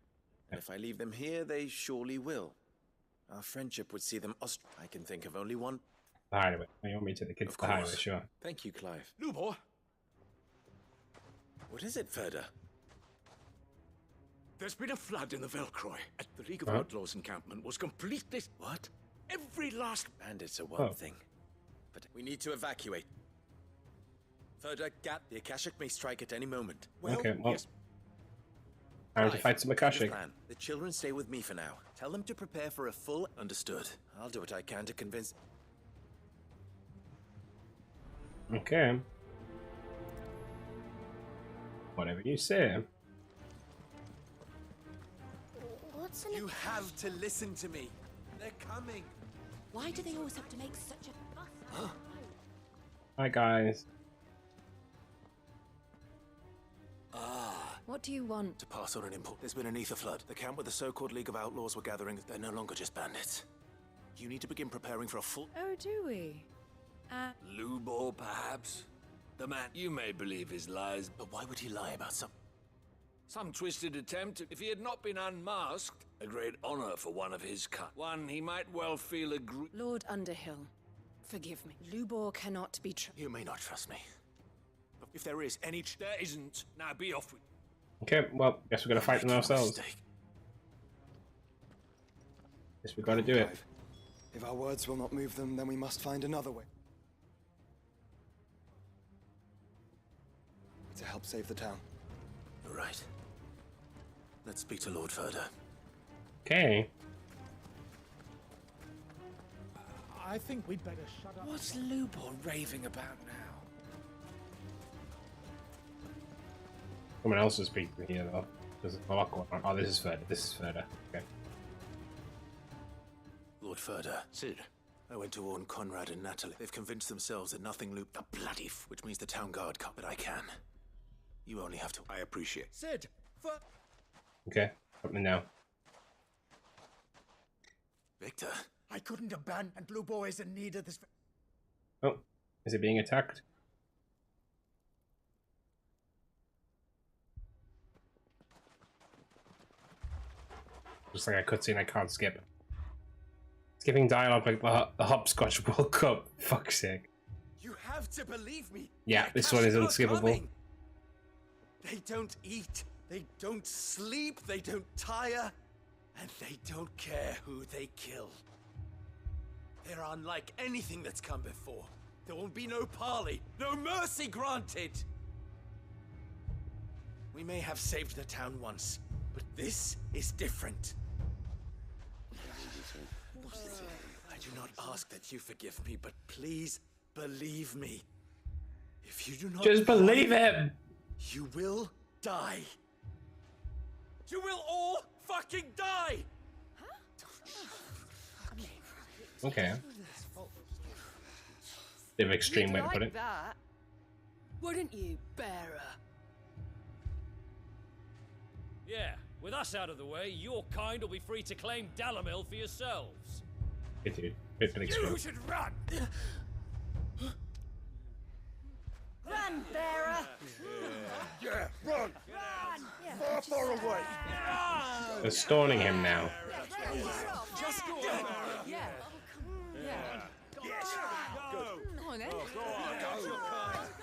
And if I leave them here, they surely will. Our friendship would see them I can think of only one... The hideaway. You want me to the kids' the hideaway, sure. Thank you, Clive. Lubor! What is it, Ferda? There's been a flood in the Velcroy. The League of Huh? Outlaws encampment was completely... What? Every last... Bandits are one thing. But we need to evacuate. Ferda, Gat, the Akashic may strike at any moment. Okay, well. Yes. Time to fight some Akashic. Plan. The children stay with me for now. Tell them to prepare for a full... Understood. I'll do what I can to convince... Okay. Whatever you say. What's You have to listen to me. They're coming. Why do they always have to make such a fuss? Hi, guys. What do you want? To pass on an import. There's been an ether flood. The camp where the so-called League of Outlaws were gathering, they're no longer just bandits. You need to begin preparing for a full... Oh, do we? Lubor, perhaps? The man you may believe his lies. But why would he lie about some twisted attempt? If he had not been unmasked, a great honor for one of his cut. One he might well feel Lord Underhill, forgive me. Lubor cannot be You may not trust me. But if there is any... There isn't. Now be off with... Okay, well, guess we're gonna fight them ourselves. Guess we gotta do it. If our words will not move them, then we must find another way. To help save the town. You're right. Let's speak to Lord Ferda. Okay. I think we'd better shut up. What's Lubor raving about now? Someone else is speaking here, though. There's a lot going on. Oh, this is Ferda. This is Ferda. Okay. Lord Ferda. Sid. I went to warn Conrad and Natalie. They've convinced themselves that nothing looped the bloody which means the town guard can't. But I can. You only have to... I appreciate. Sid! Okay. Something now. Victor. I couldn't abandon Blue Boys in need of this... Oh. Is it being attacked? Just like a cutscene I can't skip. Skipping dialogue like the Hopscotch World Cup. Fuck's sake. You have to believe me. Yeah, this one is unskippable. They don't eat, they don't sleep, they don't tire, and they don't care who they kill. They're unlike anything that's come before. There won't be no parley, no mercy granted. We may have saved the town once, but this is different. I do not ask that you forgive me, but please believe me. If you do not... Just believe him! You will die. You will all fucking die! Okay. Bit of an extreme way to put it. That, wouldn't you, bearer? Yeah, with us out of the way, your kind will be free to claim Dalamil for yourselves. Yeah, dude. Bit of an extreme. You should run! Run, bearer! Yeah, run! Run! Far away! They're stoning him now. Just go. Yeah. Yeah. Yes! Go! Go on, then. Go on!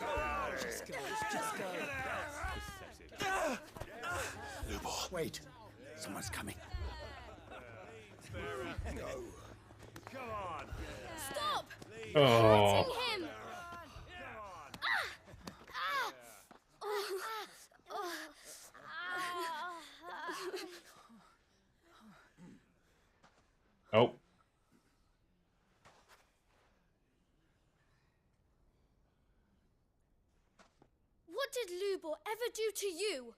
Go! Just go. Just go. Lubor. Wait. Someone's coming. Go! Come on! Stop! Oh. Hurting him! Oh. What did Lubor ever do to you?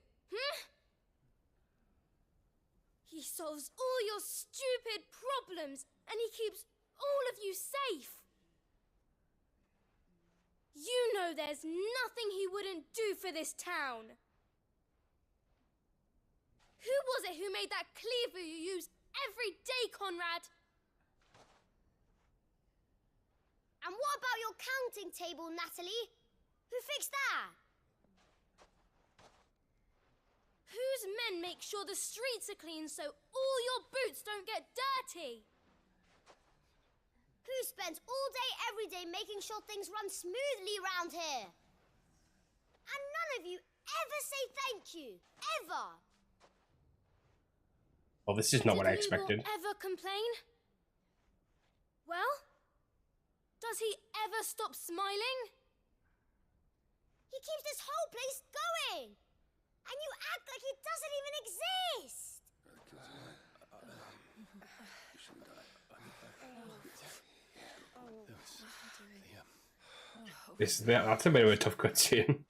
He solves all your stupid problems, and he keeps all of you safe. You know there's nothing he wouldn't do for this town. Who was it who made that cleaver you used every day, Conrad. And what about your counting table, Natalie? Who fixed that? Whose men make sure the streets are clean so all your boots don't get dirty? Who spends all day, every day making sure things run smoothly round here? And none of you ever say thank you. Ever. Well, this is not what I expected. Did Lubo ever complain? Well, does he ever stop smiling? He keeps this whole place going. And you act like it doesn't even exist. That's a bit of a tough cutscene.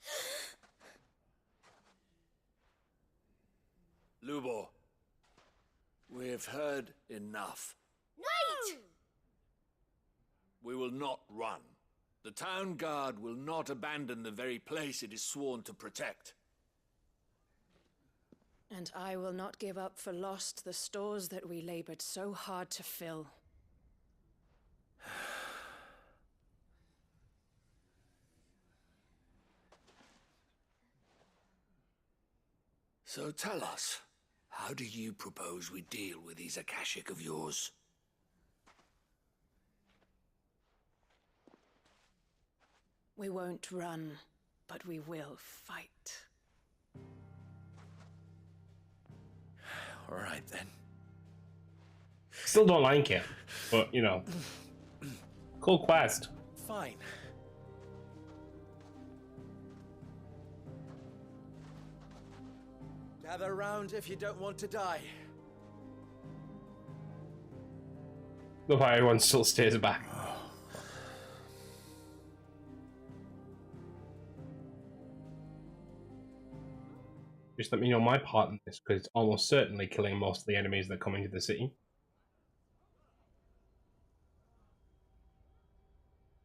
Lubo, we've heard enough. Wait! We will not run. The town guard will not abandon the very place it is sworn to protect. And I will not give up for lost the stores that we labored so hard to fill. So tell us, how do you propose we deal with these Akashic of yours? We won't run, but we will fight. All right, then. Still don't like it, but, you know. Cool quest. Fine. Gather round if you don't want to die. Look how everyone still stays back. Just let me know my part in this, because it's almost certainly killing most of the enemies that come into the city.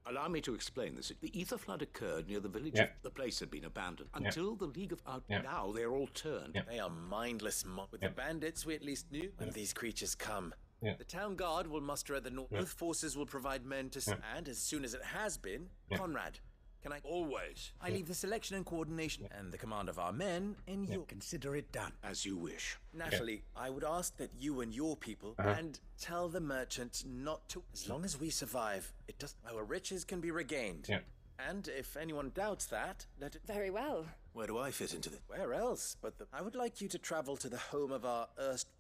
Allow me to explain this. The ether flood occurred near the village. Yep. The place had been abandoned Yep. until the League of Out. Yep. Now they're all turned. Yep. They are mindless With the bandits, we at least knew when these creatures come. Yep. The town guard will muster at the north. Yep. Both forces will provide men to... Yep. And as soon as it has been, Yep. Conrad, can I... Always. I leave the selection and coordination and the command of our men in your... Consider it done. As you wish. Natalie, I would ask that you and your people and tell the merchant not to. As long as we survive, it does. Our riches can be regained. Yeah. And if anyone doubts that, let it. Very well. Where do I fit into this? Where else? But I would like you to travel to the home of our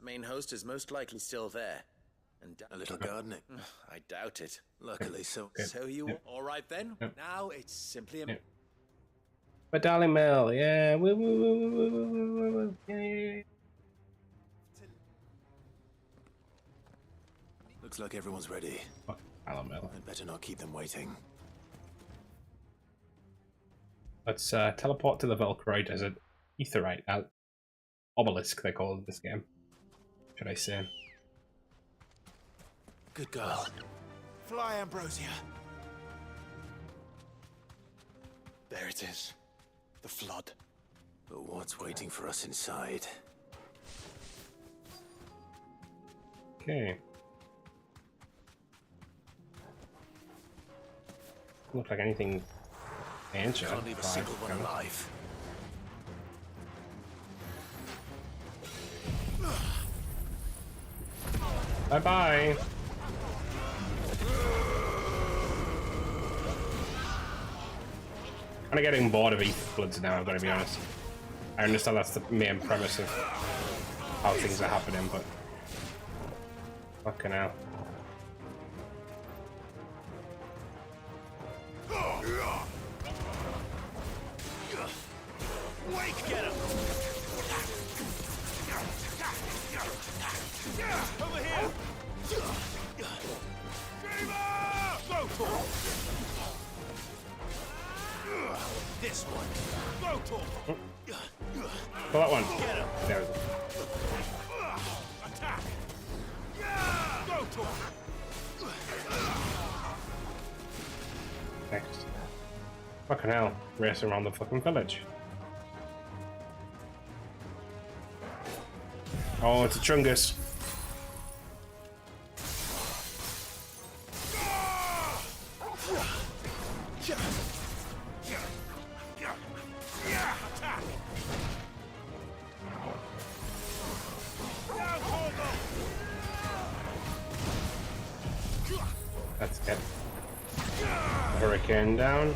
main host is most likely still there. And a little gardening. I doubt it. Luckily, so you. All right then. Now it's simply a. But Darling Mill, yeah. Woo, woo, woo, woo, woo, woo, woo. Yeah. Looks like everyone's ready. Darling Mill. I'd better not keep them waiting. Let's teleport to the Velcroy Desert. Aetheryte. Obelisk, they call it this game. Should I say? Good girl. Fly, Ambrosia. There it is. The flood. But what's waiting for us inside? Okay. Look like anything ancient. Can't leave a single one alive. Bye bye. Kind of getting bored of Ether Floods now, I've got to be honest. I understand that's the main premise of how things are happening, but fucking hell. Wake, get him! Over here! This one. Go talk. Pull that one. Get him. There we go. Attack. Go talk. Next. Fucking hell. Racing around the fucking village. Oh, it's a Chungus. Hurricane down.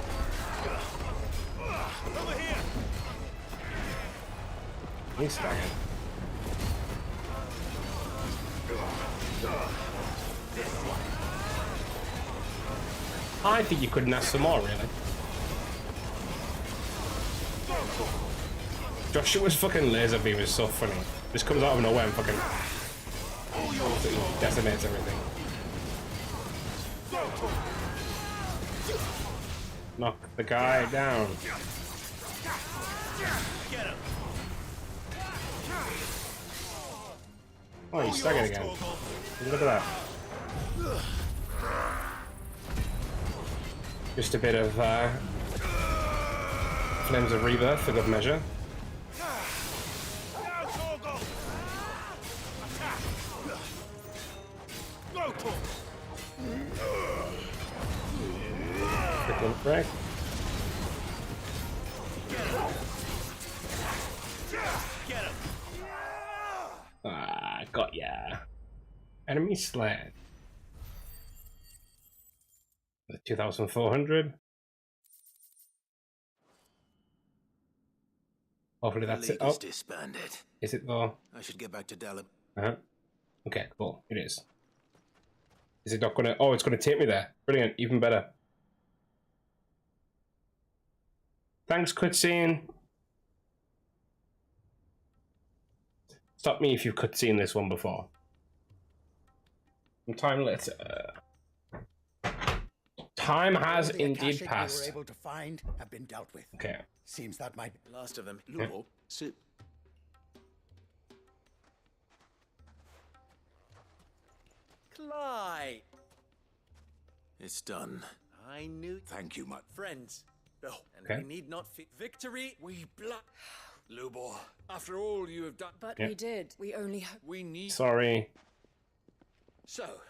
He's staggered. I think you couldn't ask for more, really. Joshua's fucking laser beam is so funny. Just comes out of nowhere and fucking decimates everything. Knock the guy down. Oh, he's staggered again. Look at that. Just a bit of Flames of Rebirth for good measure. Quick break. Ah, got ya. Enemy slain. 2,400. Hopefully that's it. Oh, disbanded. Is it though? I should get back to Dalib. Okay, cool. It is. Is it not gonna? Oh, it's gonna take me there. Brilliant. Even better. Thanks, cutscene. Stop me if you've cutscene this one before. Some time later. Time has indeed passed. We were able to find have been dealt with. Okay. Seems that might be The last of them. Yeah. Sit. Clyde. It's done. I knew. Thank you, my Friends. Oh, and Okay. we need not victory. We blood. Lubor, after all you have done... But Yeah. we did. We only... We need... Sorry. So,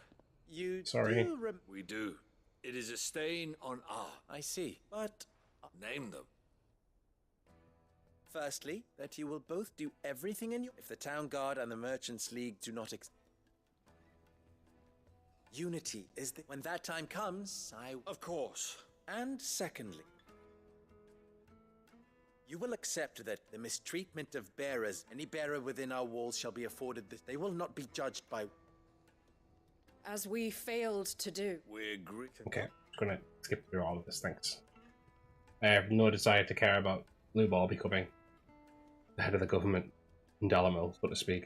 you Sorry. do We do. It is a stain on our... I see. But Name them. firstly, that you will both do everything in your... If the Town Guard and the Merchants League do not Unity is the... When that time comes, Of course. And secondly, you will accept that the mistreatment of bearers, any bearer within our walls shall be afforded this. They will not be judged by... As we failed to do. We agree. Okay, just gonna skip through all of this. Thanks. I have no desire to care about Lubor becoming the head of the government in Dalamil, so to speak.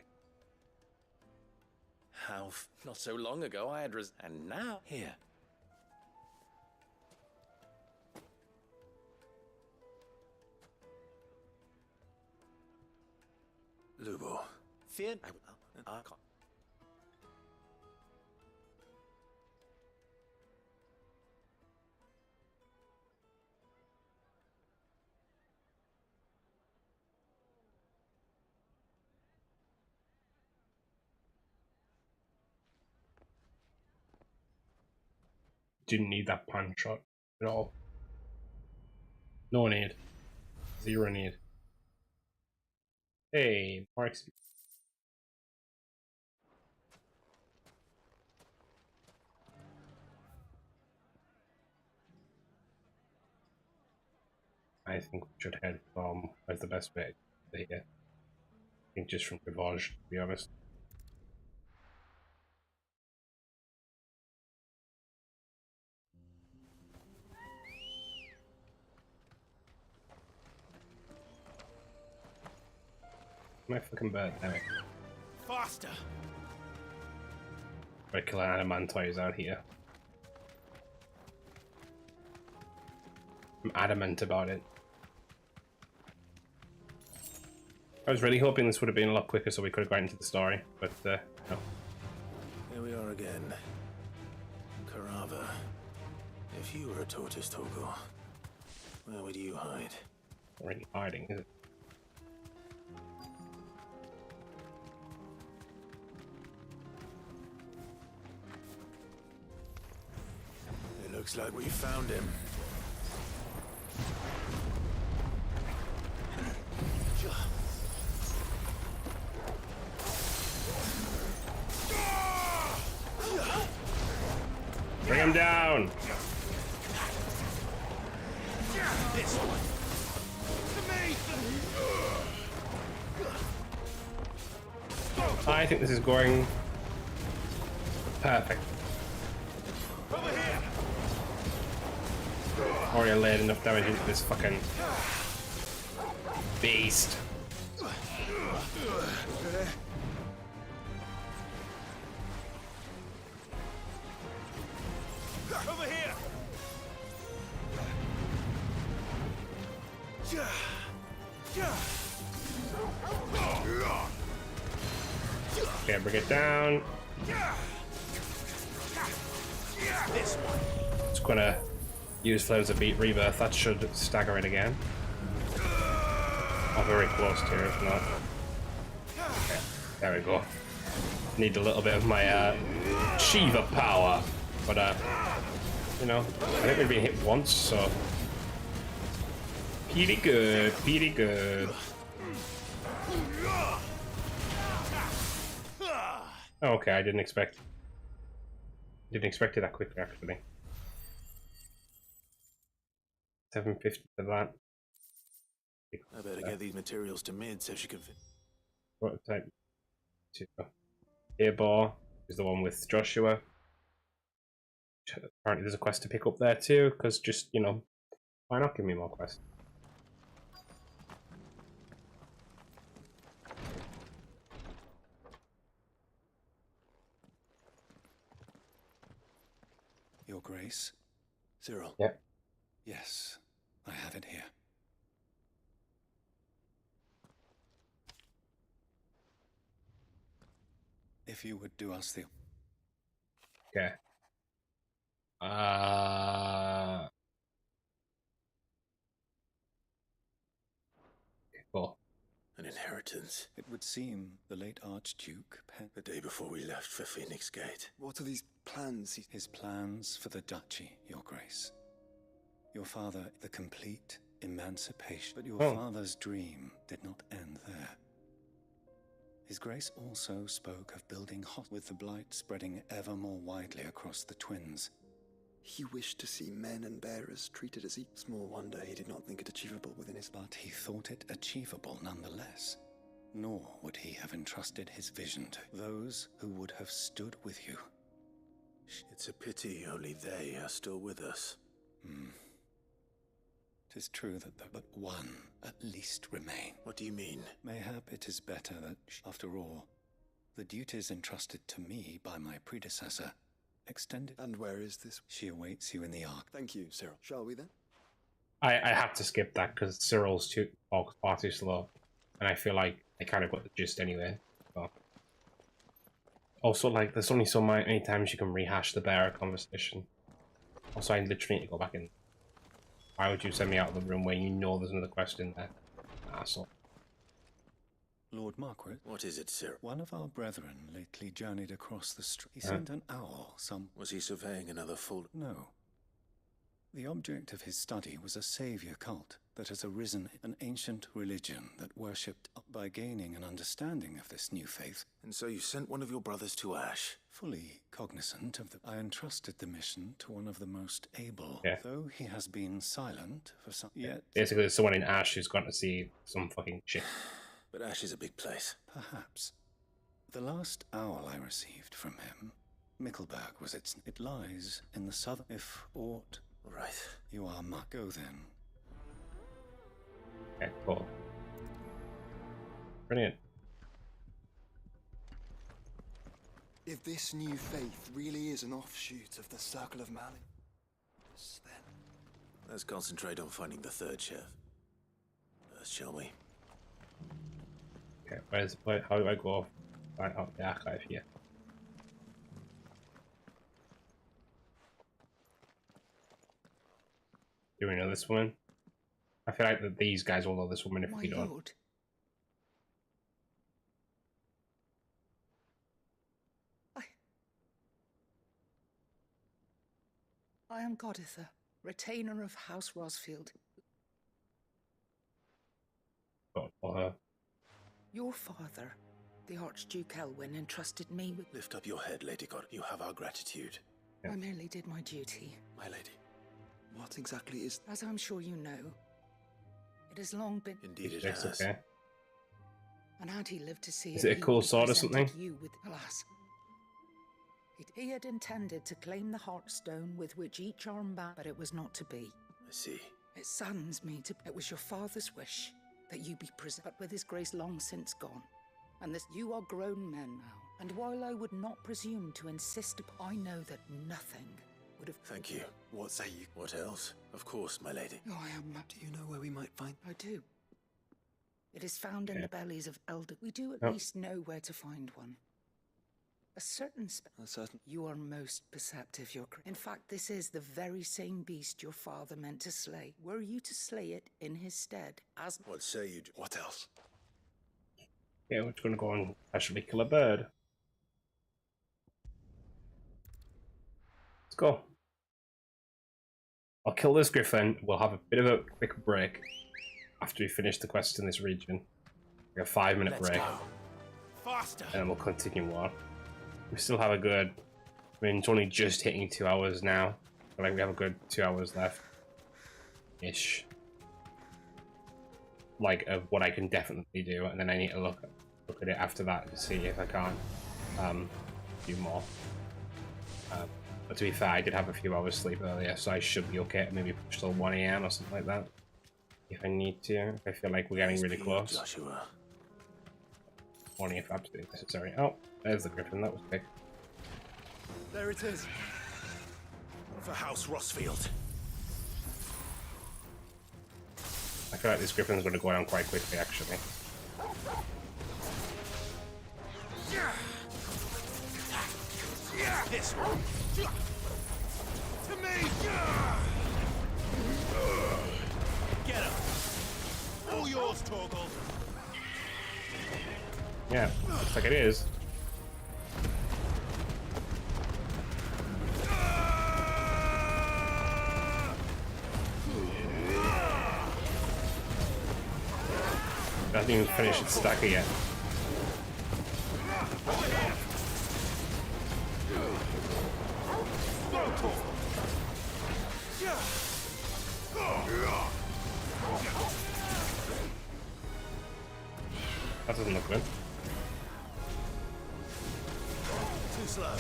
How... Not so long ago I had and now... Here. Lubor. Fear... Didn't need that pan shot at all. No need. Zero need. Hey, more XP. I think we should head from as the best way to here. I think just from Rivage, to be honest. My fucking bird, damn it. Faster! Try to kill an adamantoise out here. I'm adamant about it. I was really hoping this would have been a lot quicker so we could have gone into the story, but no. Here we are again. Carava. If you were a tortoise, Togo, where would you hide? Not really hiding, is it? It looks like we found him. Bring him down! This one. I think this is going perfect. Already laid enough damage into this fucking beast. Over here. Okay, bring it down. Just gonna use Flames of Beat Rebirth. That should stagger it again. Oh, very close to it, if not. Okay, there we go. Need a little bit of my Shiva power, but you know, I think we've been hit once, so pretty good, pretty good. Oh, okay, I didn't expect it that quickly, actually. 750 for that. I better get these materials to Mid so she can fit. Prototype 2. Earball is the one with Joshua. Apparently there's a quest to pick up there too, because just, you know, why not give me more quests? Your Grace? Cyril. Yeah. Yes, I have it here. If you would do us the... Okay. Cool. An inheritance. It would seem the late Archduke the day before we left for Phoenix Gate. What are these plans? His plans for the duchy, Your Grace. Your father, the complete emancipation. But your father's dream did not end there. His Grace also spoke of building hot with the blight spreading ever more widely across the twins. He wished to see men and bearers treated as equals. Small wonder he did not think it achievable within his... But he thought it achievable nonetheless. Nor would he have entrusted his vision to those who would have stood with you. It's a pity only they are still with us. 'Tis true that but one at least remain. What do you mean? Mayhap it is better that, after all, the duties entrusted to me by my predecessor extended. And where is this? She awaits you in the Ark. Thank you, Cyril. Shall we then? I have to skip that because Cyril's far too slow, and I feel like I kind of got the gist anyway. So. Also, like, there's only so many times you can rehash the bearer conversation. Also, I literally need to go back in. Why would you send me out of the room where you know there's another question there? Asshole. Lord Marquis. What is it, Cyril? One of our brethren lately journeyed across the street. He sent an owl Was he surveying another full... No. The object of his study was a savior cult that has arisen, an ancient religion that worshipped. By gaining an understanding of this new faith. And so you sent one of your brothers to Ash? Fully cognizant of I entrusted the mission to one of the most able. Yeah. Though he has been silent for some... Yet... Basically, there's someone in Ash who's gone to see some fucking shit. But Ash is a big place. Perhaps. The last owl I received from him, Mickleburg was its... It lies in the southern... If aught... Right. You are my... Go then. Okay, cool. Brilliant. If this new faith really is an offshoot of the Circle of Malice, then... Let's concentrate on finding the third chef. First, shall we? Okay, how do I go find out the archive here? Do we know this woman? I feel like that these guys will know this woman if we don't. Lord. I am Goditha, retainer of House Rosfield. God, for her. Your father, the Archduke Elwyn, entrusted me with... Lift up your head, Lady God. You have our gratitude. I merely did my duty. My lady. What exactly is... As I'm sure you know, It has long been. Indeed it It's has. okay. And had he lived to see Is it, it a he cool would have sword or presented something? You with, alas. He had intended to claim the Heartstone with which each armband, but it was not to be. I see. It saddens me to. It was your father's wish that you be present, but with his grace long since gone. And this, you are grown men now. And while I would not presume to insist upon, I know that nothing would have. Thank you. What say you? What else? Of course, my lady. Oh, I am. Do you know where we might find? I do. It is found in the bellies of elder. We do at Oh. least know where to find one. A certain You are most perceptive, in fact, this is the very same beast your father meant to slay. Were you to slay it in his stead, as... What say you? What else? Yeah, we're gonna go and actually kill a bird. Let's go. I'll kill this griffin. We'll have a bit of a quick break after we finish the quests in this region. Like a 5-minute break. Faster. And then we'll continue on. We still have a good... I mean, it's only just hitting 2 hours now. I think we have a good 2 hours left. Ish. Like, of what I can definitely do. And then I need to look at it after that to see if I can't do more. But to be fair, I did have a few hours sleep earlier, so I should be okay. Maybe push till 1 AM or something like that. If I need to. If I feel like we're getting really close. Joshua. Only if absolutely necessary. Oh, there's the griffin. That was quick. There it is. For House Rossfield. I feel like this griffin's going to go down quite quickly, actually. This one. To me. Get him. All yours, Torgal. Yeah, looks like it is. Doesn't even finish its stacker yet. That doesn't look good. Too slow.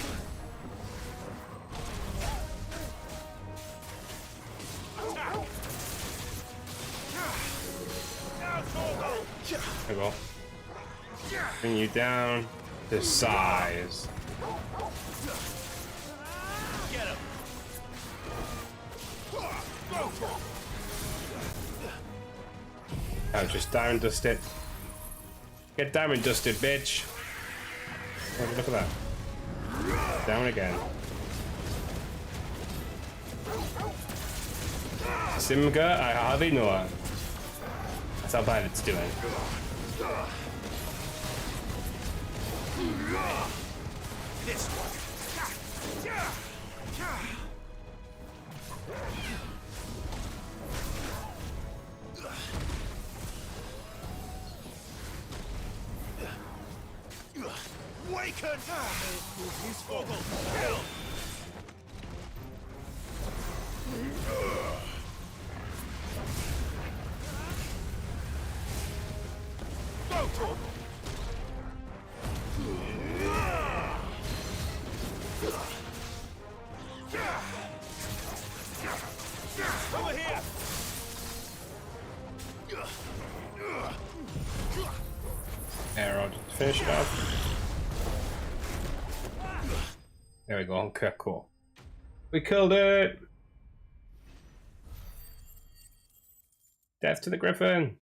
There we go. Bring you down to size. Get him. Now just diamond dust it. Get diamond dusted, bitch. Oh, look at that. Down again. Simga, I hardly know her. That's how bad it's doing. This one. Waken! Useful. Kill! Go, Torgal! Over here! Arrow, just finish it off. There we go. Okay, cool. We killed it! Death to the griffin!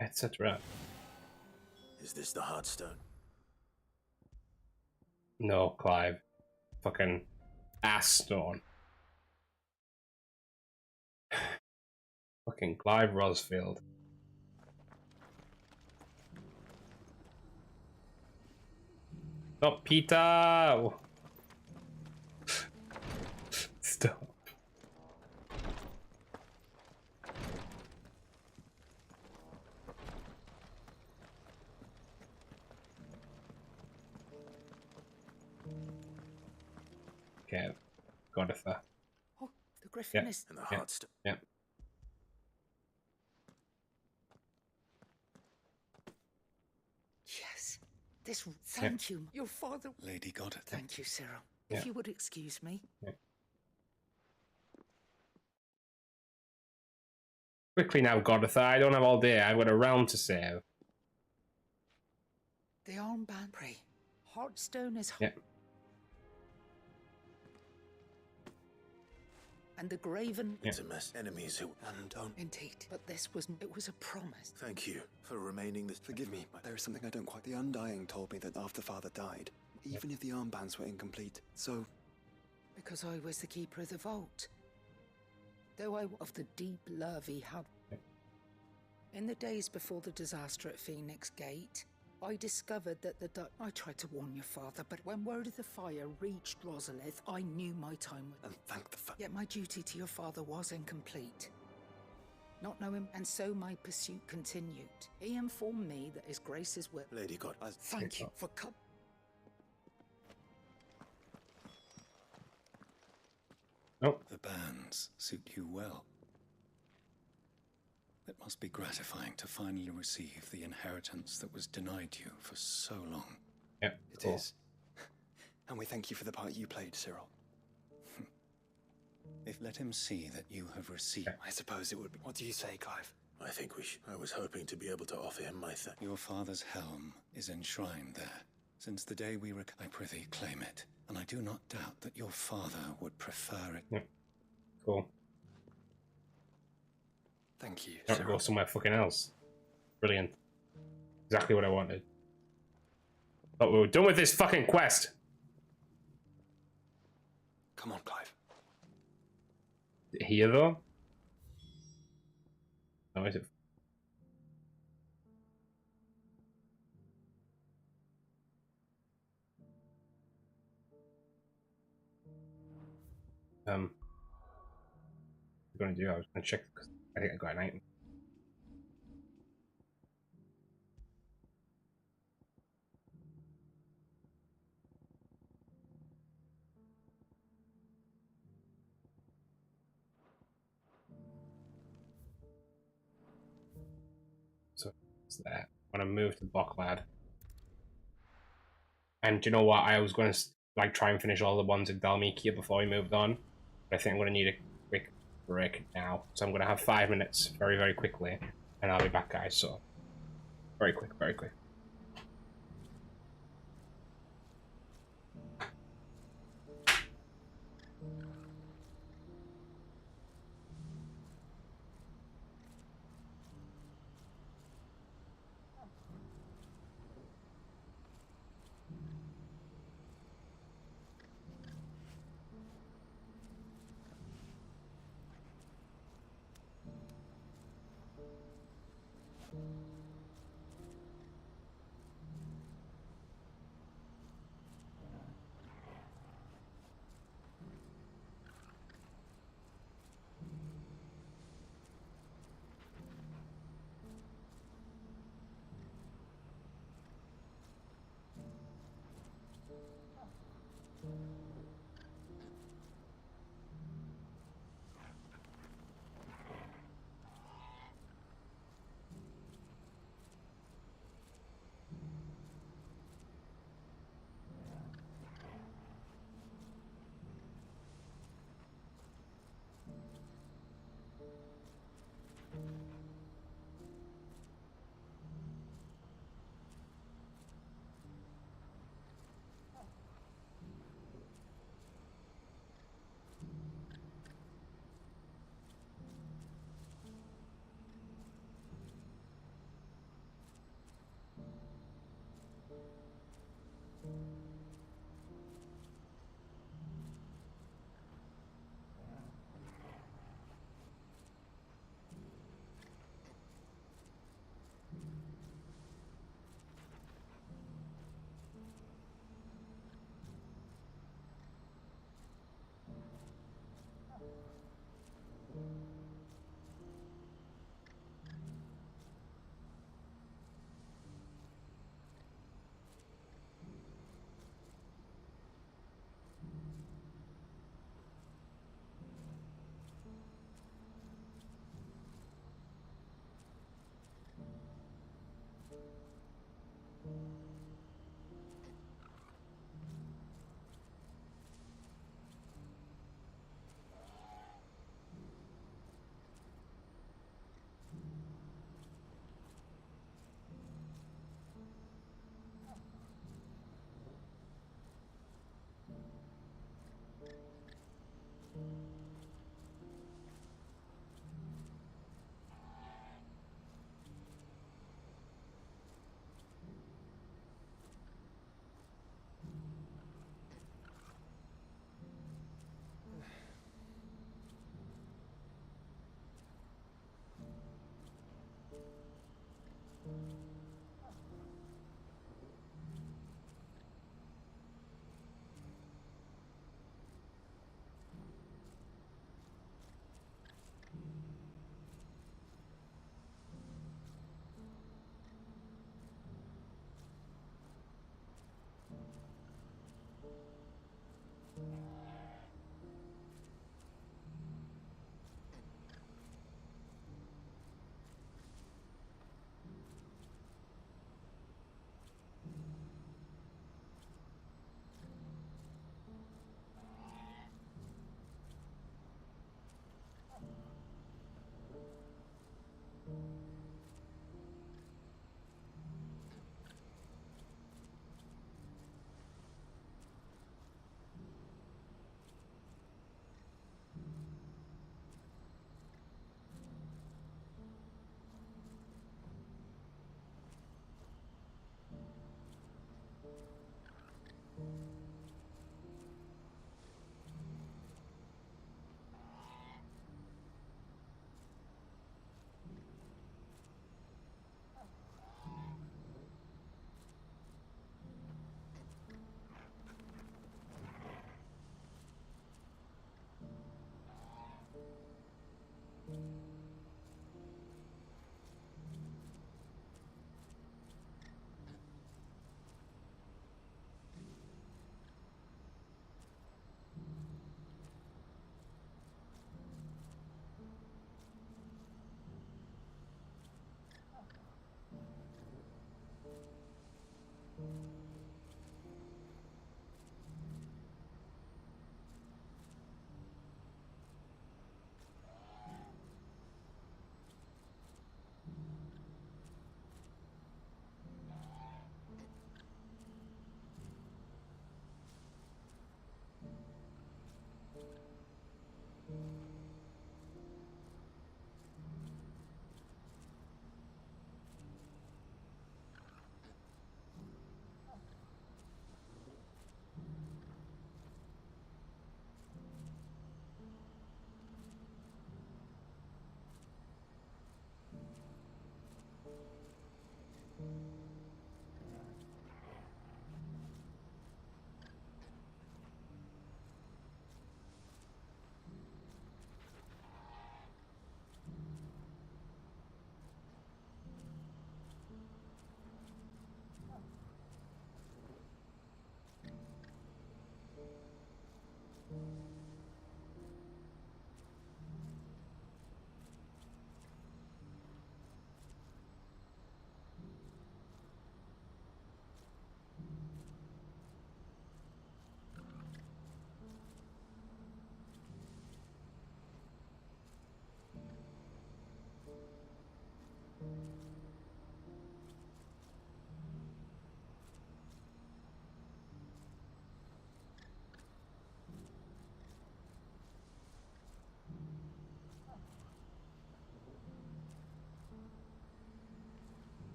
Etc. Is this the Heartstone? No, Clive. Fucking ass stone. Fucking Clive Rosfield. Stop, Peter! Stop. Okay, Goditha. Oh, the griffin is... And the Heartstone. Yeah. this. Thank you. Your father. Lady Goddard. Thank you, Cyril. Yeah. If you would excuse me. Yeah. Quickly now, Godotha. I don't have all day. I've got a round to save. The armband. Pray. Heartstone is. Yeah. And the graven. It's a mess. Enemies who don't. Indeed. But it was a promise. Thank you for remaining this. Forgive me, but there is something I don't quite. The Undying told me that after Father died, even if the armbands were incomplete, so. Because I was the keeper of the vault. Though I of the deep love he had. In the days before the disaster at Phoenix Gate, I discovered that I tried to warn your father, but when word of the fire reached Rosalith, I knew my time was. And thank the Yet my duty to your father was incomplete. Not knowing, and so my pursuit continued. He informed me that his grace's will. Lady God, thank you for Oh. The bands suit you well. It must be gratifying to finally receive the inheritance that was denied you for so long. Yeah, it is. And we thank you for the part you played, Cyril. If let him see that you have received... I suppose it would be... What do you say, Clive? I think I was hoping to be able to offer him my thanks. Your father's helm is enshrined there. Since the day we I prithee claim it, and I do not doubt that your father would prefer it. Yeah. Cool. Thank you, Don't go somewhere fucking else. Brilliant. Exactly what I wanted. But we were done with this fucking quest. Come on, Clive. Here though? Oh, is it? What I'm gonna do, I was gonna check because I think I got an item. So what's that? I'm gonna move to Bocklad. And do you know what? I was gonna like try and finish all the ones in Dalmikia before we moved on. But I think I'm gonna need a quick break now. So I'm gonna have 5 minutes very, very quickly. And I'll be back, guys. So very quick, very quick.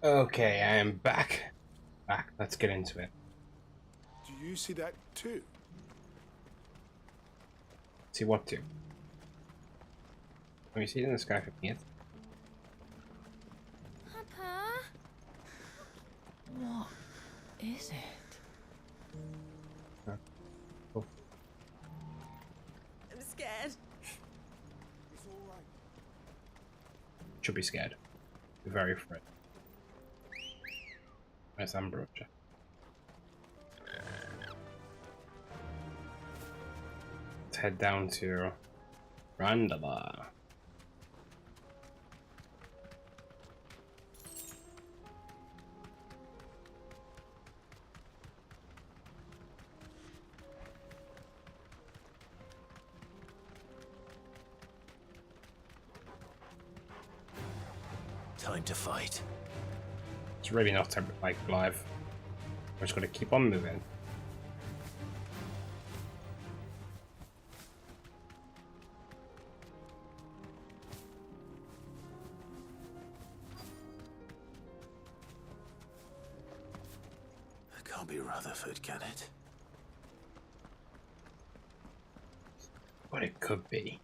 Okay, I am back. Let's get into it. Do you see that too? See what to? Let me see it in the sky for me. Papa? What is it? Oh. I'm scared. Should be scared. Be very afraid. Nice ambrosia. Let's head down to Randala. Time to fight. It's really not like live. We're just gonna keep on moving. It can't be Rutherford, can it? But it could be.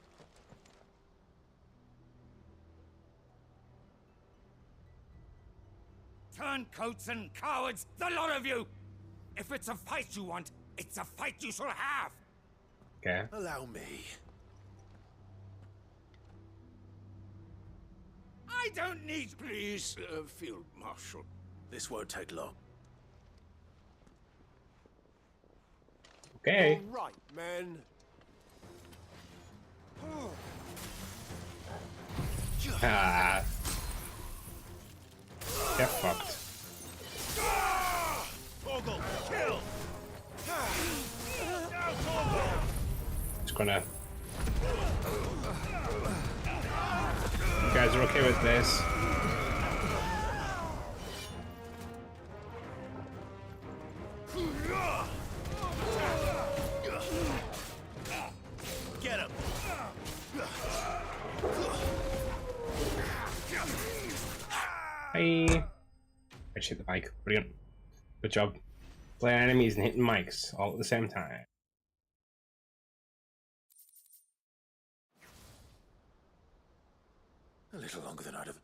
Turncoats and cowards, the lot of you! If it's a fight you want, it's a fight you shall have! Okay. Allow me. I don't need... Please, Field Marshal. This won't take long. Okay. All right, men. Ah. Get fucked. Torgal, kill! Just gonna. You guys are okay with this? Get him! Hi. I hit the mic. Brilliant. Good job. Playing enemies and hitting mics all at the same time. A little longer than I'd have.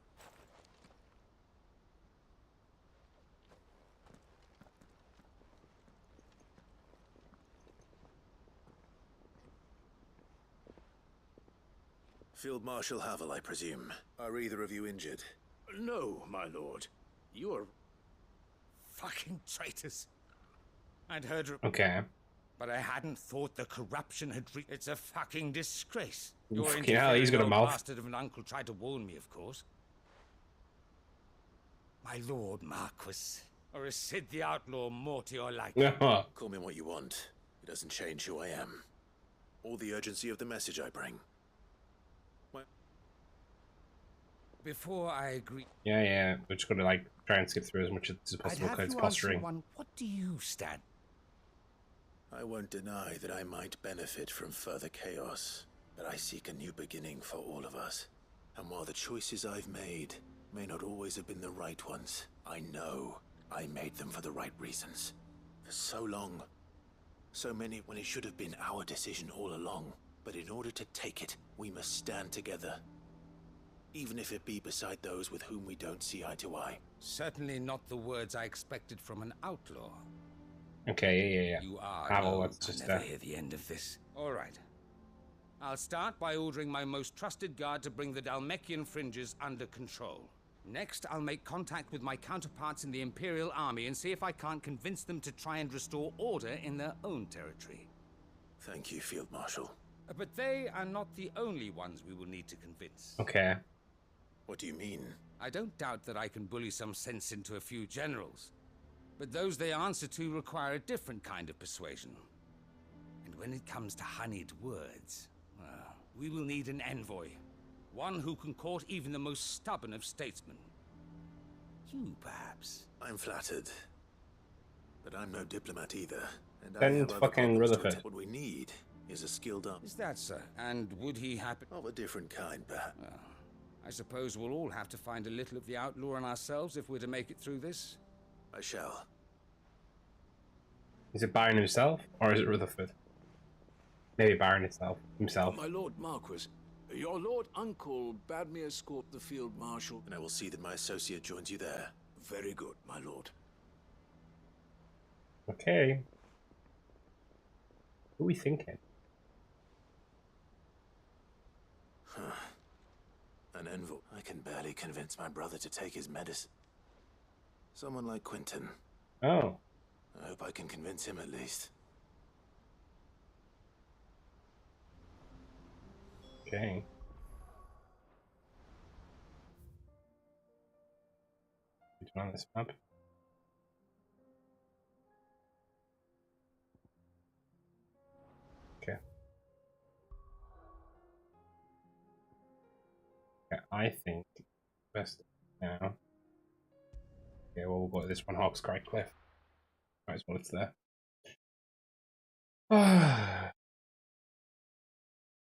Field Marshal Havel, I presume. Are either of you injured? No, my lord. You are... fucking traitors. I'd heard... Okay. But I hadn't thought the corruption had reached... It's a fucking disgrace. Fucking hell, he's got a mouth. Bastard of an uncle tried to warn me, of course. My lord Marquis. Or is Sid the Outlaw more to your liking? Call me what you want. It doesn't change who I am. Or the urgency of the message I bring. Before I agree... Yeah. We're just gonna like try and skip through as much as possible because it's posturing. What do you stand? I won't deny that I might benefit from further chaos, but I seek a new beginning for all of us. And while the choices I've made may not always have been the right ones, I know I made them for the right reasons. For so long. So many when it should have been our decision all along. But in order to take it, we must stand together. Even if it be beside those with whom we don't see eye to eye. Certainly not the words I expected from an outlaw. Okay, yeah. You are. Havel, let's just never hear the end of this. All right. I'll start by ordering my most trusted guard to bring the Dalmekian fringes under control. Next, I'll make contact with my counterparts in the Imperial Army and see if I can't convince them to try and restore order in their own territory. Thank you, Field Marshal. But they are not the only ones we will need to convince. Okay. What do you mean? I don't doubt that I can bully some sense into a few generals. But those they answer to require a different kind of persuasion. And when it comes to honeyed words, well, we will need an envoy. One who can court even the most stubborn of statesmen. You, perhaps. I'm flattered. But I'm no diplomat either. And I Send have other fucking problems to Rutherford. attend. What we need is a skilled arm. Is that, sir? And would he happen... Of a different kind, perhaps. Well, I suppose we'll all have to find a little of the outlaw in ourselves if we're to make it through this. I shall. Is it Baron himself, or is it Rutherford? Maybe Baron himself. My Lord Marquis, your Lord Uncle bade me escort the Field Marshal. And I will see that my associate joins you there. Very good, my lord. Okay. What are we thinking? An envoy. I can barely convince my brother to take his medicine. Someone like Quentin. Oh. I hope I can convince him at least. Okay. On this map. Okay. Okay, I think best now. Okay, well we'll go to this one, Hawk's Cry Cliff. Might as well it's there.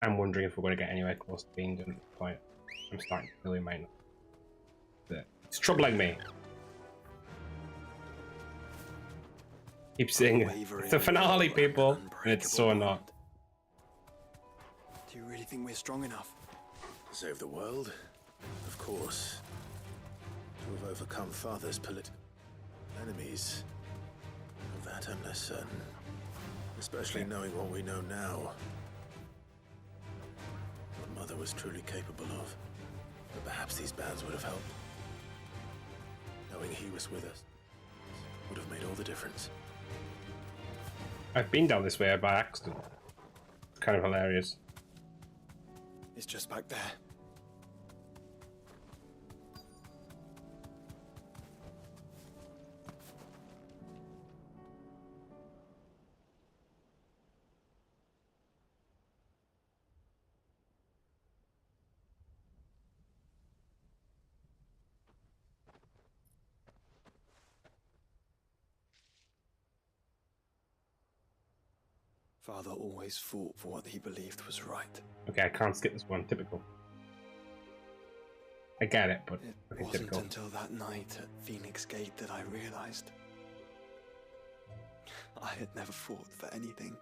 I'm wondering if we're going to get anywhere close to being done at this point. I'm starting to really mind. It's troubling me. Keep saying it's the finale, people, and it's so not. Do you really think we're strong enough? To save the world? Of course. To have overcome Father's political enemies. Of that I'm less certain. Especially knowing what we know now. What Mother was truly capable of. But perhaps these bands would have helped. Knowing he was with us would have made all the difference. I've been down this way by accident. It's kind of hilarious. It's just back there. Father always fought for what he believed was right. Okay, I can't skip this one. Typical. I get it, but it wasn't typical. Until that night at Phoenix Gate that I realized I had never fought for anything.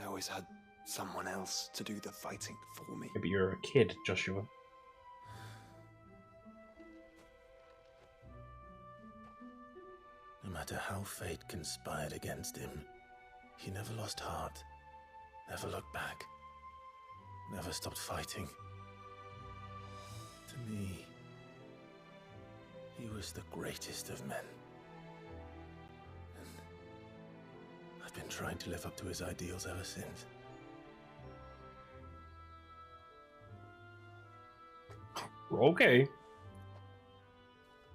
I always had someone else to do the fighting for me. Yeah, but you're a kid, Joshua. No matter how fate conspired against him, he never lost heart, never looked back, never stopped fighting. To me, he was the greatest of men. And I've been trying to live up to his ideals ever since. Okay.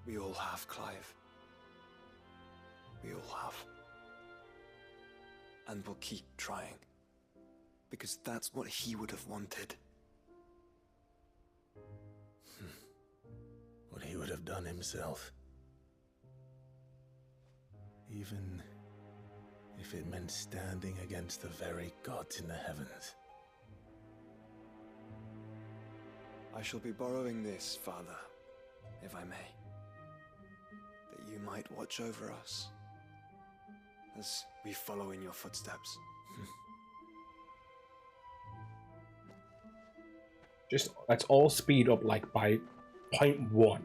We all have, Clive. We all have. And we'll keep trying. Because that's what he would have wanted. What he would have done himself. Even if it meant standing against the very gods in the heavens. I shall be borrowing this, Father, if I may. That you might watch over us as we follow in your footsteps. Just let's all speed up like by 0.1.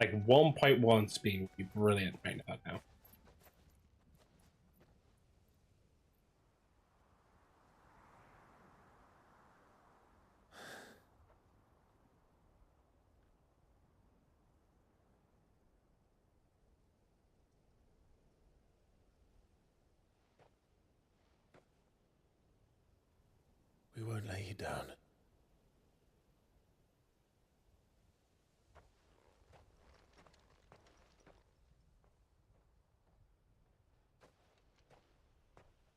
Like 1.1 speed would be brilliant right now. We won't lay you down.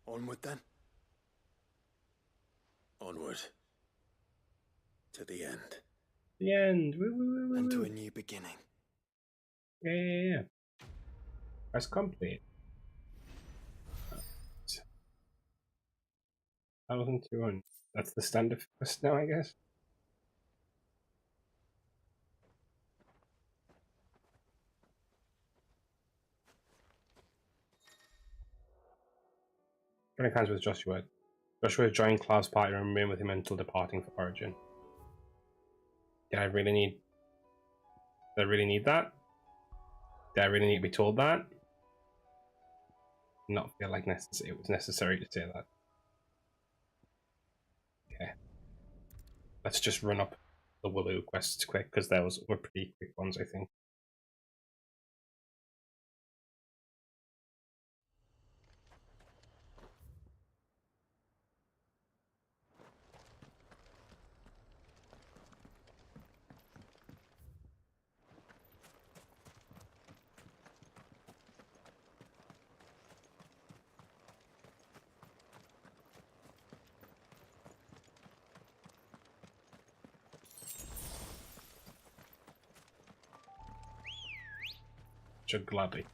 Onward then. Onward. To the end. The end. And to a new beginning. Yeah. That's complete. 1,200. That's the standard first now, I guess. Joining hands with Joshua. Joshua joined Cloud's party and remained with him until departing for Origin. Did I really need that? Did I really need to be told that? Not feel like it was necessary to say that. Okay. Let's just run up the Wooloo quests quick, because those were pretty quick ones, I think. Should gladly.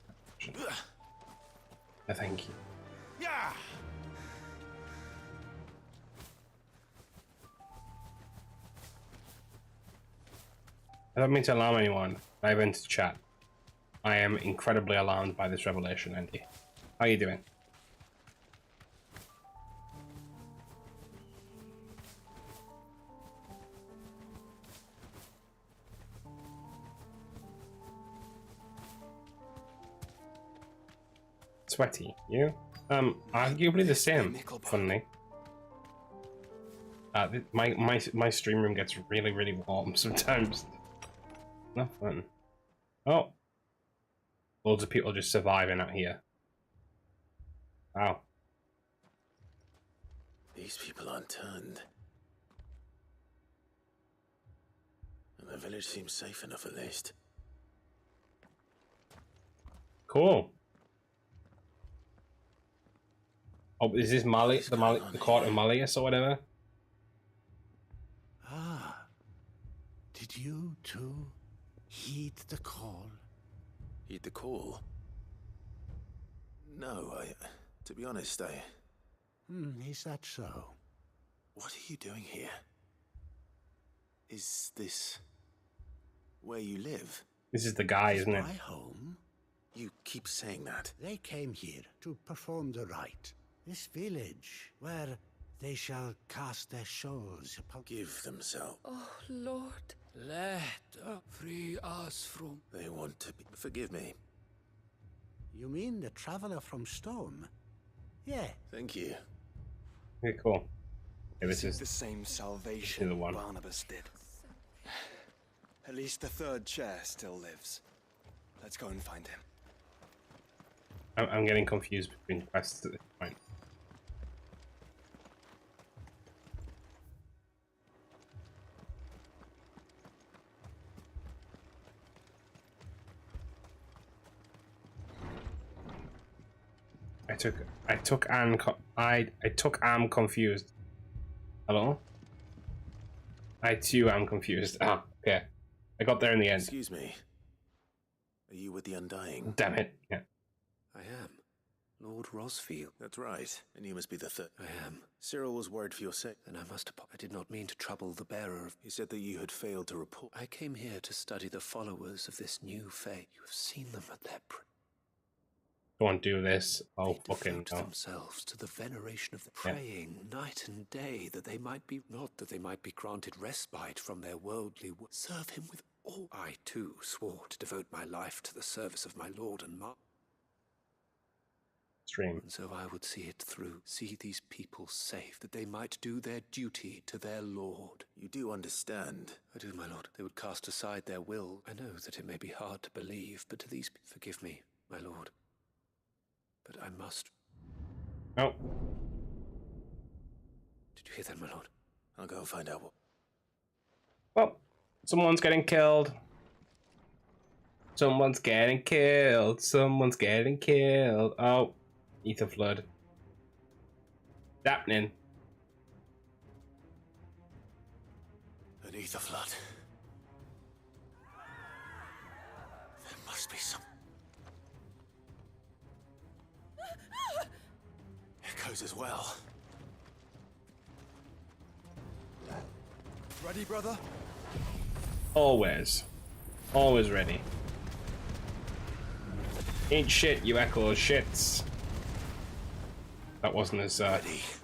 Thank you. Yeah. I don't mean to alarm anyone. I went to chat. I am incredibly alarmed by this revelation, Andy. How are you doing? Sweaty, you? Arguably the same, funnily. My stream room gets really, really warm sometimes. Not fun. Oh. Loads of people just surviving out here. Wow. These people aren't turned. And the village seems safe enough at least. Cool. Oh, is this Mali, the court of Malleus or whatever? Ah, did you too heed the call? Heed the call? No, to be honest, Is that so? What are you doing here? Is this where you live? This is the guy, isn't it? My home? You keep saying that. They came here to perform the rite. This village, where they shall cast their souls upon... Give themselves. Oh, Lord, let free us from... They want to be... Forgive me. You mean the traveler from Storm? Yeah. Thank you. Okay, cool. Okay, this is the same salvation the one. Barnabas did. At least the third chair still lives. Let's go and find him. I'm getting confused between quests at this point. I took am confused. Hello? I too am confused. Ah, okay. I got there in the end. Excuse me. Are you with the Undying? Damn it. Yeah. I am. Lord Rosfield. That's right. And you must be the third. I am. Cyril was worried for your sake. Then I must I did not mean to trouble the bearer of... He said that you had failed to report. I came here to study the followers of this new faith. You have seen them at their... Don't do this. Oh, fucking no. Themselves to the veneration of the praying night and day that they might be... Not that they might be granted respite from their worldly... Serve him with all... I too swore to devote my life to the service of my Lord and Master. Stream. And so I would see it through, see these people safe, that they might do their duty to their Lord. You do understand? I do, my Lord. They would cast aside their will. I know that it may be hard to believe, but to these... Forgive me, my Lord. But I must... Oh. Did you hear that, my Lord? I'll go and find out what... Well, someone's getting killed. Someone's getting killed. Someone's getting killed. Oh. Ether flood. Happening. An ether flood. There must be some... Echoes as well. Ready, brother? Always. Always ready. Ain't shit, you echo shits. That wasn't as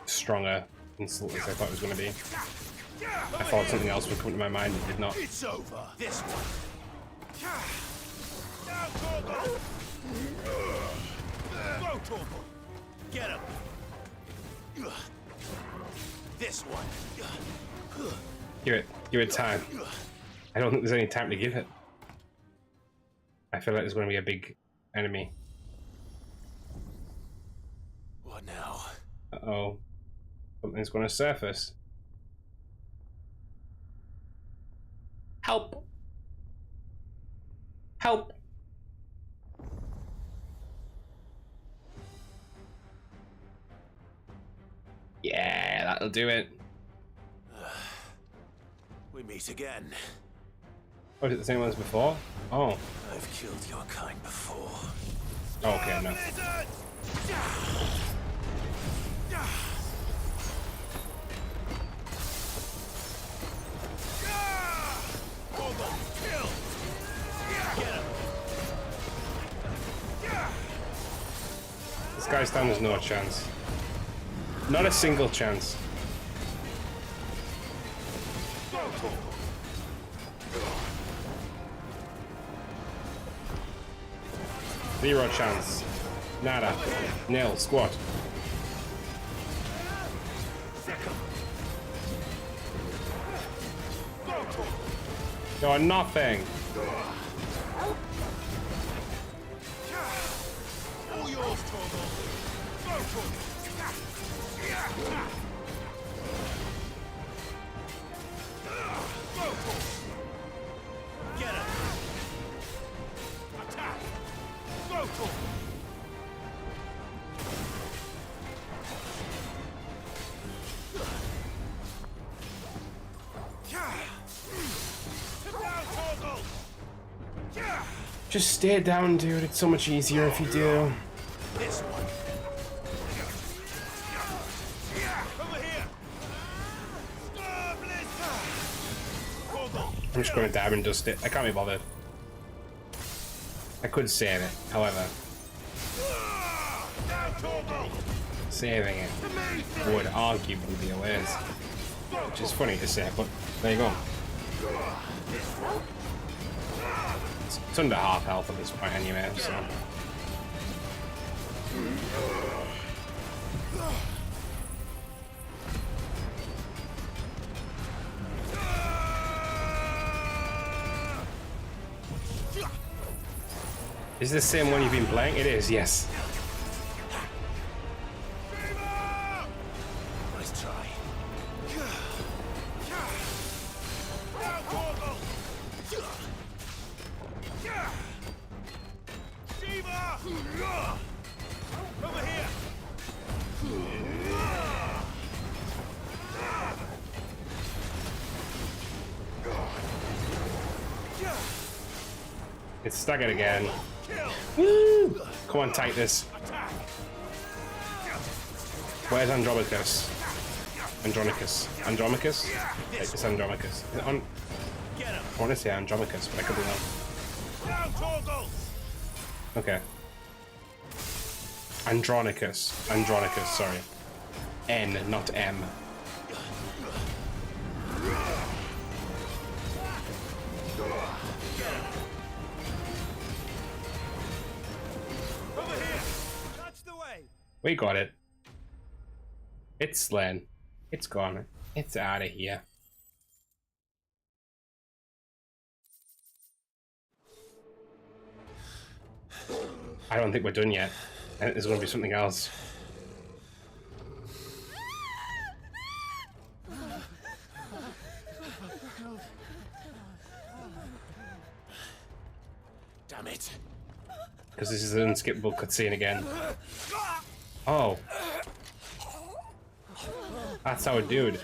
strong a insult as I thought it was going to be. I thought something else would come to my mind. It did not. It's over. This one. Now, Torgal. Go, Torgal. Get him. This one. Give it time. I don't think there's any time to give it. I feel like there's going to be a big enemy. What now? Uh-oh. Something's going to surface. Help! Help! Yeah, that'll do it. We meet again. Oh, is it the same one as before? Oh. I've killed your kind before. Oh, okay, no. This guy stands no chance. Not a single chance. Zero chance. Nada. Nil. Squat. You're nothing. All yours, Torgal. Go, Torgal. Go, Torgal. Get him. Attack. Go, Torgal. Just stay down, dude. It's so much easier if you do. This one. Over here. I'm just going to dab and dust it. I can't be bothered. I could save it, however. Saving it would arguably be a waste. Which is funny to say, but there you go. It's under half health at this point anyway, so... Is this the same one you've been playing? It is, yes. Nice try. Over here. It's staggered again. Woo! Come on, Titus. Where's Andromachus? Andronicus. Andromachus? It's Andromachus. I want to say Andromachus, but I could be wrong. Okay. Andronicus. Andronicus, sorry. N, not M. We got it. It's slain. It's gone. It's out of here. I don't think we're done yet. I think there's going to be something else. Damn it. Because this is an unskippable cutscene again. Oh. That's our dude.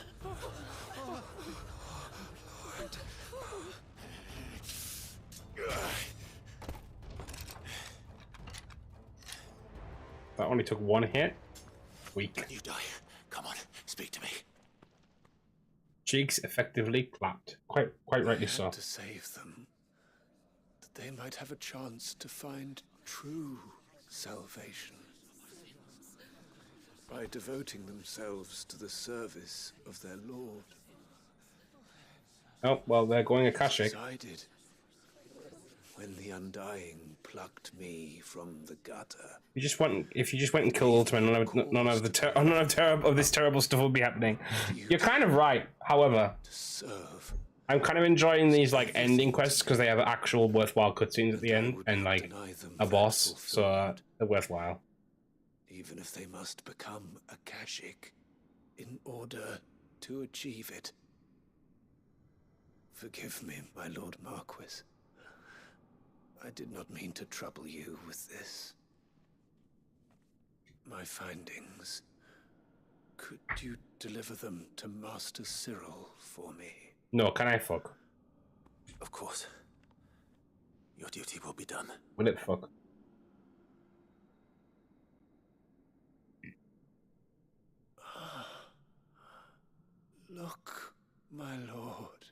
That only took one hit. Weak. You die. Come on, speak to me. Cheeks effectively clapped. Quite rightly so. To save them, that they might have a chance to find true salvation. by devoting themselves to the service of their lord. Oh, well, they're going Akashic. As I did when the Undying plucked me from the gutter. If you just went and killed Ultimate, none of this terrible stuff would be happening. You're kind of right. However, I'm kind of enjoying these like ending quests because they have actual worthwhile cutscenes at the end and like a boss, so they're worthwhile. Even if they must become Akashic in order to achieve it. Forgive me, my Lord Marquis. I did not mean to trouble you with this. My findings. Could you deliver them to Master Cyril for me? No, can I fuck? Of course. Your duty will be done. Will it fuck? Look, my lord.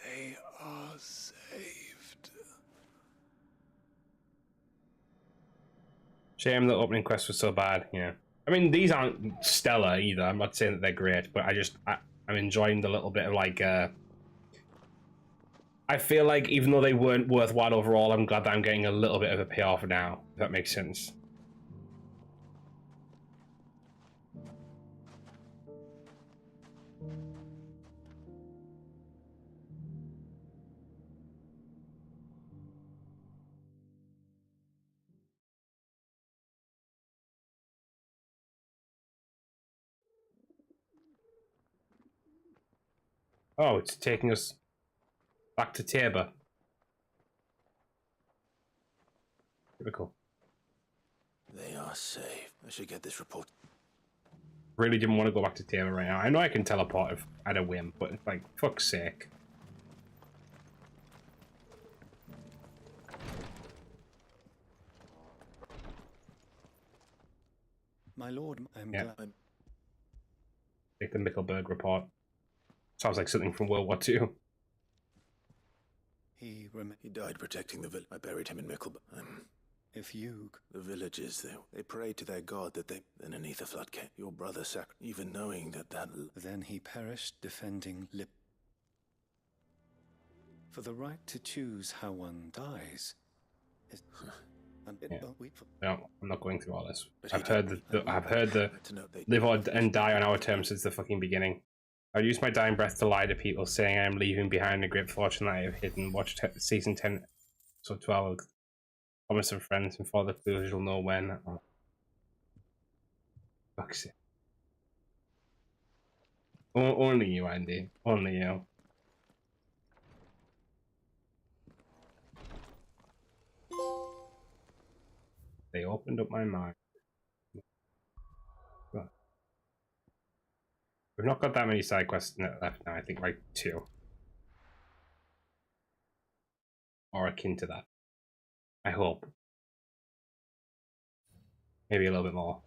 They are saved. Shame the opening quest was so bad, yeah. I mean, these aren't stellar either. I'm not saying that they're great, but I'm enjoying the little bit of like, I feel like even though they weren't worthwhile overall, I'm glad that I'm getting a little bit of a payoff now, if that makes sense. Oh, it's taking us back to Tabor. Typical. They are safe. I should get this report. Really didn't want to go back to Tabor right now. I know I can teleport if at a whim, but it's like, fuck's sake. My lord, I'm Yeah. glad. Take the Mickelberg report. Sounds like something from World War II. He died protecting the village. I buried him in Mickelberg. If you... The villagers, they prayed to their god that they... Then an ether flood came. Your brother even knowing that... Then he perished defending Lip. For the right to choose how one dies is... Yeah. No, I'm not going through all this. I've heard the live or and die on our terms since the fucking beginning. I use my dying breath to lie to people, saying I am leaving behind a great fortune that I have hidden. Watch season 10, episode 12. Promise of friends and for the clues you'll know when. Oh. Fuck's it. Only you, Andy. Only you. They opened up my mind. We've not got that many side quests left now. I think like 2. Or akin to that. I hope. Maybe a little bit more.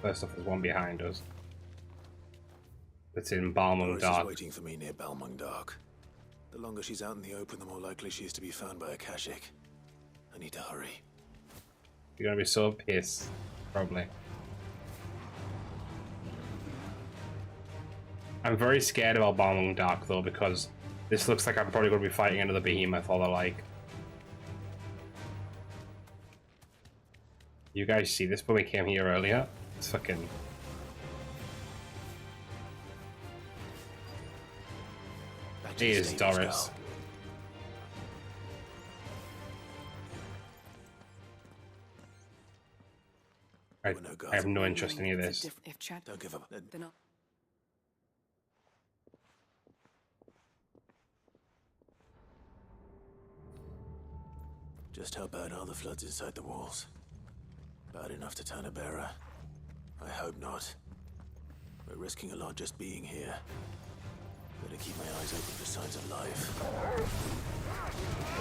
First off, there's one behind us. It's in Balmung Dark. She's waiting for me near Balmung Dark. The longer she's out in the open, the more likely she is to be found by Akashic. I need to hurry. You're gonna be so pissed, probably. I'm very scared about Balmung Dark though, because this looks like I'm probably gonna be fighting another behemoth or the like. You guys see this when we came here earlier? It's fucking... He is Doris. I have no interest in any of this. Don't give up. Just how bad are the floods inside the walls? Bad enough to turn a bearer? I hope not. We're risking a lot just being here. Better keep my eyes open for signs of life.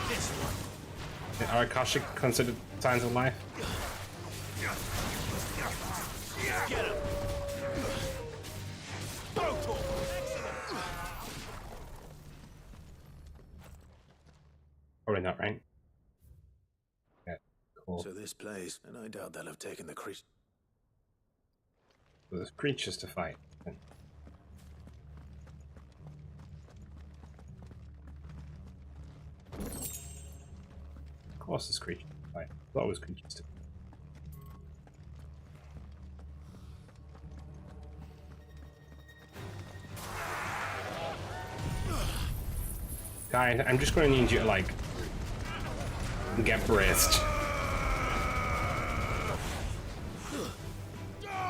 This one. Are Akashic considered signs of life? Get him! following that, right? Yeah, cool. So this place, and I doubt they'll have taken the creature. So there's creatures to fight. Of course there's creatures to fight. There's always creatures to fight. Guys, I'm just going to need you to, like, get braced.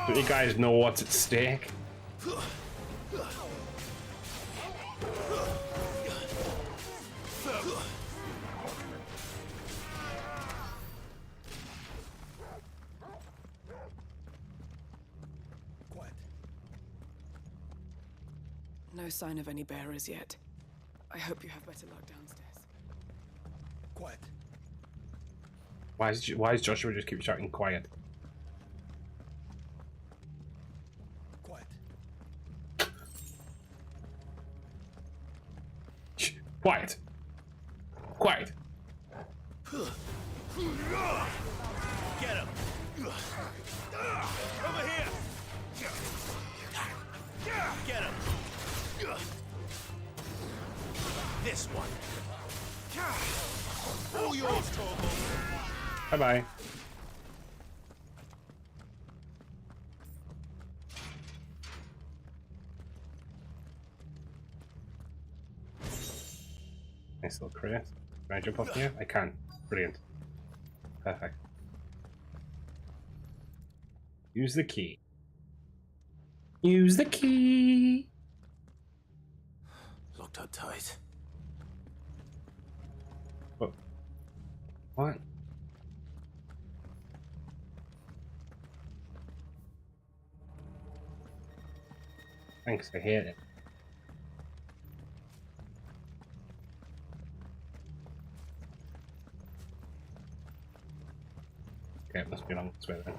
Do you guys know what's at stake? No sign of any bearers yet. I hope you have better luck downstairs. Quiet. Why is Joshua just keep shouting quiet? Quiet. Shh, quiet. Quiet. Get him! Over here! Get him! This one. All yours, Chocobos. Bye-bye. Nice little crate. Can I jump off here? I can. Brilliant. Perfect. Use the key. Use the key. Locked up tight. What? Thanks, I hear it. Okay, it must be along this way then.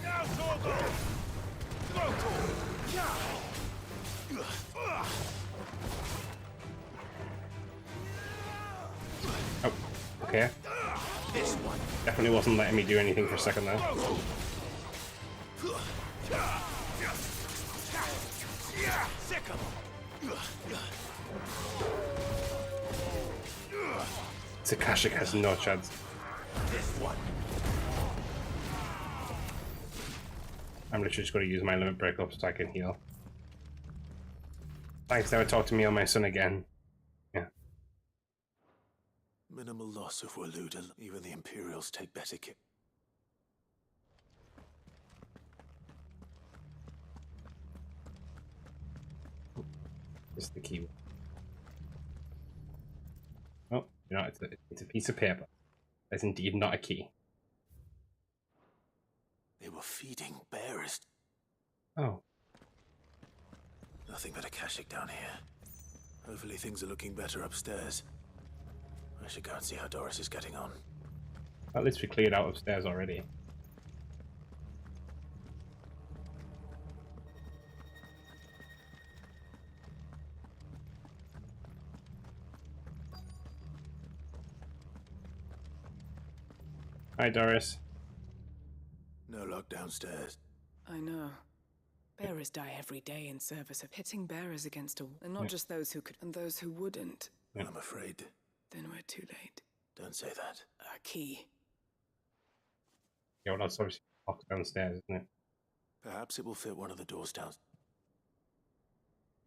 Now, Chocobos! Oh, okay. This one. Definitely wasn't letting me do anything for a second there. Sick of 'em. Takashik has no chance. This one. I'm literally just going to use my limit break up so I can heal. Thanks, never talk to me or my son again. Yeah. Minimal loss if we're looted. Even the Imperials take better care. This is the key. Oh, you know, it's a piece of paper. That's indeed not a key. They were feeding bears. Oh. Nothing but a Akashic down here. Hopefully things are looking better upstairs. I should go and see how Doris is getting on. At least we cleared out upstairs already. Hi, Doris. No luck downstairs. I know. Bearers die every day in service of hitting bearers against a wall. And not Yeah. just those who could, and those who wouldn't. Yeah. I'm afraid. Then we're too late. Don't say that. A key. Yeah, well, that's obviously locked downstairs, isn't it? Perhaps it will fit one of the doors down.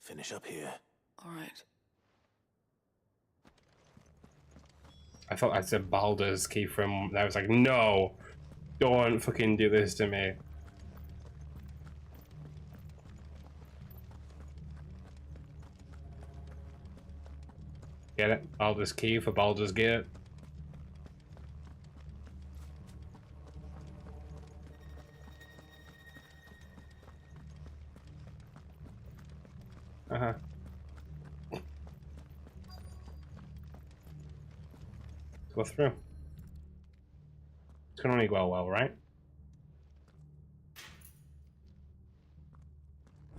Finish up here. All right. I thought I said Baldur's key from. I was like, no, don't fucking do this to me. Get it? Baldur's key for Baldur's Gate. Uh-huh. Go through. It's gonna only go well, right?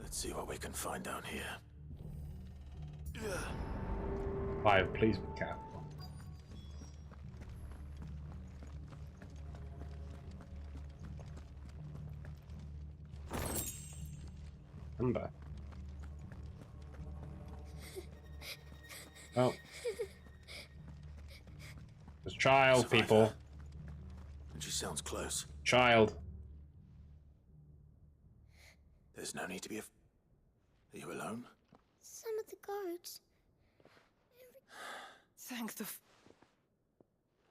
Let's see what we can find down here. 5, please be careful. Remember. Oh. There's child, Survivor. people. And she sounds close. Child. There's no need to be Are you alone? Some of the guards. Thank the.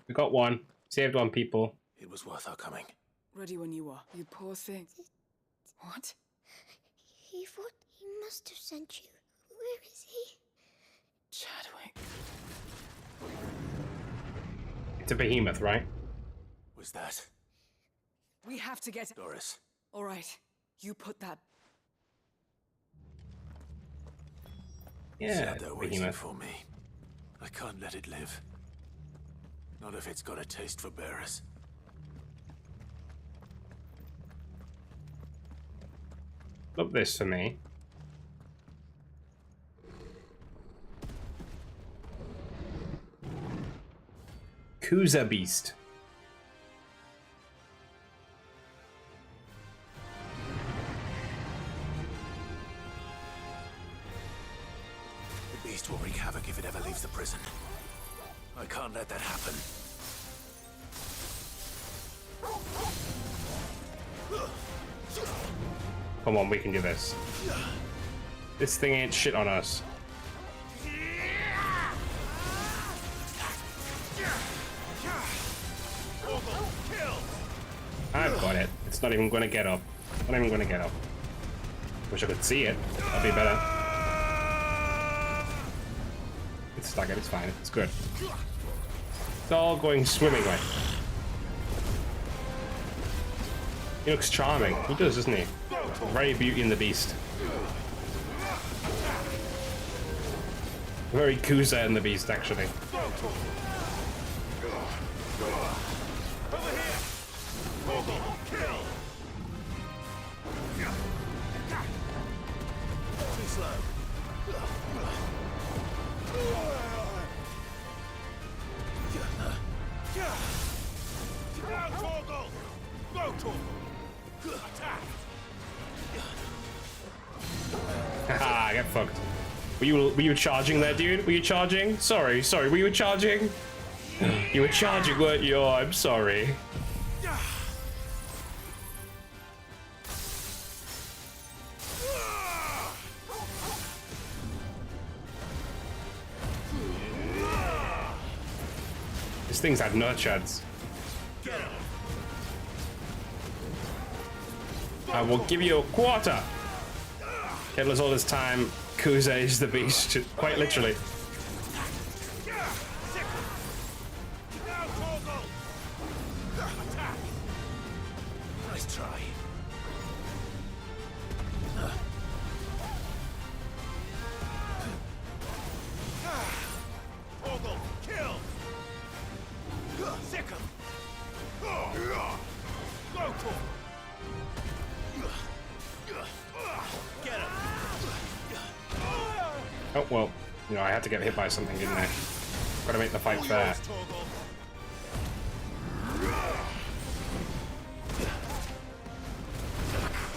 We got one. Saved one, people. It was worth our coming. Ready when you are. You poor thing. What? He thought he must have sent you. Where is he? Chadwick. It's a behemoth, right? Was that? We have to get. Doris. All right. You put that. It's Yeah, out there waiting behemoth. for me. I can't let it live. Not if it's got a taste for bearers. Look this for me. Kuza Beast. The beast will wreak havoc if it ever leaves the prison. I can't let that happen. Come on, we can do this. This thing ain't shit on us. I've got it. It's not even going to get up. Not even going to get up. Wish I could see it. That'd be better. It's stuck. It's fine. It's good. It's all going swimmingly. He looks charming. He does, doesn't he? Very Beauty and the Beast. Very Kuza and the Beast, actually. Haha, get fucked. Were you charging there, dude? Were you charging? Sorry, were you charging? You were charging, weren't you? Oh, I'm sorry. This thing's had no chance. I will give you a quarter. Kevlar's all this time. Kuza is the beast, quite literally. Nice try. Kill. Sick him. Go to him. Get him. Oh, well, you know, I had to get hit by something, didn't I? Gotta make the fight fair.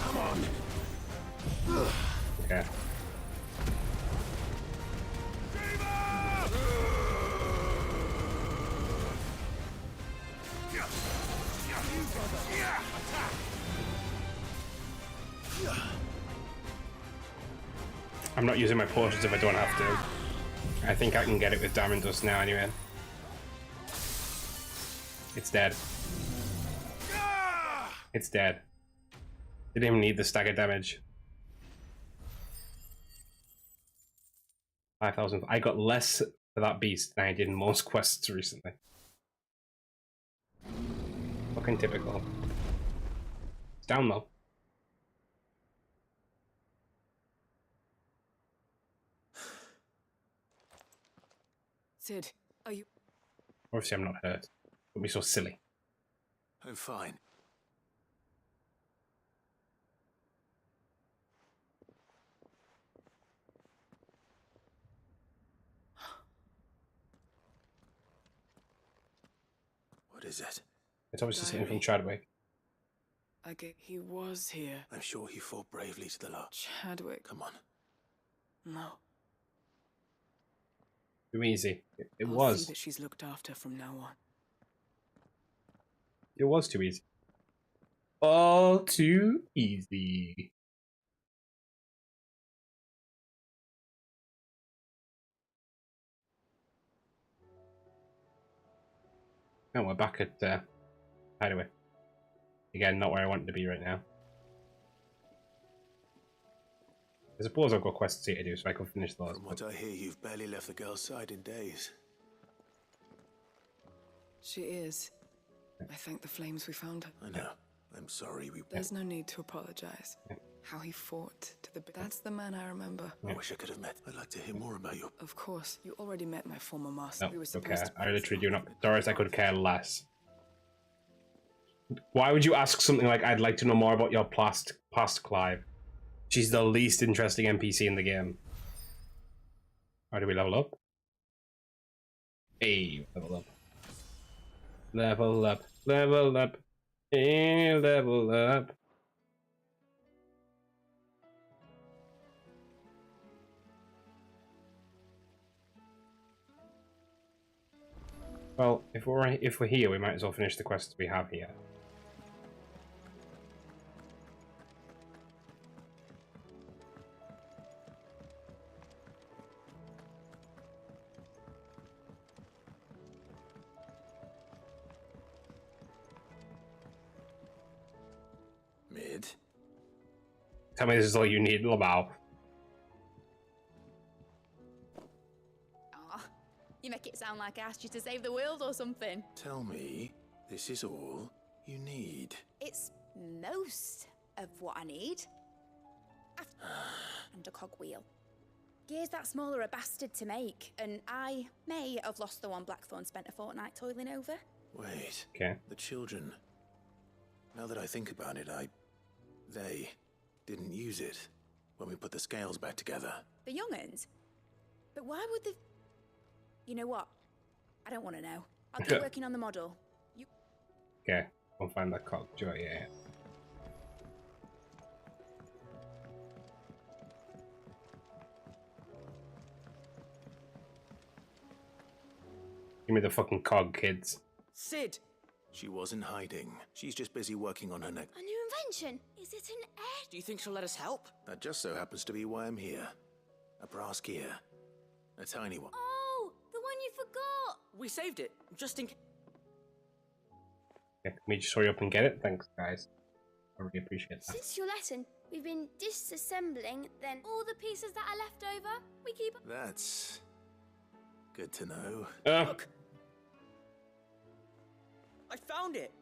Come on. Okay. I'm not using my potions if I don't have to. I think I can get it with Diamond Dust now anyway. It's dead. It's dead. Didn't even need the stagger damage. 5,000. I got less for that beast than I did in most quests recently. Fucking typical. It's down though. Sid, are you... Obviously I'm not hurt. Don't be so silly. I'm fine. What is it? It's obviously something from Chadwick. He was here. I'm sure he fought bravely to the last. Chadwick. Come on. No. Too easy. It I'll was. see that she's looked after from now on. It was too easy. All too easy. And we're back at Hideaway. Again, not where I want to be right now. I suppose I've got quests here to do, so I can finish those. From what I hear, you've barely left the girl's side in days. She is. I thank the flames we found her. I know. I'm sorry we... There's no need to apologize. How he fought to the... That's the man I remember. I wish I could have met. I'd like to hear more about you. Of course. You already met my former master. No, We were okay. supposed to... I literally do not. Doris, I could care less. Why would you ask something like, I'd like to know more about your past Clive? She's the least interesting NPC in the game. How do we level up? Hey, level up. Level up. Level up. Hey, level up. Well, if we're here, we might as well finish the quests we have here. Mid. Tell me this is all you need, Lamau. You make it sound like I asked you to save the world or something. Tell me, this is all you need. It's most of what I need. And a cogwheel. Gears that small are a bastard to make, and I may have lost the one Blackthorn spent a fortnight toiling over. Wait. Okay. The children. Now that I think about it, they didn't use it when we put the scales back together. The young'uns? But why would they... You know what? I don't want to know. I'll keep working on the model. You... Okay, I'll find that cog. Yeah. Give me the fucking cog, kids. Sid! She wasn't hiding. She's just busy working on her next... A new invention? Is it an egg? Do you think she'll let us help? That just so happens to be why I'm here. A brass gear. A tiny one. Oh, the one you forgot! We saved it, just in case. Yeah, can we just hurry up and get it? Thanks, guys. I really appreciate that. Since your lesson, we've been disassembling, then all the pieces that are left over, we keep... That's... good to know. Look! I found it!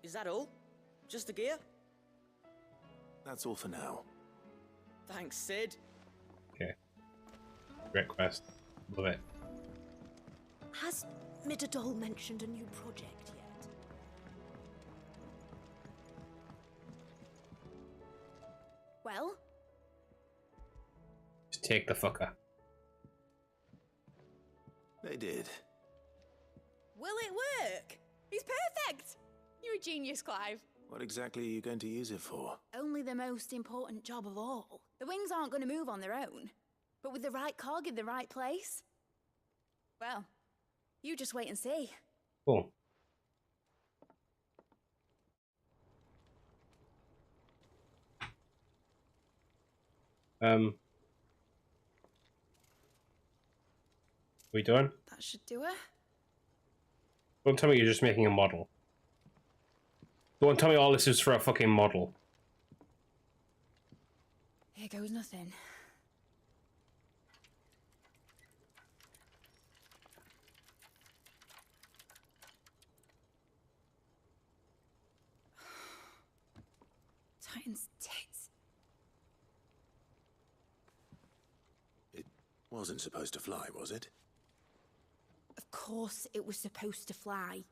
Is that all? Just the gear? That's all for now. Thanks, Sid. Okay. Great quest. Love it. Has Midadol mentioned a new project yet? Well? Just take the fucker. They did. Will it work? He's perfect! You're a genius, Clive. What exactly are you going to use it for? Only the most important job of all. The wings aren't going to move on their own. But with the right cog in the right place... Well, you just wait and see. Cool. We done? That should do it. Don't tell me you're just making a model. Don't tell me all this is for a fucking model. Here goes nothing. Titan's tits. It wasn't supposed to fly, was it? Of course it was supposed to fly.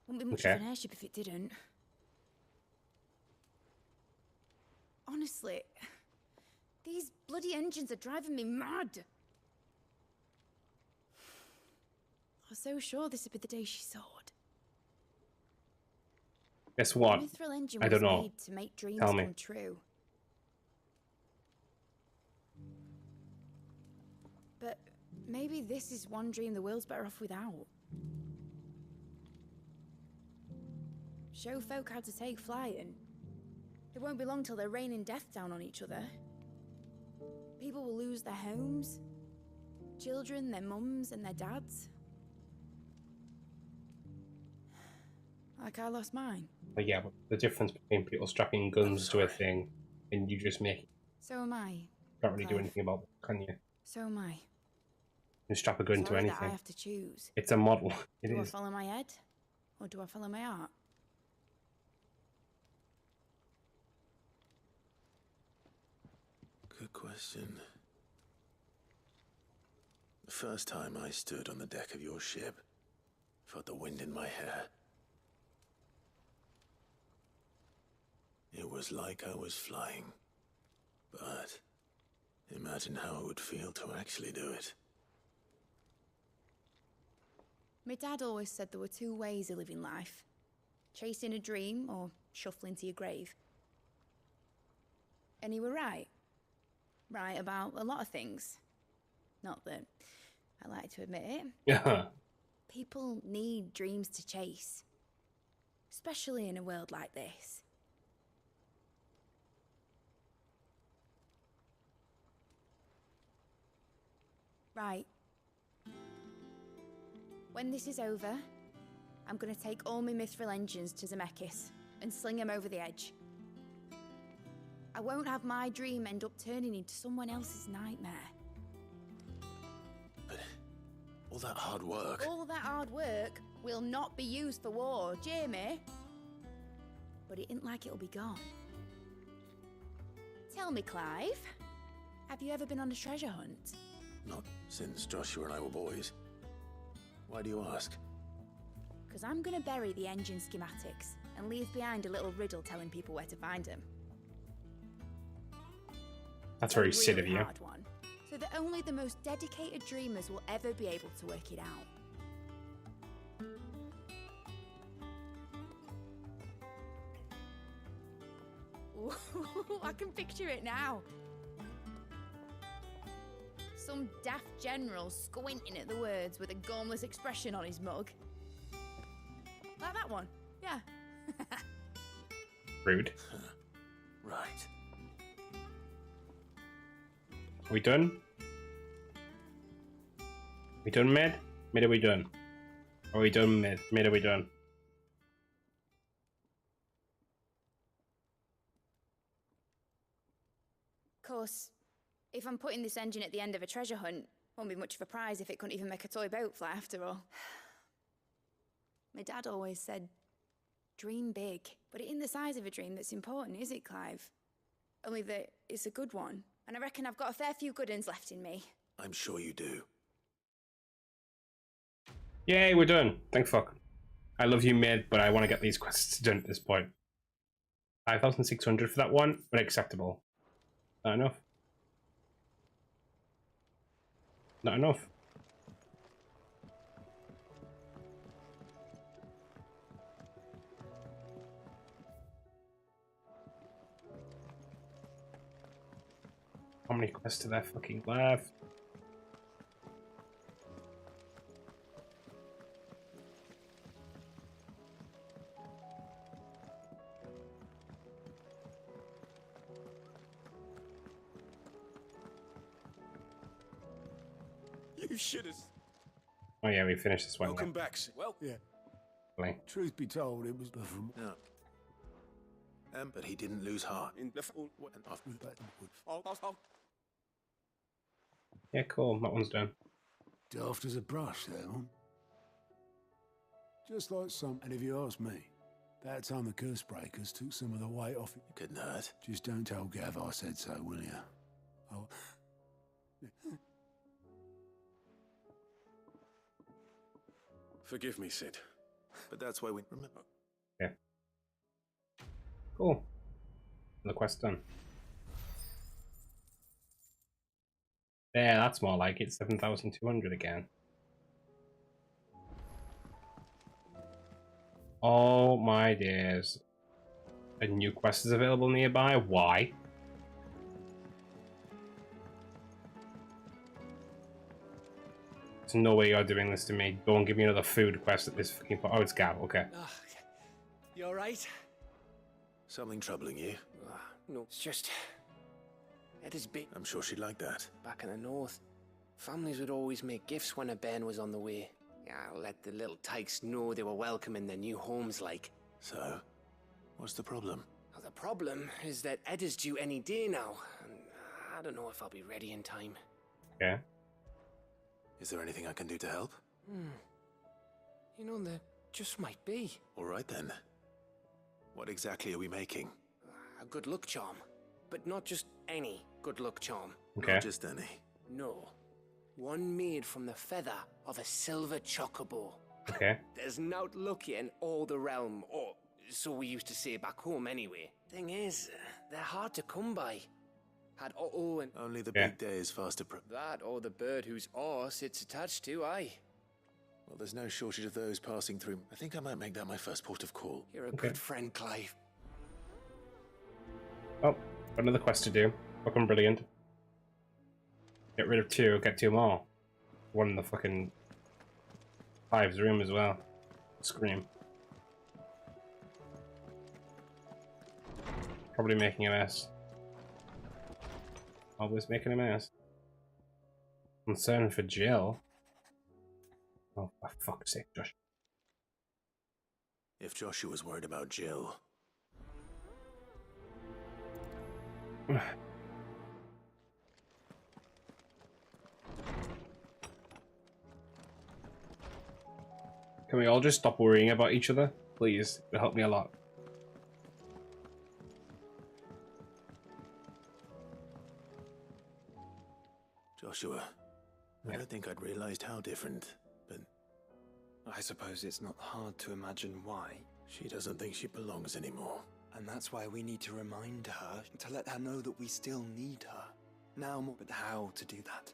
Wouldn't be much of an airship if it didn't. Honestly, these bloody engines are driving me mad. was so sure this would be the day she soared. Guess what? The mithril engine I don't was know. made to make dreams Tell me. come true. But maybe this is one dream the world's better off without. Show folk how to take flight, and it won't be long till they're raining death down on each other. People will lose their homes, children, their mums and their dads. Like I lost mine. But yeah, but the difference between people strapping guns to a thing and you just make it, So am I. can't really do Clive. anything about it, can you? So am I. You strap a gun to Sorry that I anything. have to choose. It's a model. It Do I is. follow my head, or do I follow my heart? Good question. The first time I stood on the deck of your ship, felt the wind in my hair. It was like I was flying. But imagine how it would feel to actually do it. My dad always said there were two ways of living life. Chasing a dream or shuffling to your grave. And he were right. Right about a lot of things. Not that I like to admit it. Yeah. People need dreams to chase. Especially in a world like this. Right. When this is over, I'm gonna take all my mithril engines to Zemeckis and sling them over the edge. I won't have my dream end up turning into someone else's nightmare. But all that hard work. All that hard work will not be used for war, Jamie. But it ain't like it'll be gone. Tell me, Clive, have you ever been on a treasure hunt? Not since Joshua and I were boys. Why do you ask? Because I'm gonna bury the engine schematics and leave behind a little riddle telling people where to find them. That's very Sid of really you. hard one, so that only the most dedicated dreamers will ever be able to work it out. Ooh, I can picture it now. Some daft general squinting at the words with a gormless expression on his mug. Like that one, yeah. Rude. Right. Are we done? We done, mid? Mid, are we done? Are we done, mid? Mid, are we done? Of course, if I'm putting this engine at the end of a treasure hunt, won't be much of a prize if it couldn't even make a toy boat fly after all. My dad always said, dream big. But it ain't the size of a dream that's important, is it, Clive? Only that it's a good one. And I reckon I've got a fair few good uns left in me. I'm sure you do. Yay, we're done. Thank fuck. I love you, mid, but I want to get these quests done at this point. 5,600 for that one, but acceptable. Not enough. Not enough. How many quests are there fucking left? You should have. Oh yeah, we finished this one. Welcome back. Well, yeah. Like, Truth be told, it was from no. But he didn't lose heart. yeah, cool. That one's done. Daft as a brush, that one. Just like some. And if you ask me, that time the curse breakers took some of the weight off. You couldn't hurt. Just don't tell Gav I said so, will you? Oh. forgive me, Sid. But that's why we remember. Yeah. Cool. The quest done. Yeah, that's more like it. 7,200 again. Oh my days. A new quest is available nearby? Why? There's no way you're doing this to me. Don't give me another food quest at this fucking point. Oh, it's Gav, okay. You alright? Something troubling you? No, it's just... It is big. I'm sure she'd like that. Back in the north, families would always make gifts when a bairn was on the way. Yeah, let the little tykes know they were welcome in their new homes, like. So, what's the problem? Well, the problem is that Ed is due any day now, and I don't know if I'll be ready in time. Okay. Is there anything I can do to help? You know, there just might be. All right then. What exactly are we making? A good luck charm. But not just any good luck charm. Okay. Not just any. No. One made from the feather of a silver chocobo. Okay. There's naught luckier in all the realm, or so we used to say back home anyway. Thing is, they're hard to come by. Had Otto and... Only the big day is fast approaching. That or the bird whose horse it's attached to, aye. Well, there's no shortage of those passing through. I think I might make that my first port of call. You're a good friend, Clive. Oh, got another quest to do. Fucking brilliant. Get rid of 2, get 2 more. One in the fucking Clive's room as well. Scream. Probably making a mess. Always making a mess. Concern for Jill. Oh, for fuck's sake, Josh. If Joshua's worried about Jill... Can we all just stop worrying about each other? Please, it'll help me a lot. Joshua, I don't think I'd realized how different, but... I suppose it's not hard to imagine why. She doesn't think she belongs anymore. And that's why we need to remind her, to let her know that we still need her. Now more, but how to do that?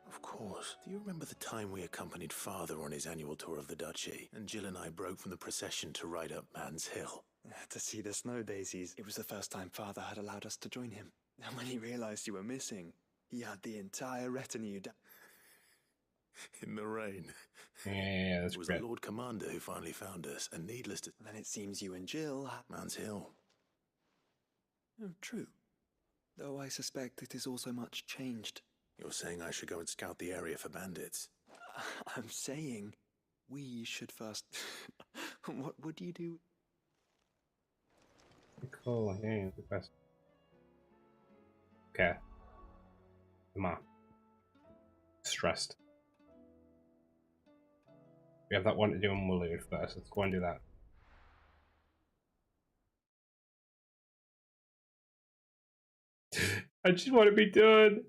Of course. Do you remember the time we accompanied Father on his annual tour of the Duchy, and Jill and I broke from the procession to ride up Man's Hill? To see the snow daisies. It was the first time Father had allowed us to join him. And when he realized you were missing, he had the entire retinue in the rain. Yeah, that's It was great. the Lord Commander who finally found us, and needless to... Then it seems you and Jill... Man's Hill. Oh, true. Though I suspect it is also much changed. You're saying I should go and scout the area for bandits? I'm saying we should first... What would you do? Cool, yeah, the best. Okay. The map. Stressed. We have that one to do and we'll leave first. Let's go and do that. I just want to be done.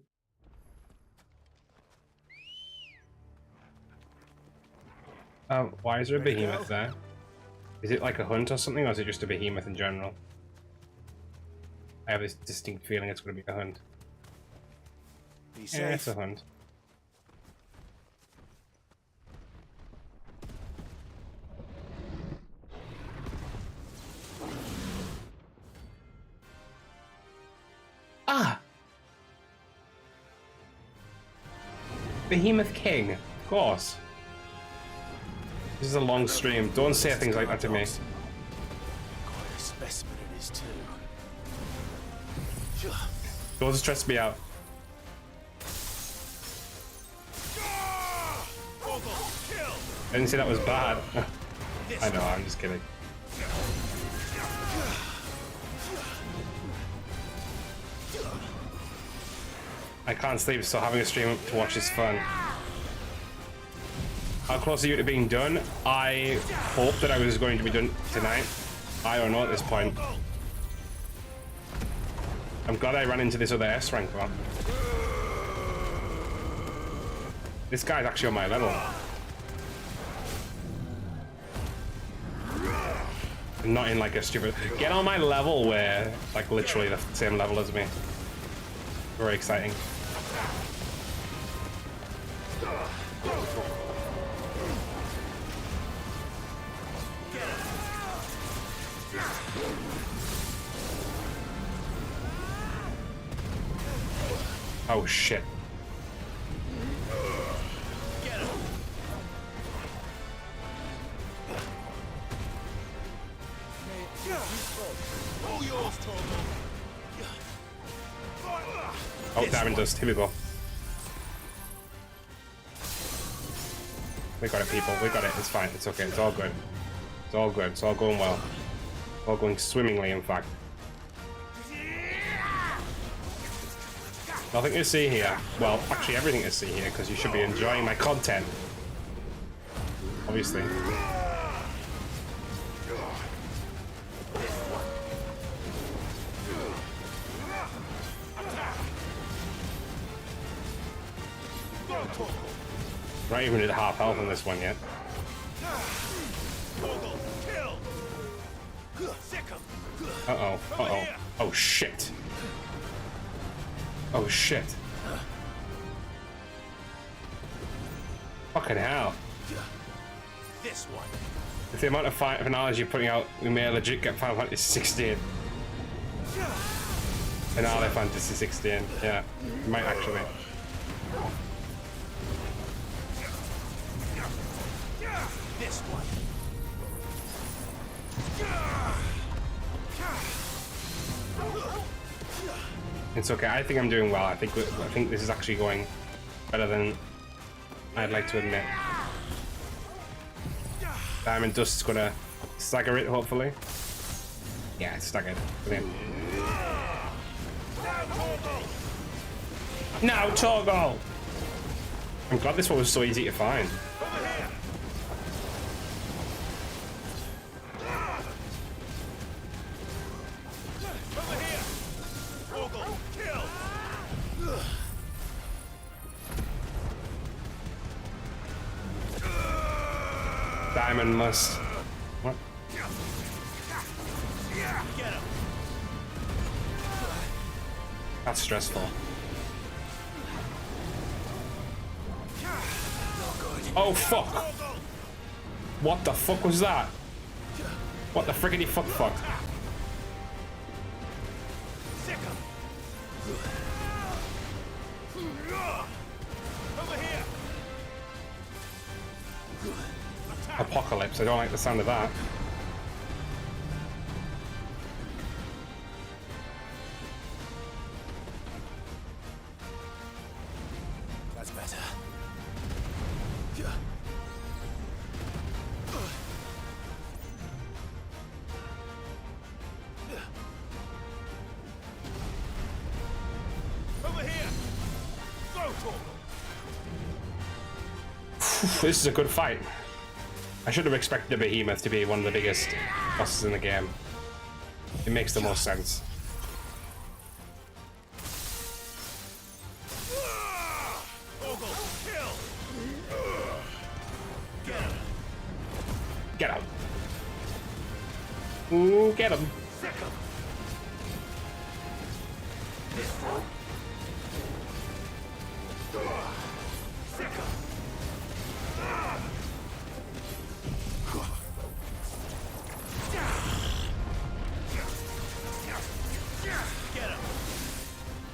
Why is there a behemoth there? Is it like a hunt or something, or is it just a behemoth in general? I have this distinct feeling it's going to be a hunt. Be Yeah, it's a hunt. Ah! Behemoth King, of course. This is a long stream. Don't say things like that to me. Quite a specimen it is too. Don't stress me out. I didn't say that was bad. I know, I'm just kidding. I can't sleep, so having a stream to watch is fun. How close are you to being done? I hope that I was going to be done tonight. I don't know at this point. I'm glad I ran into this other S rank one. This guy's actually on my level. Not in like a stupid... Get on my level where, like, literally the same level as me. Very exciting. Oh shit. Oh, Diamond Dust. Here we go. We got it, people. We got it. It's fine. It's okay. It's all good. It's all good. It's all going well. It's all going swimmingly, in fact. Nothing to see here. Well, actually everything to see here, because you should be enjoying my content. Obviously. Not even at half health on this one yet. Uh-oh. Uh-oh. Oh, shit. Oh, shit. Fucking hell. This one. With the amount of finales you're putting out, we may legit get Final Fantasy 16. Finale Fantasy 16. Yeah, we might actually. This one. It's okay. I think I'm doing well. I think this is actually going better than I'd like to admit. Diamond Dust's gonna stagger it, hopefully. Yeah, it's staggered. Brilliant. No, Toggle! I'm glad this one was so easy to find. Diamond must. What? That's stressful. Oh fuck! What the fuck was that? What the friggity fuck fuck? Apocalypse, I don't like the sound of that. That's better. Over here. Go, Torgal. This is a good fight. I should have expected the Behemoth to be one of the biggest bosses in the game. It makes the most sense. Get him. Ooh, get him.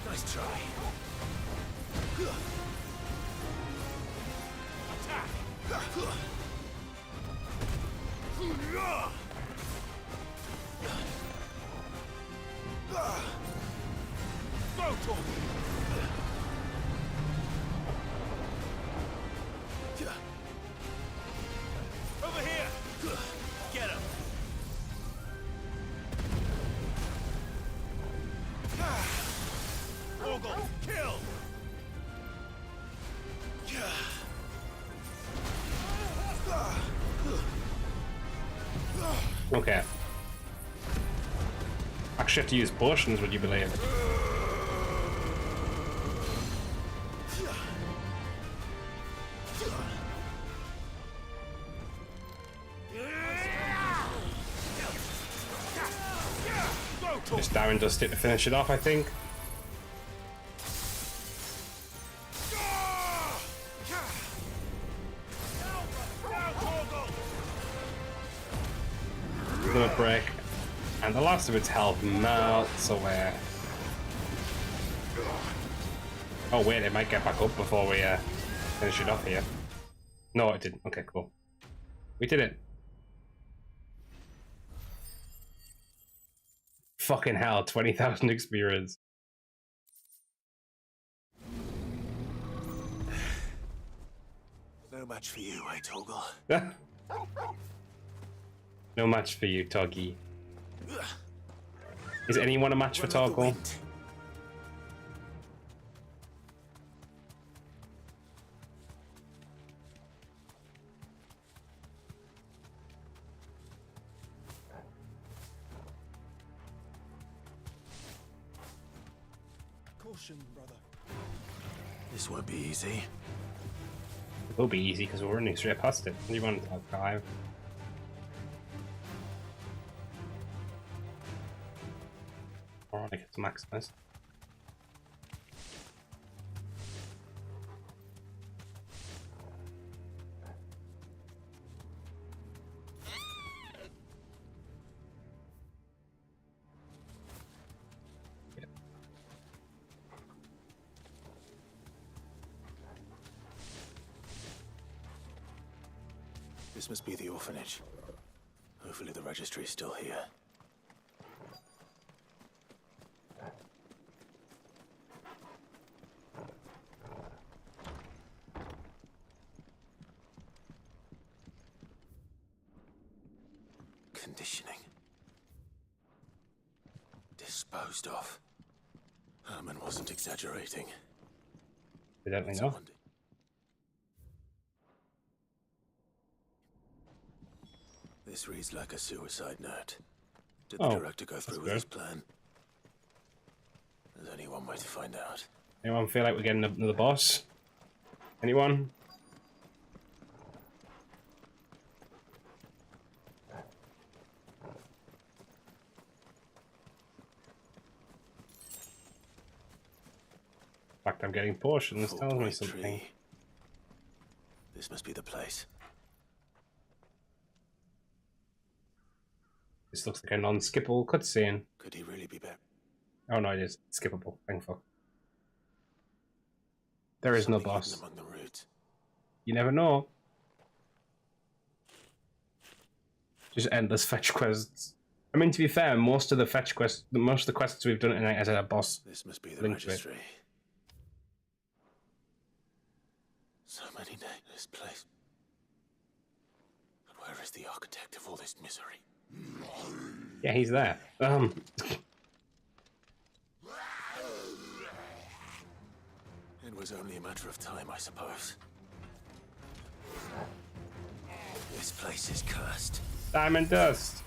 Nice try. Over here. Get him. Torgal, kill. Okay. Actually have to use potions, would you believe? Just Diamond Dust it to finish it off, I think. break, and the last of its health melts away. Oh wait, it might get back up before we finish it off here. No, it didn't. Okay, cool. We did it. Fucking hell, 20,000 experience. No match for you, eh, Toggle? No match for you, Toggy. Is anyone a match for Toggle? Caution, brother. This won't be easy. It will be easy because we're running straight past it. What do you want to drive? Or I get to maximize. This must be the orphanage. Hopefully the registry is still here. Conditioning. Disposed of. Herman wasn't exaggerating. Evidently not. This reads like a suicide note. Did Oh, the director go through with his plan? There's only one way to find out. Anyone feel like we're getting another boss? Anyone? In fact, I'm getting portions. Tells me something. This must be the place. This looks like a non-skippable cutscene. Could he really be back? Oh no, it is skippable. Thank fuck. There is no Something boss. hidden among the roots. You never know. Just endless fetch quests. I mean, to be fair, most of the quests we've done tonight has a boss. This must be the linked to it. registry. So many names in this place. But where is the architect of all this misery? Yeah, he's there. It was only a matter of time, I suppose. This place is cursed. Diamond dust.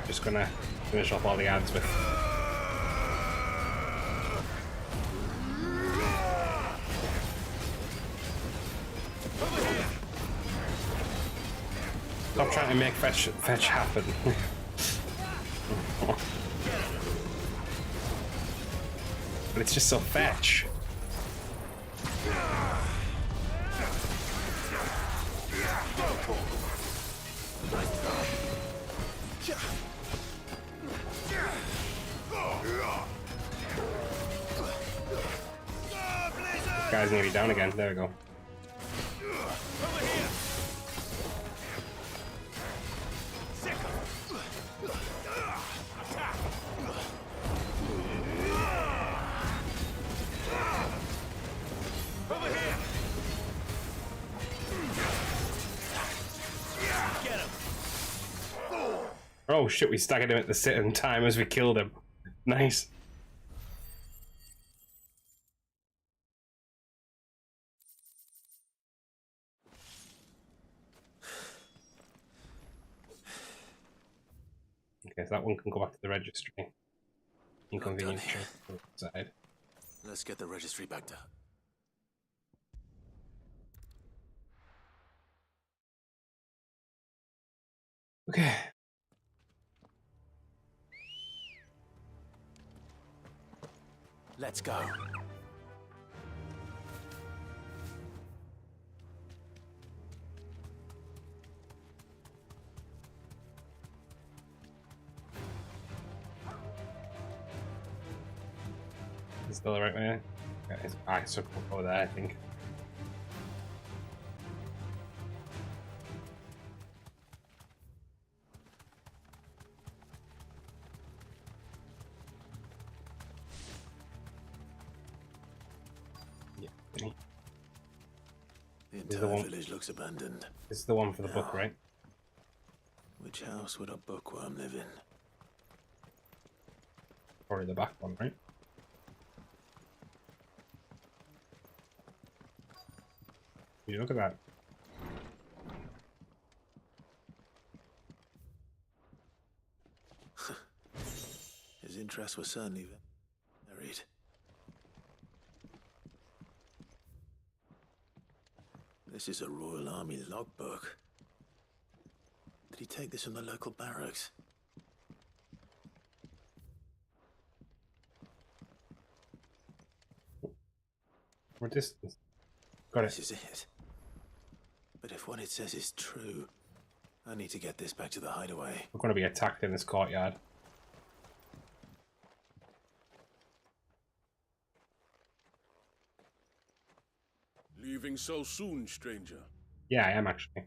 Just gonna finish off all the ads with. Stop trying to make fetch happen. But it's just so fetch. Guy's nearly down again. There we go. Oh shit, we staggered him at the same time as we killed him. Nice. Okay, so that one can go back to the registry. Inconvenient side. Let's get the registry back to Okay. Let's go. Is still the right way? Yeah, it's so cool over there, I think. Yeah. The entire village looks abandoned. This is the one for the book, right? Which house would a bookworm live in? Probably the back one, right? You look at that. His interests were certainly varied. This is a Royal Army logbook. Did he take this from the local barracks? More distance. Got it. This is it. But if what it says is true, I need to get this back to the hideaway. We're going to be attacked in this courtyard. Leaving so soon, stranger? Yeah, I am actually.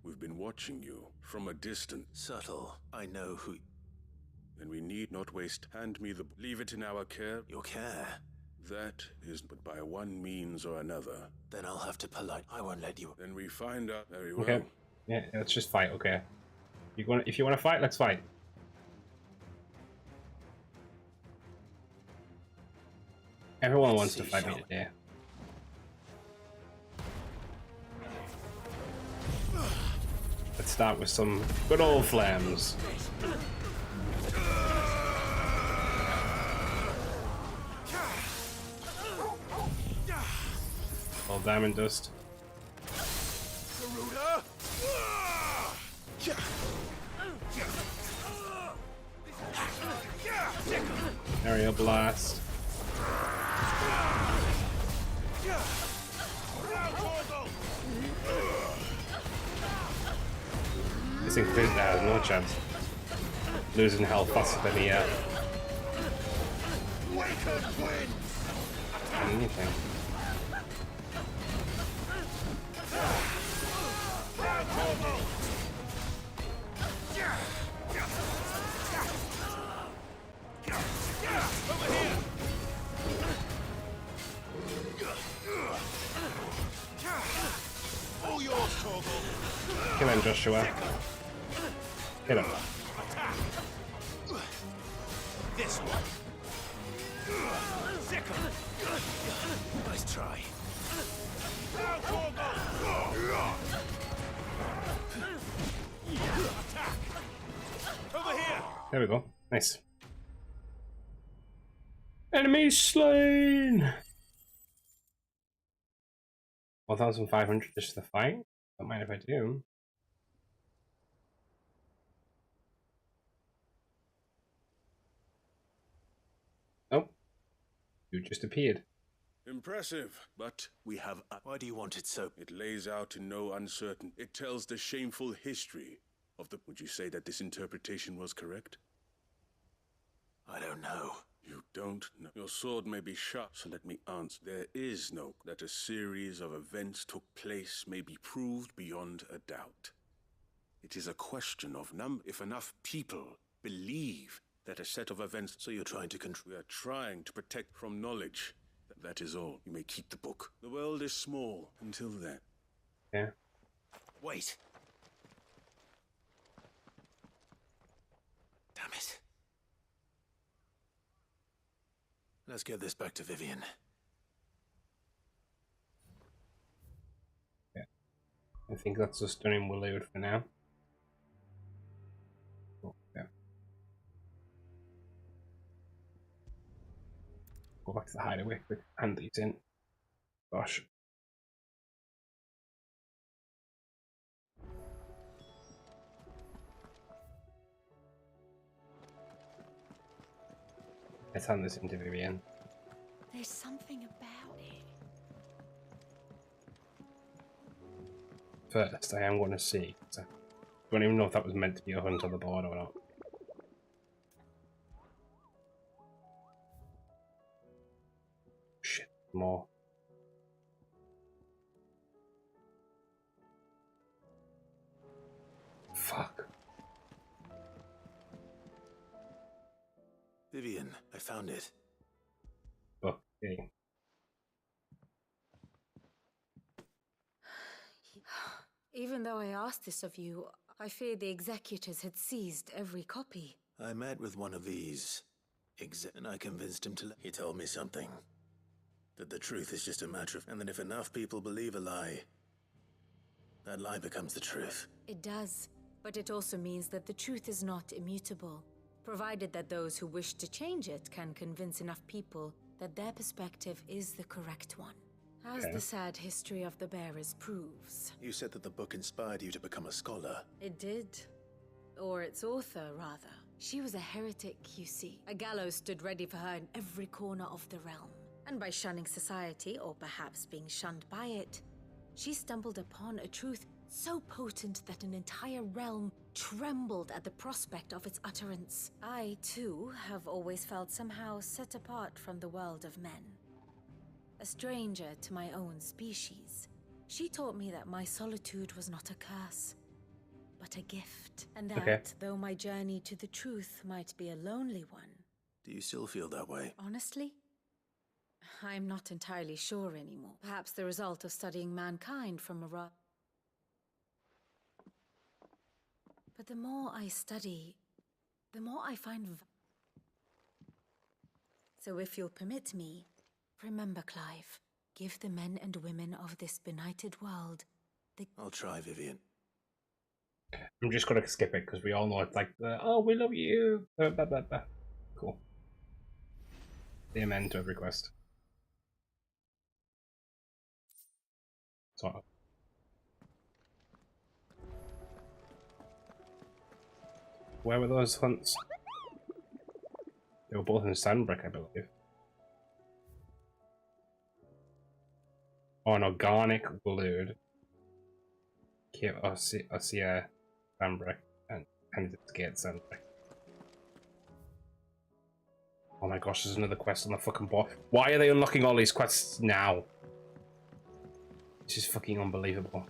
We've been watching you from a distance. Subtle. I know who... Then we need not waste. Hand me the... Leave it in our care. Your care? That is but by one means or another. Then I'll have to polite. I won't let you... Then we find out very well. Okay. Yeah, let's just fight, okay. If you want to fight, let's fight. Everyone wants to fight me today. Let's start with some good old flames. All diamond dust. Aerial blast. This thing has no chance. Losing health faster than he anything. Kill him, Joshua. Hit him. This one. Nice try. Over here. There we go. Nice. Enemy slain. 1,500 just the fight. Don't mind if I do. Oh, you just appeared. Impressive, but we have... Why do you want it so? It lays out in no uncertain... It tells the shameful history of the... Would you say that this interpretation was correct? I don't know. You don't know. Your sword may be sharp, so let me answer. There is no... That a series of events took place may be proved beyond a doubt. It is a question of number. If enough people believe that a set of events... So you're trying to control... We are trying to protect from knowledge. That is all. You may keep the book. The world is small until then. Yeah. Wait. Damn it. Let's get this back to Vivian. Yeah. I think that's a stunning Willowwood for now. Oh, yeah. Go back to the hideaway quick. Hand these in. Gosh. Let's hand this into Vivian. There's something about it. First, I am going to see. I don't even know if that was meant to be a hunt on the board or not. Shit, more. Fuck. Vivian, I found it. Okay. Even though I asked this of you, I fear the executors had seized every copy. I met with one of these, and I convinced him to. He told me something. That the truth is just a matter of. And that if enough people believe a lie, that lie becomes the truth. It does, but it also means that the truth is not immutable, provided that those who wish to change it can convince enough people that their perspective is the correct one. As the sad history of the bearers proves. You said that the book inspired you to become a scholar. It did. Or its author, rather. She was a heretic, you see. A gallows stood ready for her in every corner of the realm. And by shunning society, or perhaps being shunned by it, she stumbled upon a truth so potent that an entire realm trembled at the prospect of its utterance. I, too, have always felt somehow set apart from the world of men. A stranger to my own species. She taught me that my solitude was not a curse, but a gift. And that, though my journey to the truth might be a lonely one... Do you still feel that way? Honestly? I'm not entirely sure anymore. Perhaps the result of studying mankind from a But the more I study, the more I find... So if you'll permit me, remember, Clive, give the men and women of this benighted world the... I'll try, Vivian. I'm just gonna skip it because we all know it's like the, oh, we love you. Blah, blah, blah. Cool. The amend to every quest. Sort of. Where were those hunts? They were both in Sandbreak, I believe. Oh, an organic glued. Here, Ossia, Sandbreak, and Gate Sandbreak. Oh my gosh, there's another quest on the fucking board. Why are they unlocking all these quests now? This is fucking unbelievable.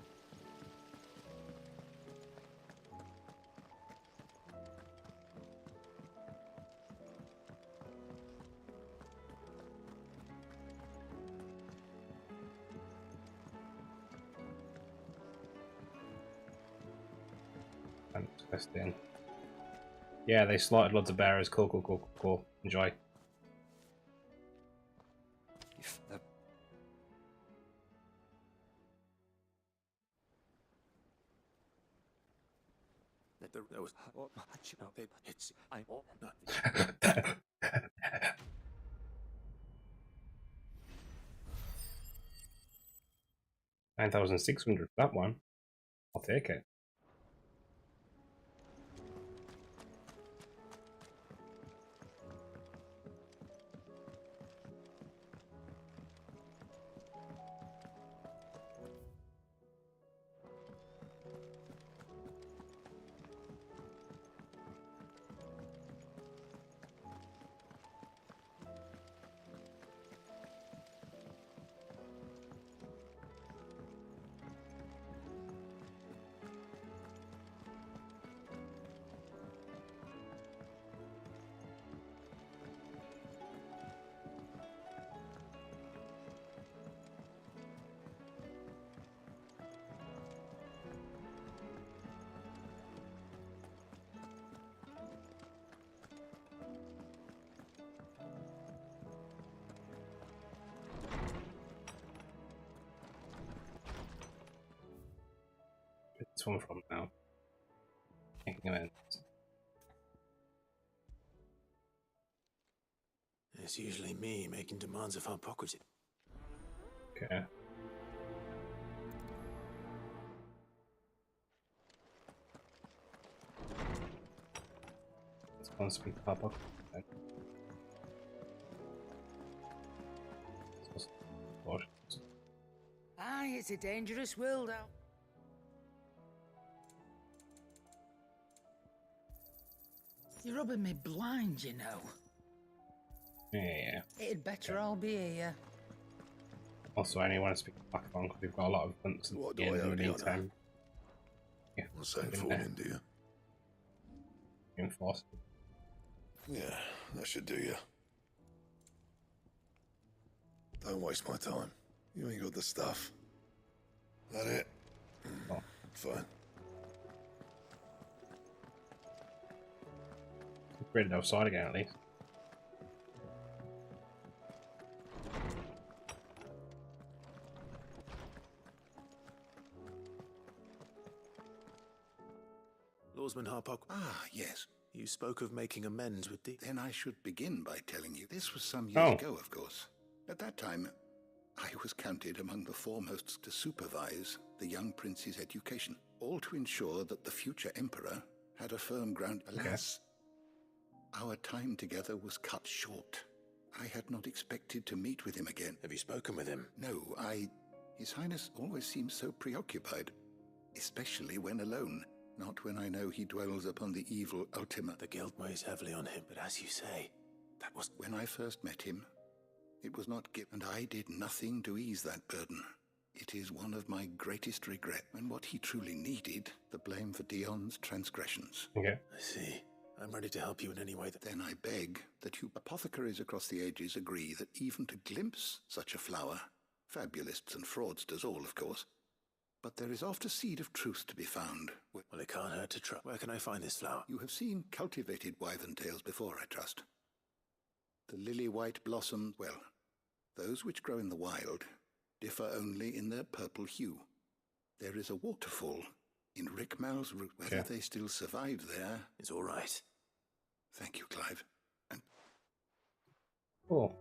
In. Yeah, they slaughtered loads of bearers. Cool, cool, cool, cool, cool. Enjoy. There was... It's... I... 9,600 for that one. I'll take it. This one from now. It's usually me making demands of hypocrisy. Okay. It's supposed to be hypocrisy. it's a dangerous world out. You're rubbing me blind, you know. Yeah. It'd better all be here. Also, I only want to speak back on because we've got a lot of hunts in What the do I owe meantime. you on Yeah, What's that for in, do you? Enforce. Yeah, that should do you. Don't waste my time. You ain't got the stuff. That it? Oh. Fine. Ready outside again, at least. Lawsman Harpock. Ah, yes. You spoke of making amends with the... Then I should begin by telling you this was some years ago, of course. At that time, I was counted among the foremost to supervise the young prince's education, all to ensure that the future emperor had a firm ground. Alas, our time together was cut short. I had not expected to meet with him again. Have you spoken with him? No, His Highness always seems so preoccupied, especially when alone. Not when I know he dwells upon the evil Ultima. The guilt weighs heavily on him, but as you say, that was... When I first met him, it was not given, and I did nothing to ease that burden. It is one of my greatest regrets, and what he truly needed, the blame for Dion's transgressions. Okay. I see. I'm ready to help you in any way that... Then I beg that you apothecaries across the ages agree that even to glimpse such a flower, fabulists and fraudsters all, of course, but there is oft a seed of truth to be found. Well, it can't hurt to try. Where can I find this flower? You have seen cultivated wyvern tails before, I trust. The lily-white blossoms, well, those which grow in the wild differ only in their purple hue. There is a waterfall in Rickmal's root. Whether they still survive there is all right. Thank you, Clive. And cool.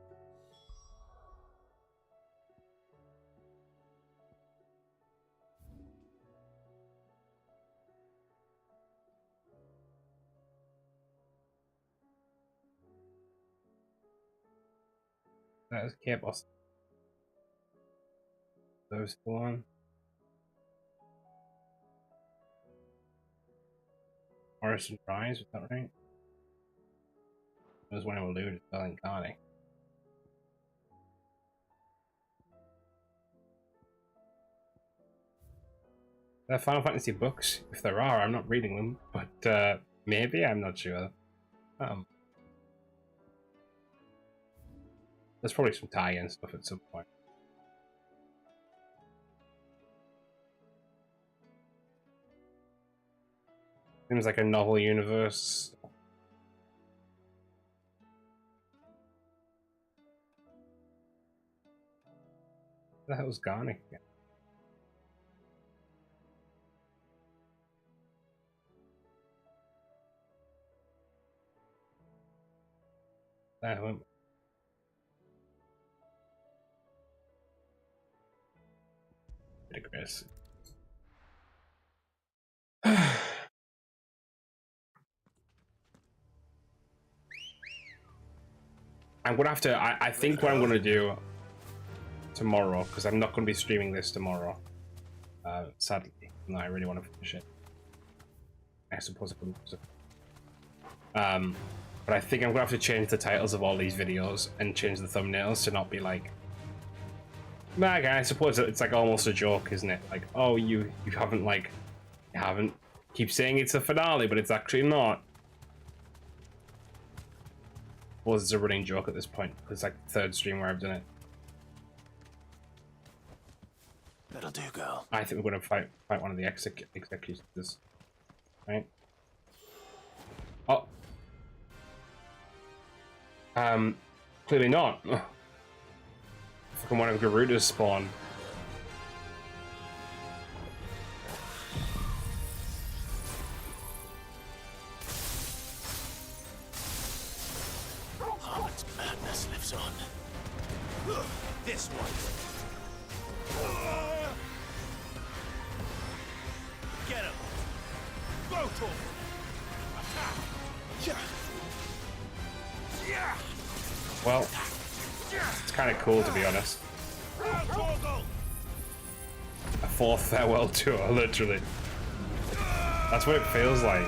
That is Chocobos. Those still on. Morrison Rise, was that right? It was when I alluded to Bell and Carney. There are Final Fantasy books. If there are, I'm not reading them, but maybe, I'm not sure. There's probably some tie-in stuff at some point. Seems like a novel universe. What the hell was Garnick again? That went. Bit aggressive. I'm gonna have to. I think what I'm gonna do tomorrow, because I'm not gonna be streaming this tomorrow. Sadly, no, I really want to finish it. I suppose I could. But I think I'm gonna have to change the titles of all these videos and change the thumbnails to not be like. Like, I suppose it's like almost a joke, isn't it? Like, oh, you haven't keep saying it's a finale, but it's actually not. Well, it's a running joke at this point. It's like the third stream where I've done it. That'll do, girl. I think we're going to fight one of the executors, right? Oh, clearly not. Fucking one of Garuda's spawn. Harlan's madness lives on. This one. Get him. Both of them. Well, it's kind of cool to be honest. A fourth farewell tour, literally. That's what it feels like.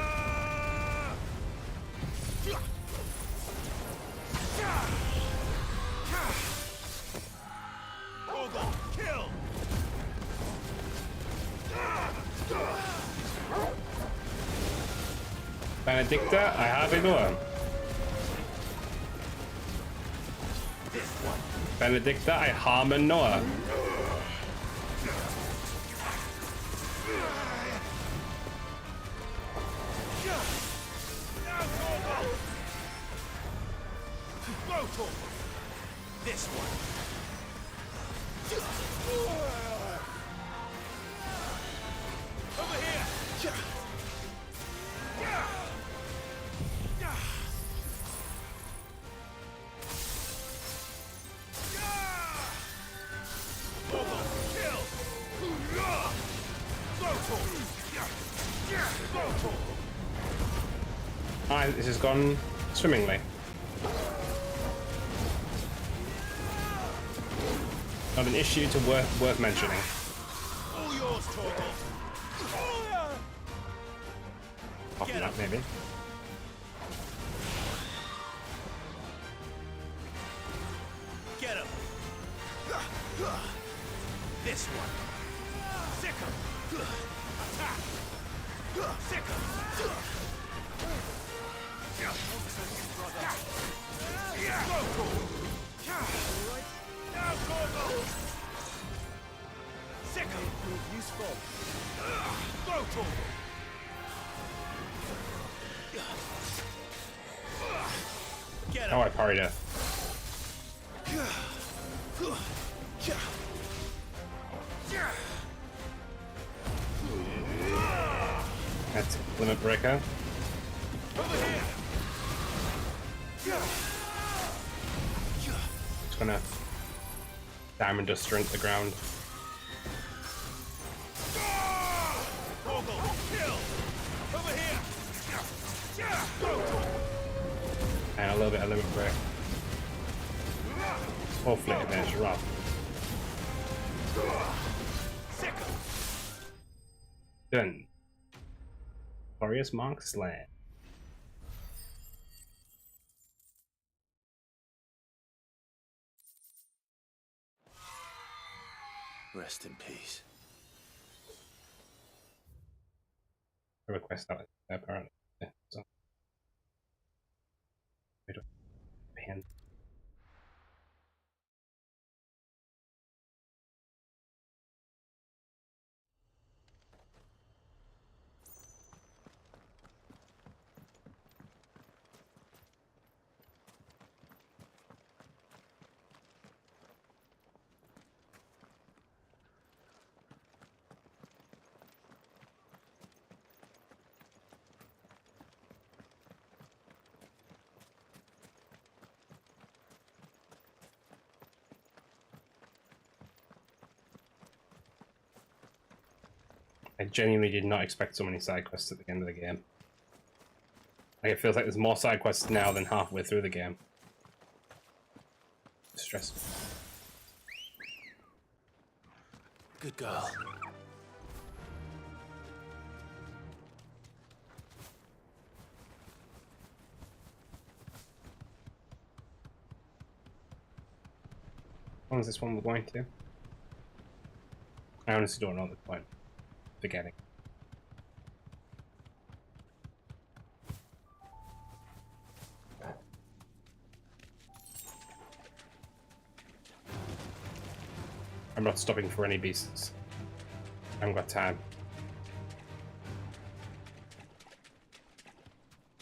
Benedicta, I hardly know her. Benedicta, I harm know her. This one. Over here. Alright, this has gone swimmingly. Not an issue to worth mentioning. All yours, Chocobos. Popping up, maybe. Get him. This one. Sick him. Attack. Sick him. Now, Chocobos. Sick him. Useful. Go, Chocobos. Get him. Oh, I parried it. That's limit breaker. Just gonna diamond duster into the ground. And a little bit of limit break. Hopefully it finishes rough. Done. Glorious Monk Slam. Rest in peace. A request that apparently. Yeah, so. Man. I genuinely did not expect so many side quests at the end of the game. Like, it feels like there's more side quests now than halfway through the game. Stressful. Good girl. How long is this one we're going to? I honestly don't know at this point. Forgetting. I'm not stopping for any beasts. I haven't got time.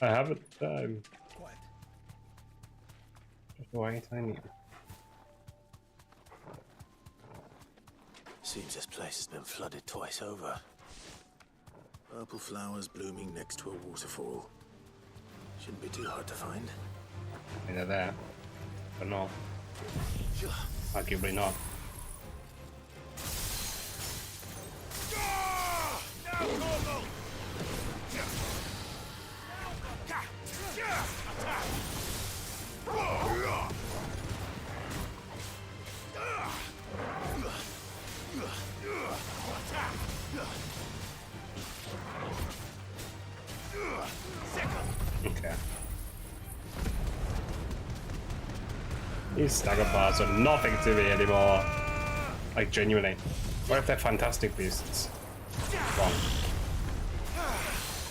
I haven't time. Just why time you? Seems this place has been flooded twice over. Purple flowers blooming next to a waterfall. Shouldn't be too hard to find. I mean, they're there, but not. Arguably not. These stagger bars are nothing to me anymore. Like, genuinely. What if they're fantastic beasts? Wrong.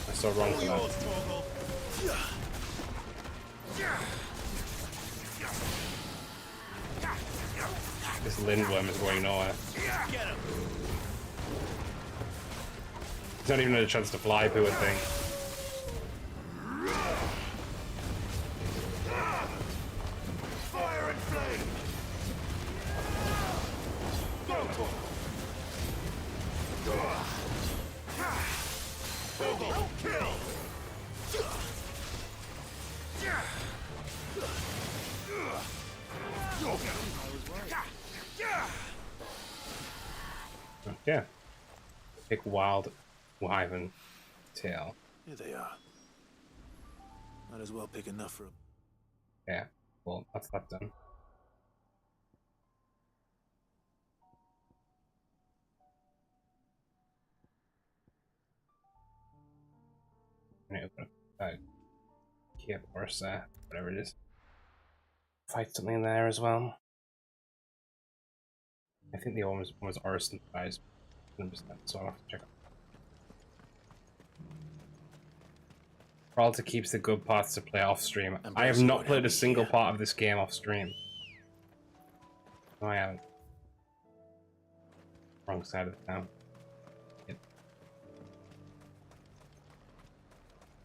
I'm so wrong for that. This lindworm is going nowhere. He's not even had a chance to fly, poor thing. Fire and flame! Double kill! Yeah. Pick wild wyvern tail. Here they are. Might as well pick enough for a... Yeah, well, that's that done. Yep, or whatever it is. Fight something in there as well. I think the one was Orison guys, 100%, so I'll have to check. Peralta keeps the good parts to play off stream. I have not played a single part of this game off stream. No, I haven't. Wrong side of the town. Yep.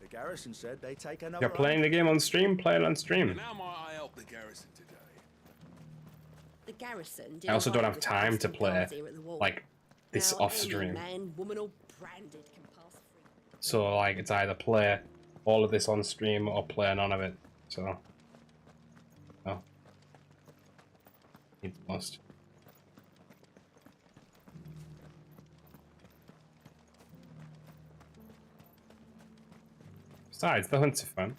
The garrison said they take another. You're playing the game on stream? Play it on stream. Now might I help the garrison today? The garrison. I also don't have time to play like this Now, off stream. Man, woman, or branded can pass free. So like it's either play all of this on stream or play none of it. So oh. Needs must. Besides, the hunts are fun.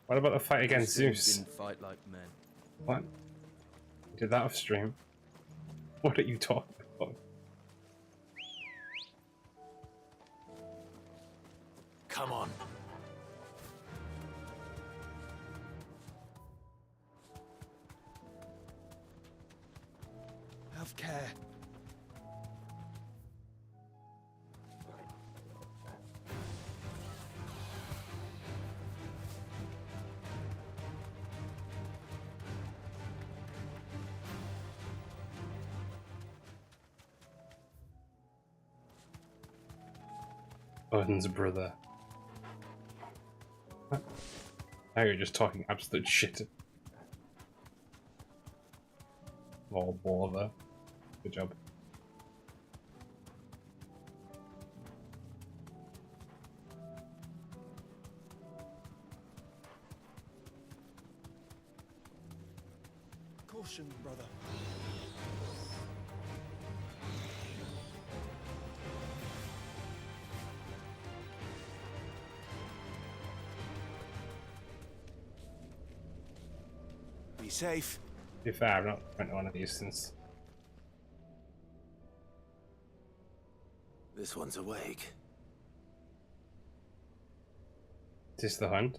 What about the fight against Zeus? Didn't fight like men. What? You did that off stream? What are you talking about? Come on. Have care. Odin's brother. What? Now you're just talking absolute shit. Oh, bother. Good job. Caution, brother. Be safe. To be fair, I've not went to one of these since. This one's awake. Is this the hunt?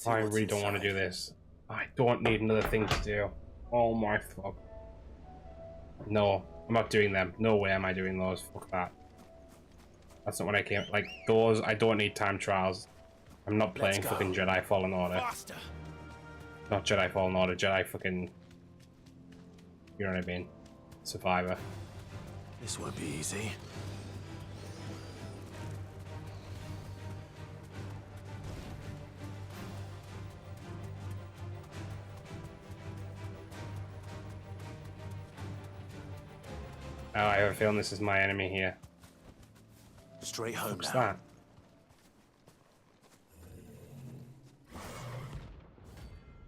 I really don't want to do this. I don't need another thing to do. Oh my fuck. No, I'm not doing them. No way am I doing those. Fuck that. That's not what I came. Like, those, I don't need time trials. I'm not playing fucking Jedi Fallen Order. Faster. Not Jedi Fallen Order, Jedi fucking. You know what I mean? Survivor. This won't be easy. Oh, I have a feeling this is my enemy here. Straight home What's now. that?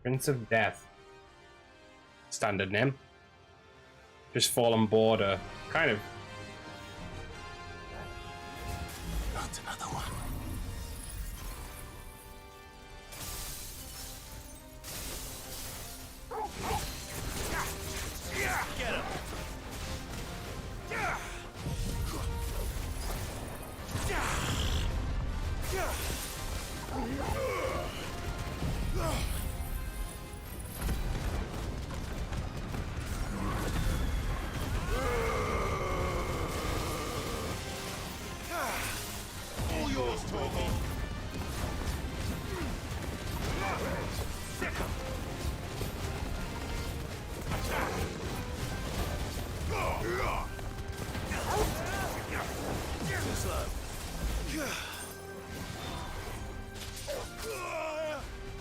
Prince of Death. Standard name. Just Fallen Border. Kind of. Not another one. Get him. yours, Torgal.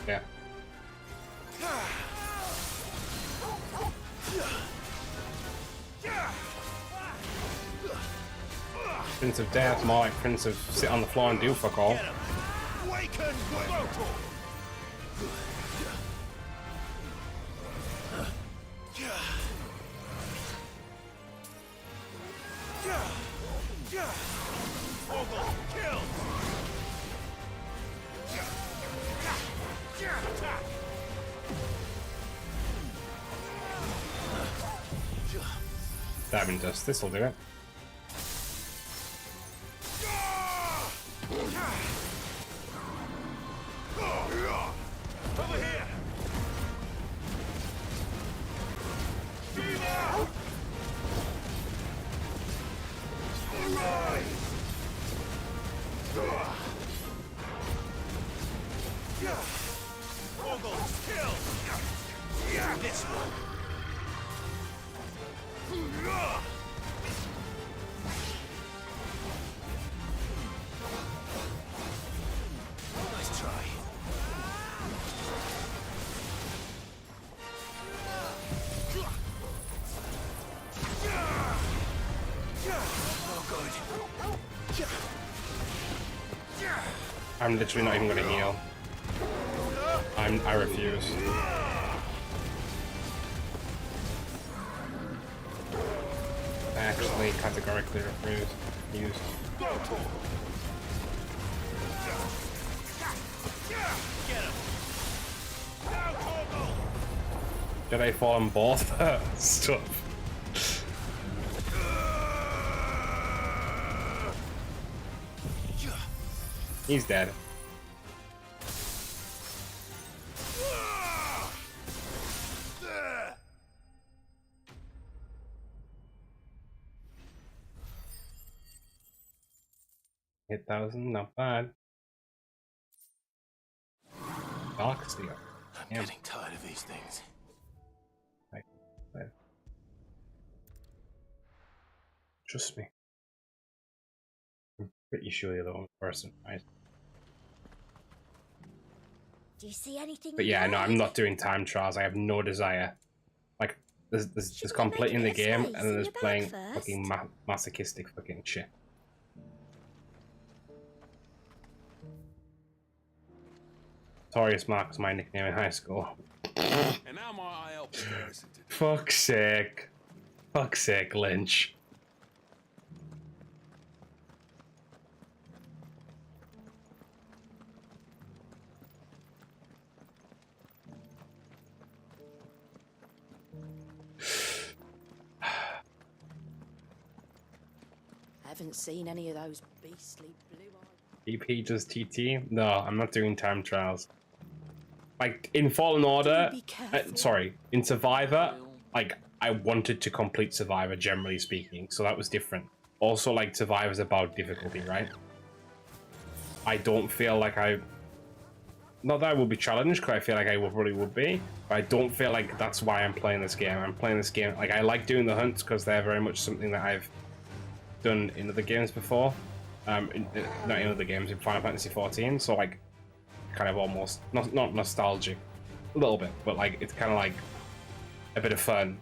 Yeah. Prince of Death, more like Prince of sit on the floor and do fuck all. Awaken, kill. Diamond dust, this'll do it. Over here. This one. Nice try. I'm literally not even gonna heal. I refuse. I actually categorically refuse. Did I fall on both stuff? He's dead. Hit 1,000, not bad. Dark Steel. I'm getting tired of these things. Trust me. I'm pretty sure you're the only person, right? Do you see anything? But yeah, no, I'm not doing time trials. I have no desire. Like, there's completing the game, and then there's playing fucking masochistic fucking shit. Notorious Mark was my nickname in high school. And now my help. Fuck's sake. Fuck's sake, Lynch. I haven't seen any of those beastly blue-eyed... EP does TT? No, I'm not doing time trials. Like, in Fallen Order... sorry, in Survivor, like, I wanted to complete Survivor, generally speaking, so that was different. Also, like, Survivor's about difficulty, right? I don't feel like I... Not that I will be challenged, because I feel like I probably would be, but I don't feel like that's why I'm playing this game. I'm playing this game... Like, I like doing the hunts, because they're very much something that I've done in other games before. Not in other games, in Final Fantasy XIV, so, like, kind of almost... Not nostalgic. A little bit, but, like, it's kind of like a bit of fun.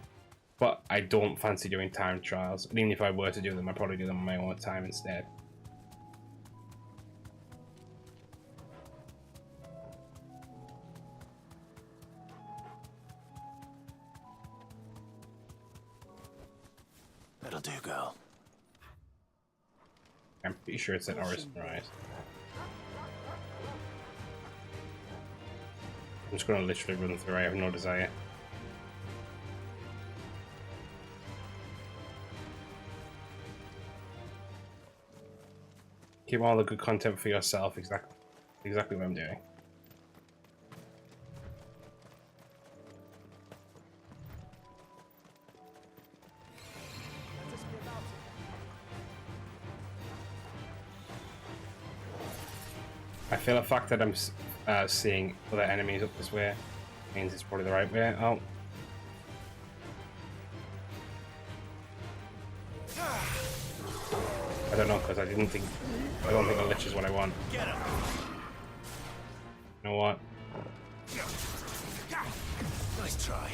But I don't fancy doing time trials. And even if I were to do them, I'd probably do them on my own time instead. That'll do, girl. I'm pretty sure it's at Orison Rise. I'm just gonna literally run through. I have no desire. Keep all the good content for yourself. Exactly what I'm doing. I feel the fact that I'm seeing other enemies up this way means it's probably the right way. Oh. I don't know, because I don't think the lich is what I want. You know what? Nice try.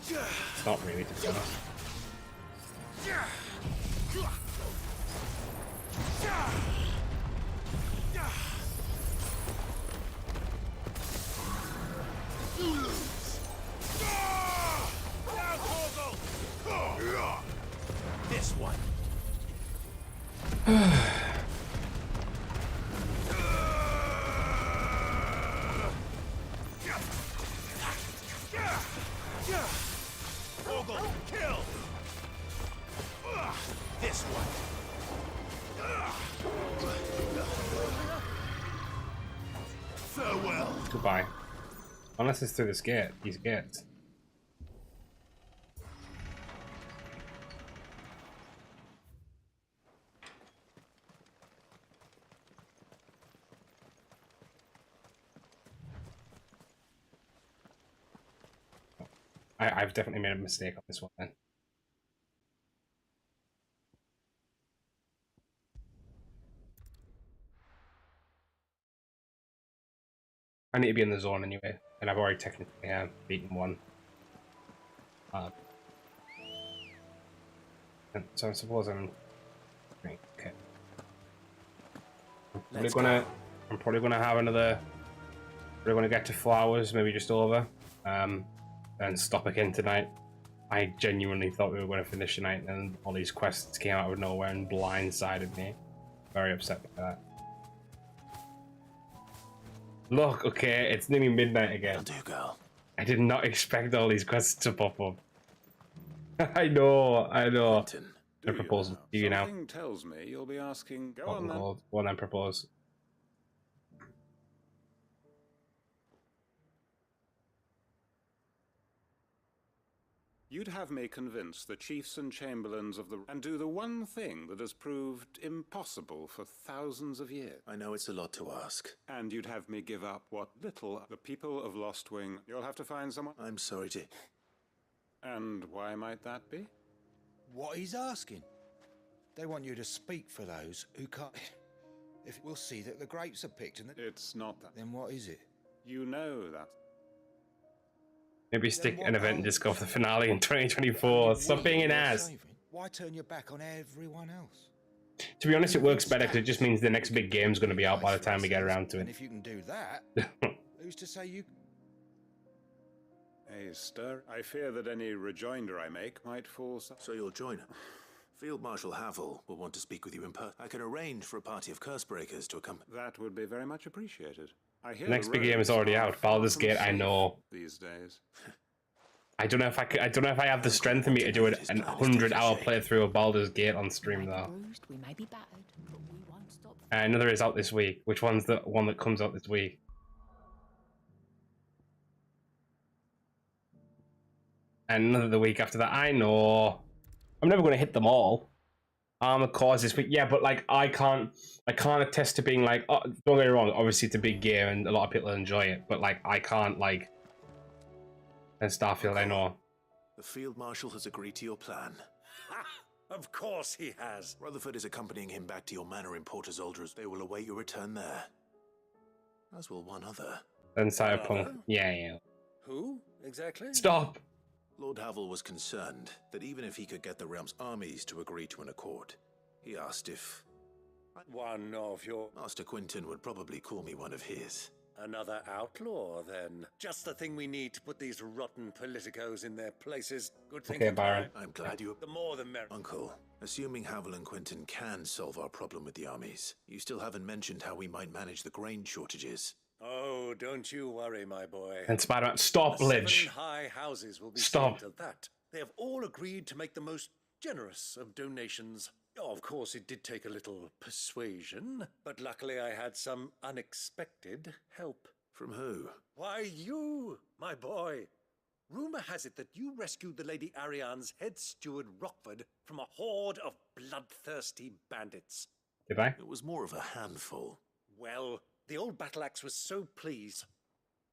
It's not really, to be honest. This one. Ogle, kill. This one. Farewell. Goodbye. Unless it's through this gate, these gates. I've definitely made a mistake on this one then. I need to be in the zone anyway, and I've already technically beaten one. So I suppose I'm okay. I'm probably gonna have another. We're gonna get to 4 hours, maybe just over, and stop again tonight. I genuinely thought we were going to finish tonight, and all these quests came out of nowhere and blindsided me. Very upset by that. Look, okay, it's nearly midnight again. Do, girl. I did not expect all these quests to pop up. I know. The proposal to you now. Something tells me you'll be asking. Go What on then. called? What then propose? You'd have me convince the chiefs and chamberlains of the and do the one thing that has proved impossible for thousands of years. I know it's a lot to ask. And you'd have me give up what little the people of Lost Wing. You'll have to find someone. I'm sorry to. And why might that be? What he's asking. They want you to speak for those who can't. If we'll see that the grapes are picked and It's not that. then what is it? You know that. Maybe stick an event disc off the finale in 2024. Stop being an ass. Why turn your back on everyone else? To be honest, it works better because it just means the next big game's going to be out by the time we get around to And it. if you can do that, who's to say you? Hey, stir. I fear that any rejoinder I make might fall. So you'll join her. Field Marshal Havel will want to speak with you in person. I can arrange for a party of Cursebreakers to accompany. That would be very much appreciated. I hear The next the big game is roads already are out. far Baldur's from Gate, I safe know. these days. I don't know if I have the strength in me to do an 100-hour playthrough of Baldur's Gate on stream though. We may be battered, but we won't stop. Another is out this week. Which one's the one that comes out this week? And another the week after that. I know. I'm never going to hit them all. Armored Cause this week. Yeah, but like I can't attest to being like. Oh, don't get me wrong. Obviously, it's a big game and a lot of people enjoy it. But like I can't like. And Starfield, I know. The Field Marshal has agreed to your plan. Of course he has. Rutherford is accompanying him back to your manor in Port Isolde. They will await your return there. As will one other. Then Cyberpunk. Yeah. Who, exactly? Stop! Lord Havel was concerned that even if he could get the realm's armies to agree to an accord, he asked if... One of your... Master Quinton would probably call me one of his. Another outlaw, then. Just the thing we need to put these rotten politicos in their places. Good thinking, Baron. I'm glad you... The more the merrier. Uncle, assuming Havel and Quinton can solve our problem with the armies, you still haven't mentioned how we might manage the grain shortages. Oh, don't you worry, my boy. And Spider-Man, stop, Lidge. 7 high houses will be Stop. seen to that. They have all agreed to make the most generous of donations. Oh, of course, it did take a little persuasion, but luckily I had some unexpected help. From who? Why, you, my boy. Rumor has it that you rescued the Lady Ariane's head steward Rockford from a horde of bloodthirsty bandits. Did I? It was more of a handful. Well, the old battle axe was so pleased.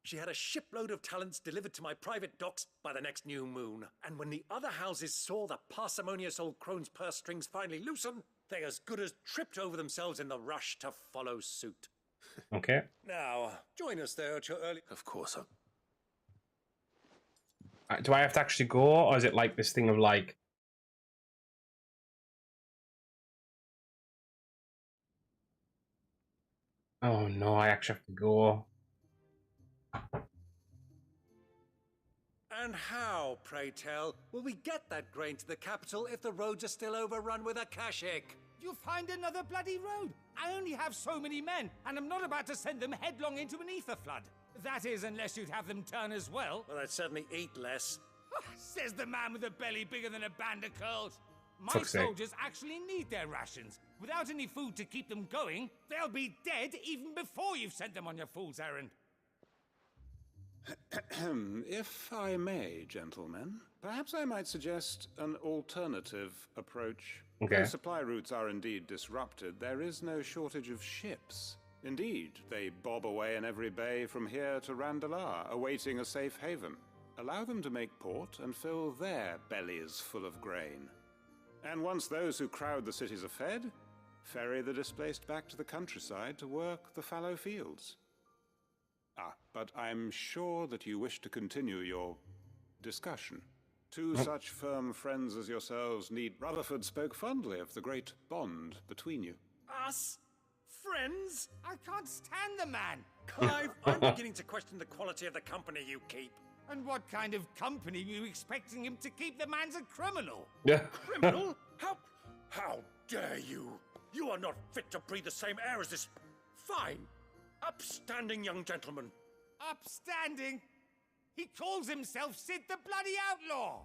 She had a shipload of talents delivered to my private docks by the next new moon. And when the other houses saw the parsimonious old crone's purse strings finally loosen, they as good as tripped over themselves in the rush to follow suit. Okay. Now, join us there at your early... Of course. Do I have to actually go, or is it like this thing of like... Oh no, I actually have to go. And how, pray tell, will we get that grain to the capital if the roads are still overrun with akashic? You'll find another bloody road. I only have so many men, and I'm not about to send them headlong into an ether flood. That is, unless you'd have them turn as well. Well, I'd certainly eat less. Says the man with a belly bigger than a band of curls. My Fuck's sake. soldiers actually need their rations. Without any food to keep them going, they'll be dead even before you've sent them on your fool's errand. If I may, gentlemen, perhaps I might suggest an alternative approach. Okay. Though supply routes are indeed disrupted, there is no shortage of ships. Indeed, they bob away in every bay from here to Randalar, awaiting a safe haven. Allow them to make port and fill their bellies full of grain. And once those who crowd the cities are fed, ferry the displaced back to the countryside to work the fallow fields. But I'm sure that you wish to continue your discussion. Two such firm friends as yourselves need... Rutherford spoke fondly of the great bond between you. Us? Friends? I can't stand the man. Clive, I'm beginning to question the quality of the company you keep. And what kind of company were you expecting him to keep? The man's a criminal. Yeah. Criminal? How dare you? You are not fit to breathe the same air as this fine, upstanding young gentleman. Upstanding? He calls himself Sid the Bloody Outlaw.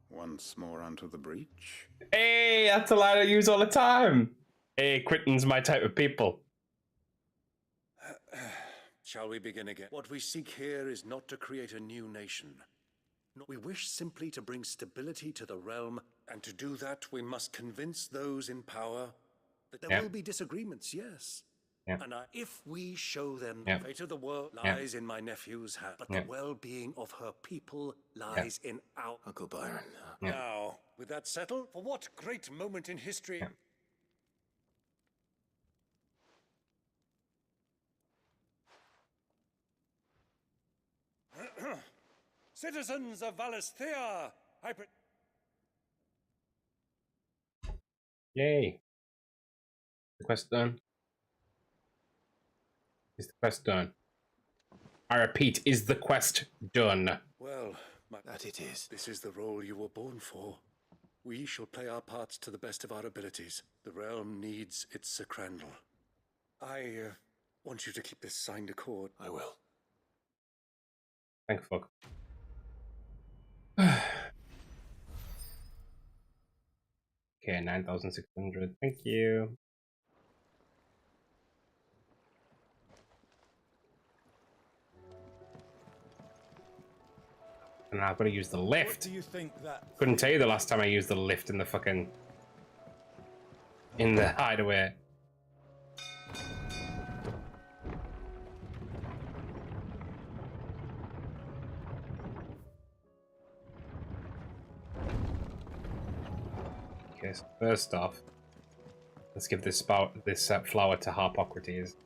Once more onto the breach. Hey, that's a line I use all the time. Hey, Quentin's my type of people. Shall we begin again? What we seek here is not to create a new nation. We wish simply to bring stability to the realm, and to do that we must convince those in power that there will be disagreements, yes. And if we show them the fate of the world lies in my nephew's hand, but the well-being of her people lies in our... Uncle Byron. Now, with that settled, for what great moment in history... Citizens of Valisthea, Yay. The quest done. Is the quest done? I repeat, is the quest done? Well, that it is. This is the role you were born for. We shall play our parts to the best of our abilities. The realm needs its Sacrandal. I want you to keep this signed accord. I will. Thank fuck. Okay, 9,600. Thank you. And I've got to use the lift. What do you think that... Couldn't tell you the last time I used the lift in the fucking... in the hideaway. Okay, so first off, let's give this flower to Harpocrates.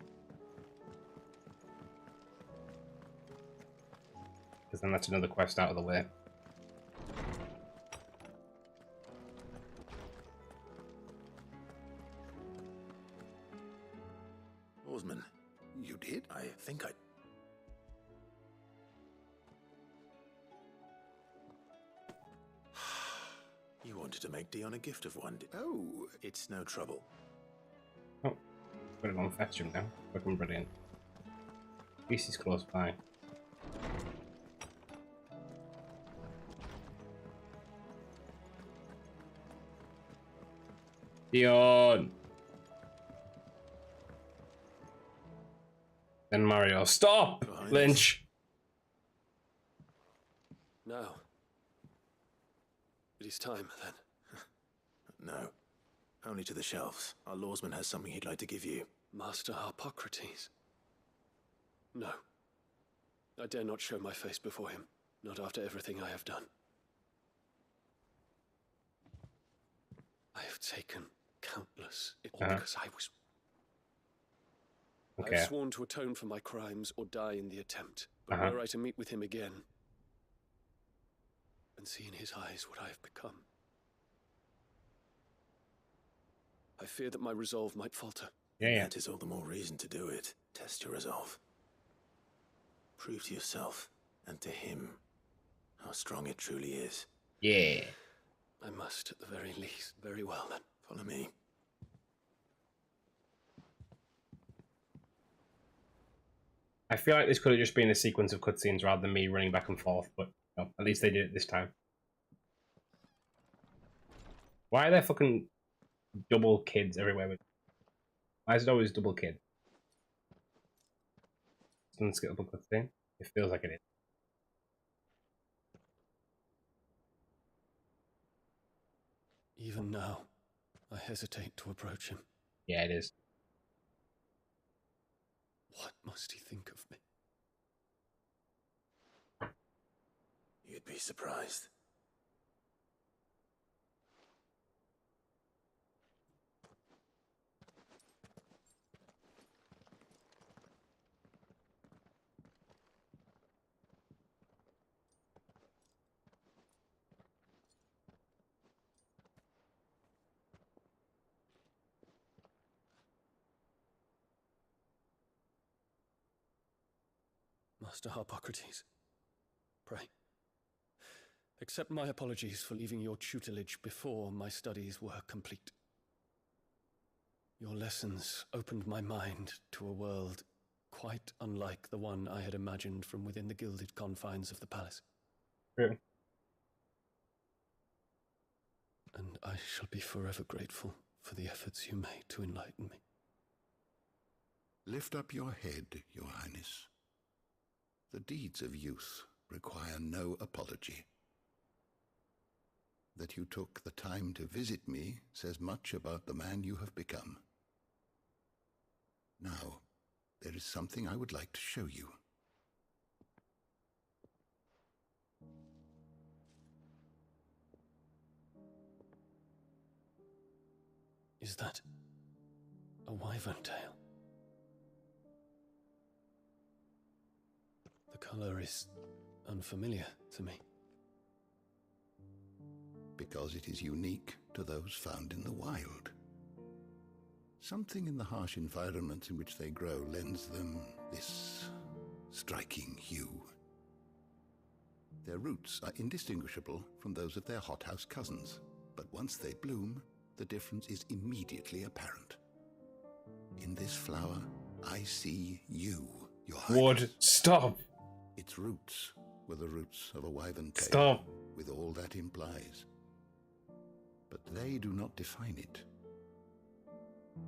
Because then that's another quest out of the way. Oarsman, you did? I think I... You wanted to make Dion a gift of one. Oh, it's no trouble. Oh, put it on fetch him now. Fucking brilliant. Beast is close by. Dion! Then Mario. Stop! Lynch! No. It is time, then. No. Only to the shelves. Our lawsman has something he'd like to give you. Master Harpocrates. No. I dare not show my face before him, not after everything I have done. I have taken countless, all because I was... I have sworn to atone for my crimes or die in the attempt. But were I to meet with him again and see in his eyes what I have become, I fear that my resolve might falter. That is all the more reason to do it. Test your resolve. Prove to yourself and to him how strong it truly is. Yeah. I must, at the very least. Very well, then. Follow me. I feel like this could have just been a sequence of cutscenes rather than me running back and forth, but no, at least they did it this time. Why are there fucking double kids everywhere? Why is it always double kids? Doesn't skip up a cutscene? It feels like it is. Even now, I hesitate to approach him. Yeah, it is. What must he think of me? You'd be surprised. Master Harpocrates, pray, accept my apologies for leaving your tutelage before my studies were complete. Your lessons opened my mind to a world quite unlike the one I had imagined from within the gilded confines of the palace. Really? And I shall be forever grateful for the efforts you made to enlighten me. Lift up your head, Your Highness. The deeds of youth require no apology. That you took the time to visit me says much about the man you have become. Now, there is something I would like to show you. Is that a wyvern tail? The color is unfamiliar to me. Because it is unique to those found in the wild. Something in the harsh environments in which they grow lends them this striking hue. Their roots are indistinguishable from those of their hothouse cousins, but once they bloom, the difference is immediately apparent. In this flower, I see you, Your Highness. Ward, stop! Its roots were the roots of a wyvern tail, Stop. with all that implies. But they do not define it,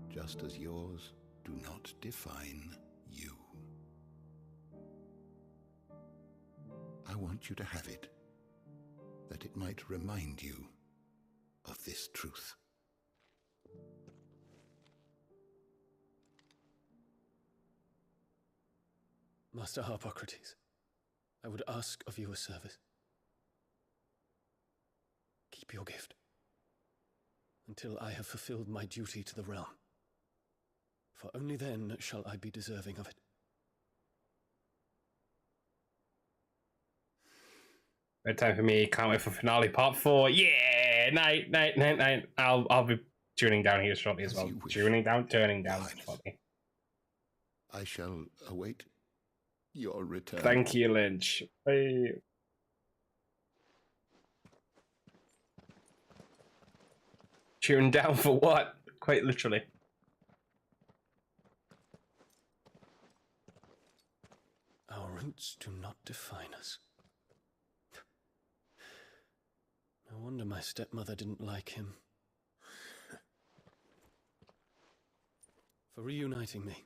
just as yours do not define you. I want you to have it, that it might remind you of this truth. Master Harpocrates, I would ask of you a service. Keep your gift until I have fulfilled my duty to the realm, for only then shall I be deserving of it. Bedtime for me. Can't wait for finale part 4. Yeah! Night. I'll be tuning down here shortly as well. Turning down shortly. I shall await your return. Thank you, Lynch. Bye. Tune down for what? Quite literally. Our roots do not define us. No wonder my stepmother didn't like him. For reuniting me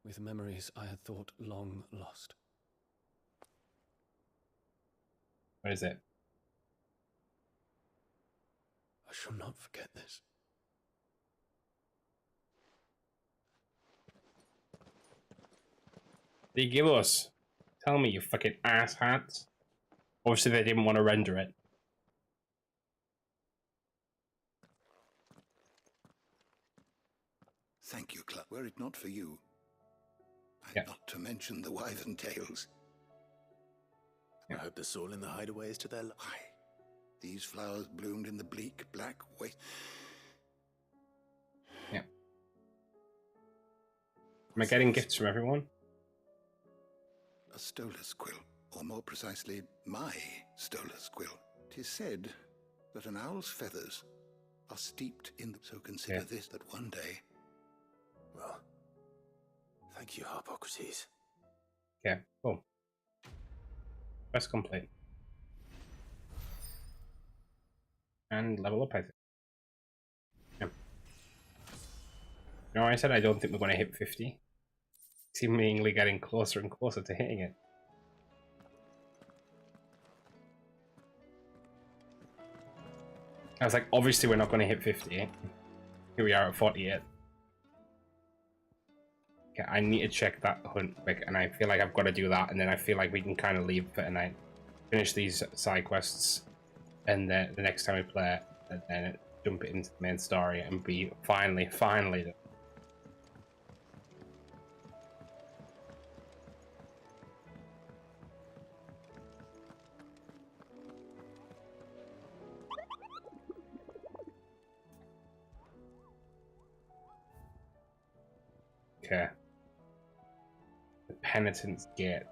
with memories I had thought long lost. Where is it? I shall not forget this. They give us. Tell me, you fucking asshats. Obviously, they didn't want to render it. Thank you, Club. Were it not for you, Yeah. not to mention the wyvern tails. I hope the soul in the hideaway is to their life. Why? These flowers bloomed in the bleak, black waste. Yeah. Am I getting gifts from everyone? A stolas quill, or more precisely, my stolas quill. 'Tis said that an owl's feathers are steeped in so consider this, that one day... Well, thank you, Harpocrates. Yeah, cool. Quest complete. And level up, I think. Yeah. You know, I said I don't think we're going to hit 50. Seemingly getting closer and closer to hitting it. I was like, obviously we're not going to hit 50. Here we are at 48. Okay, I need to check that hunt quick, and I feel like I've got to do that, and then I feel like we can kind of leave for tonight. Finish these side quests, and then the next time we play it, and then jump into the main story and be finally done. Okay. The Penitent's Gate.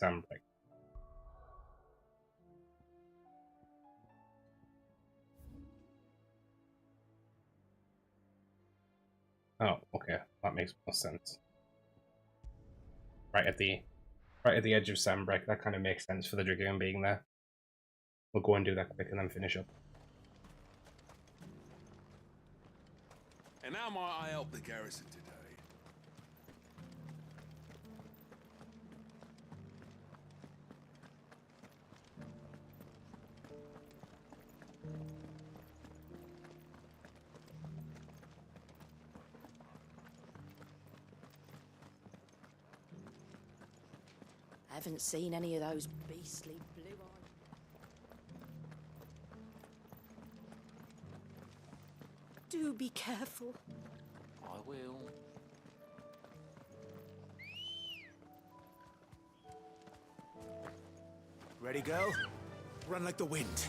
Sandbreak. Oh, okay. That makes more sense. Right at the edge of Sandbreak. That kind of makes sense for the Dragoon being there. We'll go and do that quick and then finish up. And how might I help the garrison today? I haven't seen any of those beastly blue eyes. Do be careful. I will. Ready, girl? Run like the wind.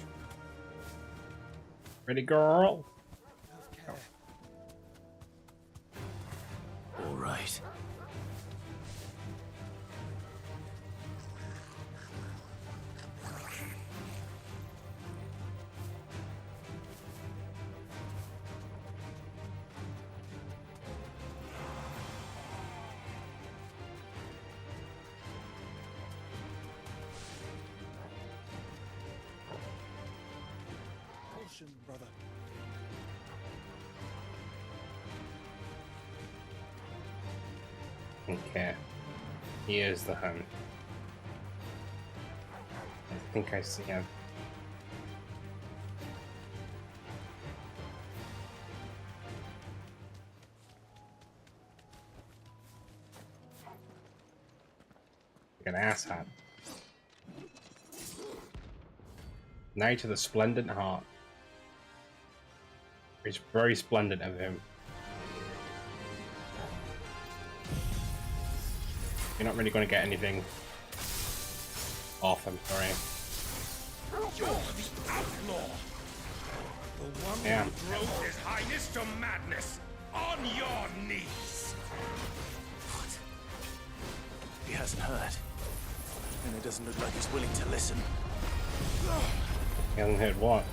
Ready, girl? Okay. All right. Brother. Okay. Here's the hunt. I think I see him. Like an asshat. Knight of the Splendid Heart. It's very splendid of him. You're not really going to get anything off him, sorry. You're the outlaw! The one Yeah. who drove His Highness to madness! On your knees! What? He hasn't heard. And it doesn't look like he's willing to listen. He hasn't heard what?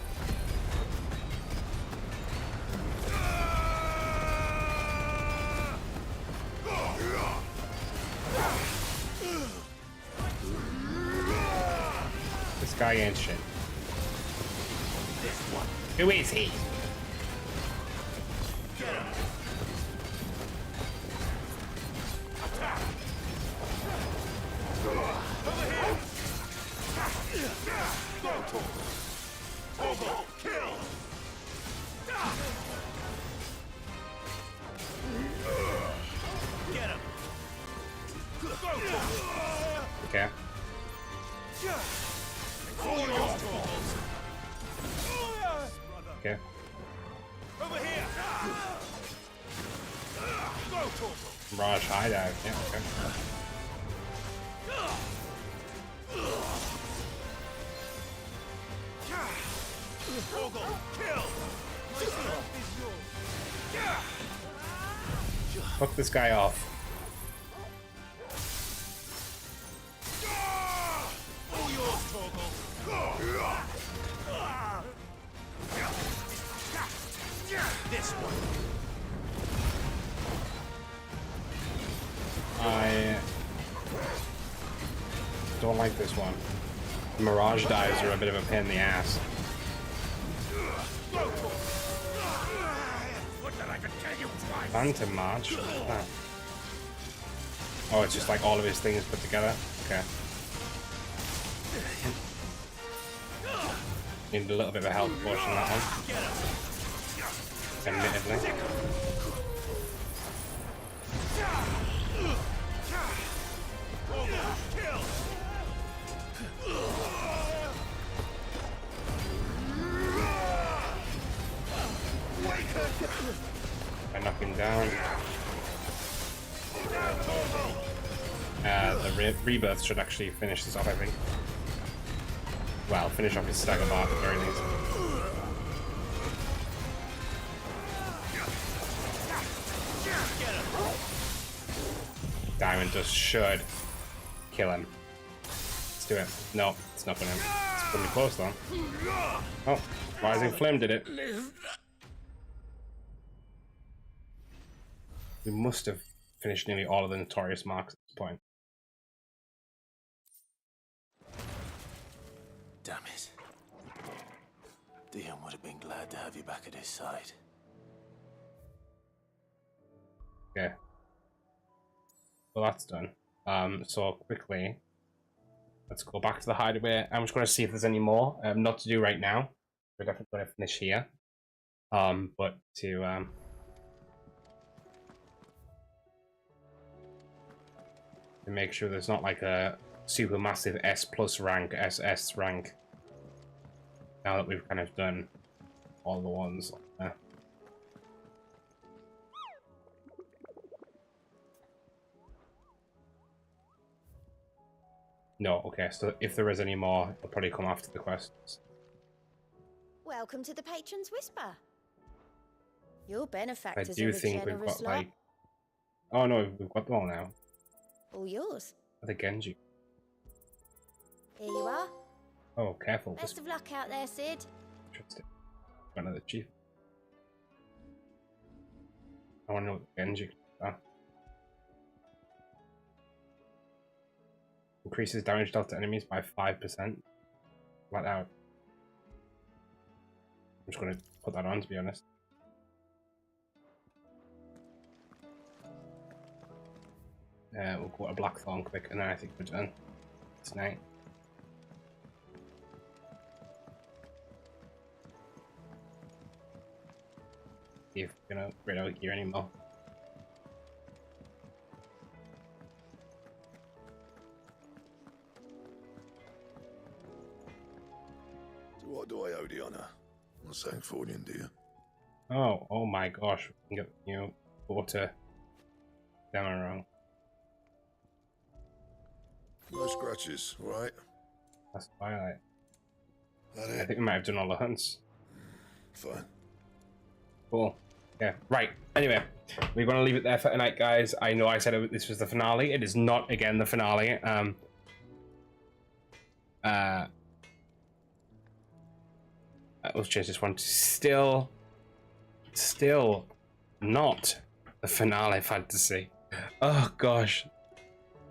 This guy ain't shit. Who is he? Okay. Okay. Over here. Raj high dive. Yeah, okay. Fuck this guy off. This one. I don't like this one. Mirage dives are a bit of a pain in the ass. Phantom March? Ah. Oh, it's just like all of his things put together? Okay. Need a little bit of a health potion on that one. Admittedly. I knock him down. The rebirth should actually finish this off, I think. Well, finish off his stagger bar at the very least. Diamond Dust should kill him. Let's do it. No, it's not gonna. It's gonna be close though. Oh, Rising Flame did it. We must have finished nearly all of the Notorious marks at this point. Damn it. Dion would have been glad to have you back at his side. Okay. Well, that's done. So quickly, let's go back to the hideaway. I'm just going to see if there's any more. Not to do right now. We're definitely going to finish here. But to make sure there's not like a super massive S plus rank, SS rank. Now that we've kind of done all the ones. No, okay, so if there is any more, it'll probably come after the quests. Welcome to the Patron's Whisper. Your I benefactors do are a think we've generous got lot. like... Oh no, we've got them all now. All yours. The Genji. Here you are. Oh, careful. Best of luck out there, Sid. Interesting. Got another chief. I want to know what the Genji are. Increases damage dealt to enemies by 5%. Flat out. I'm just going to put that on, to be honest. We'll go to Blackthorn quick, and then I think we're done tonight. See if we're gonna upgrade our gear anymore. So what do I owe the honor? What's saying for you, dear? Oh my gosh, we can get the new water demo wrong. No scratches, right? That's Twilight. That I it? think we might have done all the hunts. Fine. Cool. Yeah, right. Anyway, we're going to leave it there for tonight, guys. I know I said this was the finale. It is not, again, the finale. Let's change this one to still not the finale fantasy. Oh, gosh.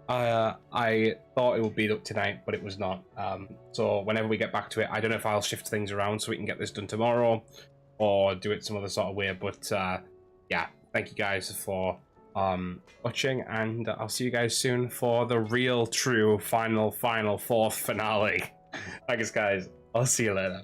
I thought it would be up tonight, but it was not. So whenever we get back to it, I don't know if I'll shift things around so we can get this done tomorrow or do it some other sort of way. But yeah, thank you guys for watching, and I'll see you guys soon for the real, true, final, fourth finale. Thanks, guys. I'll see you later.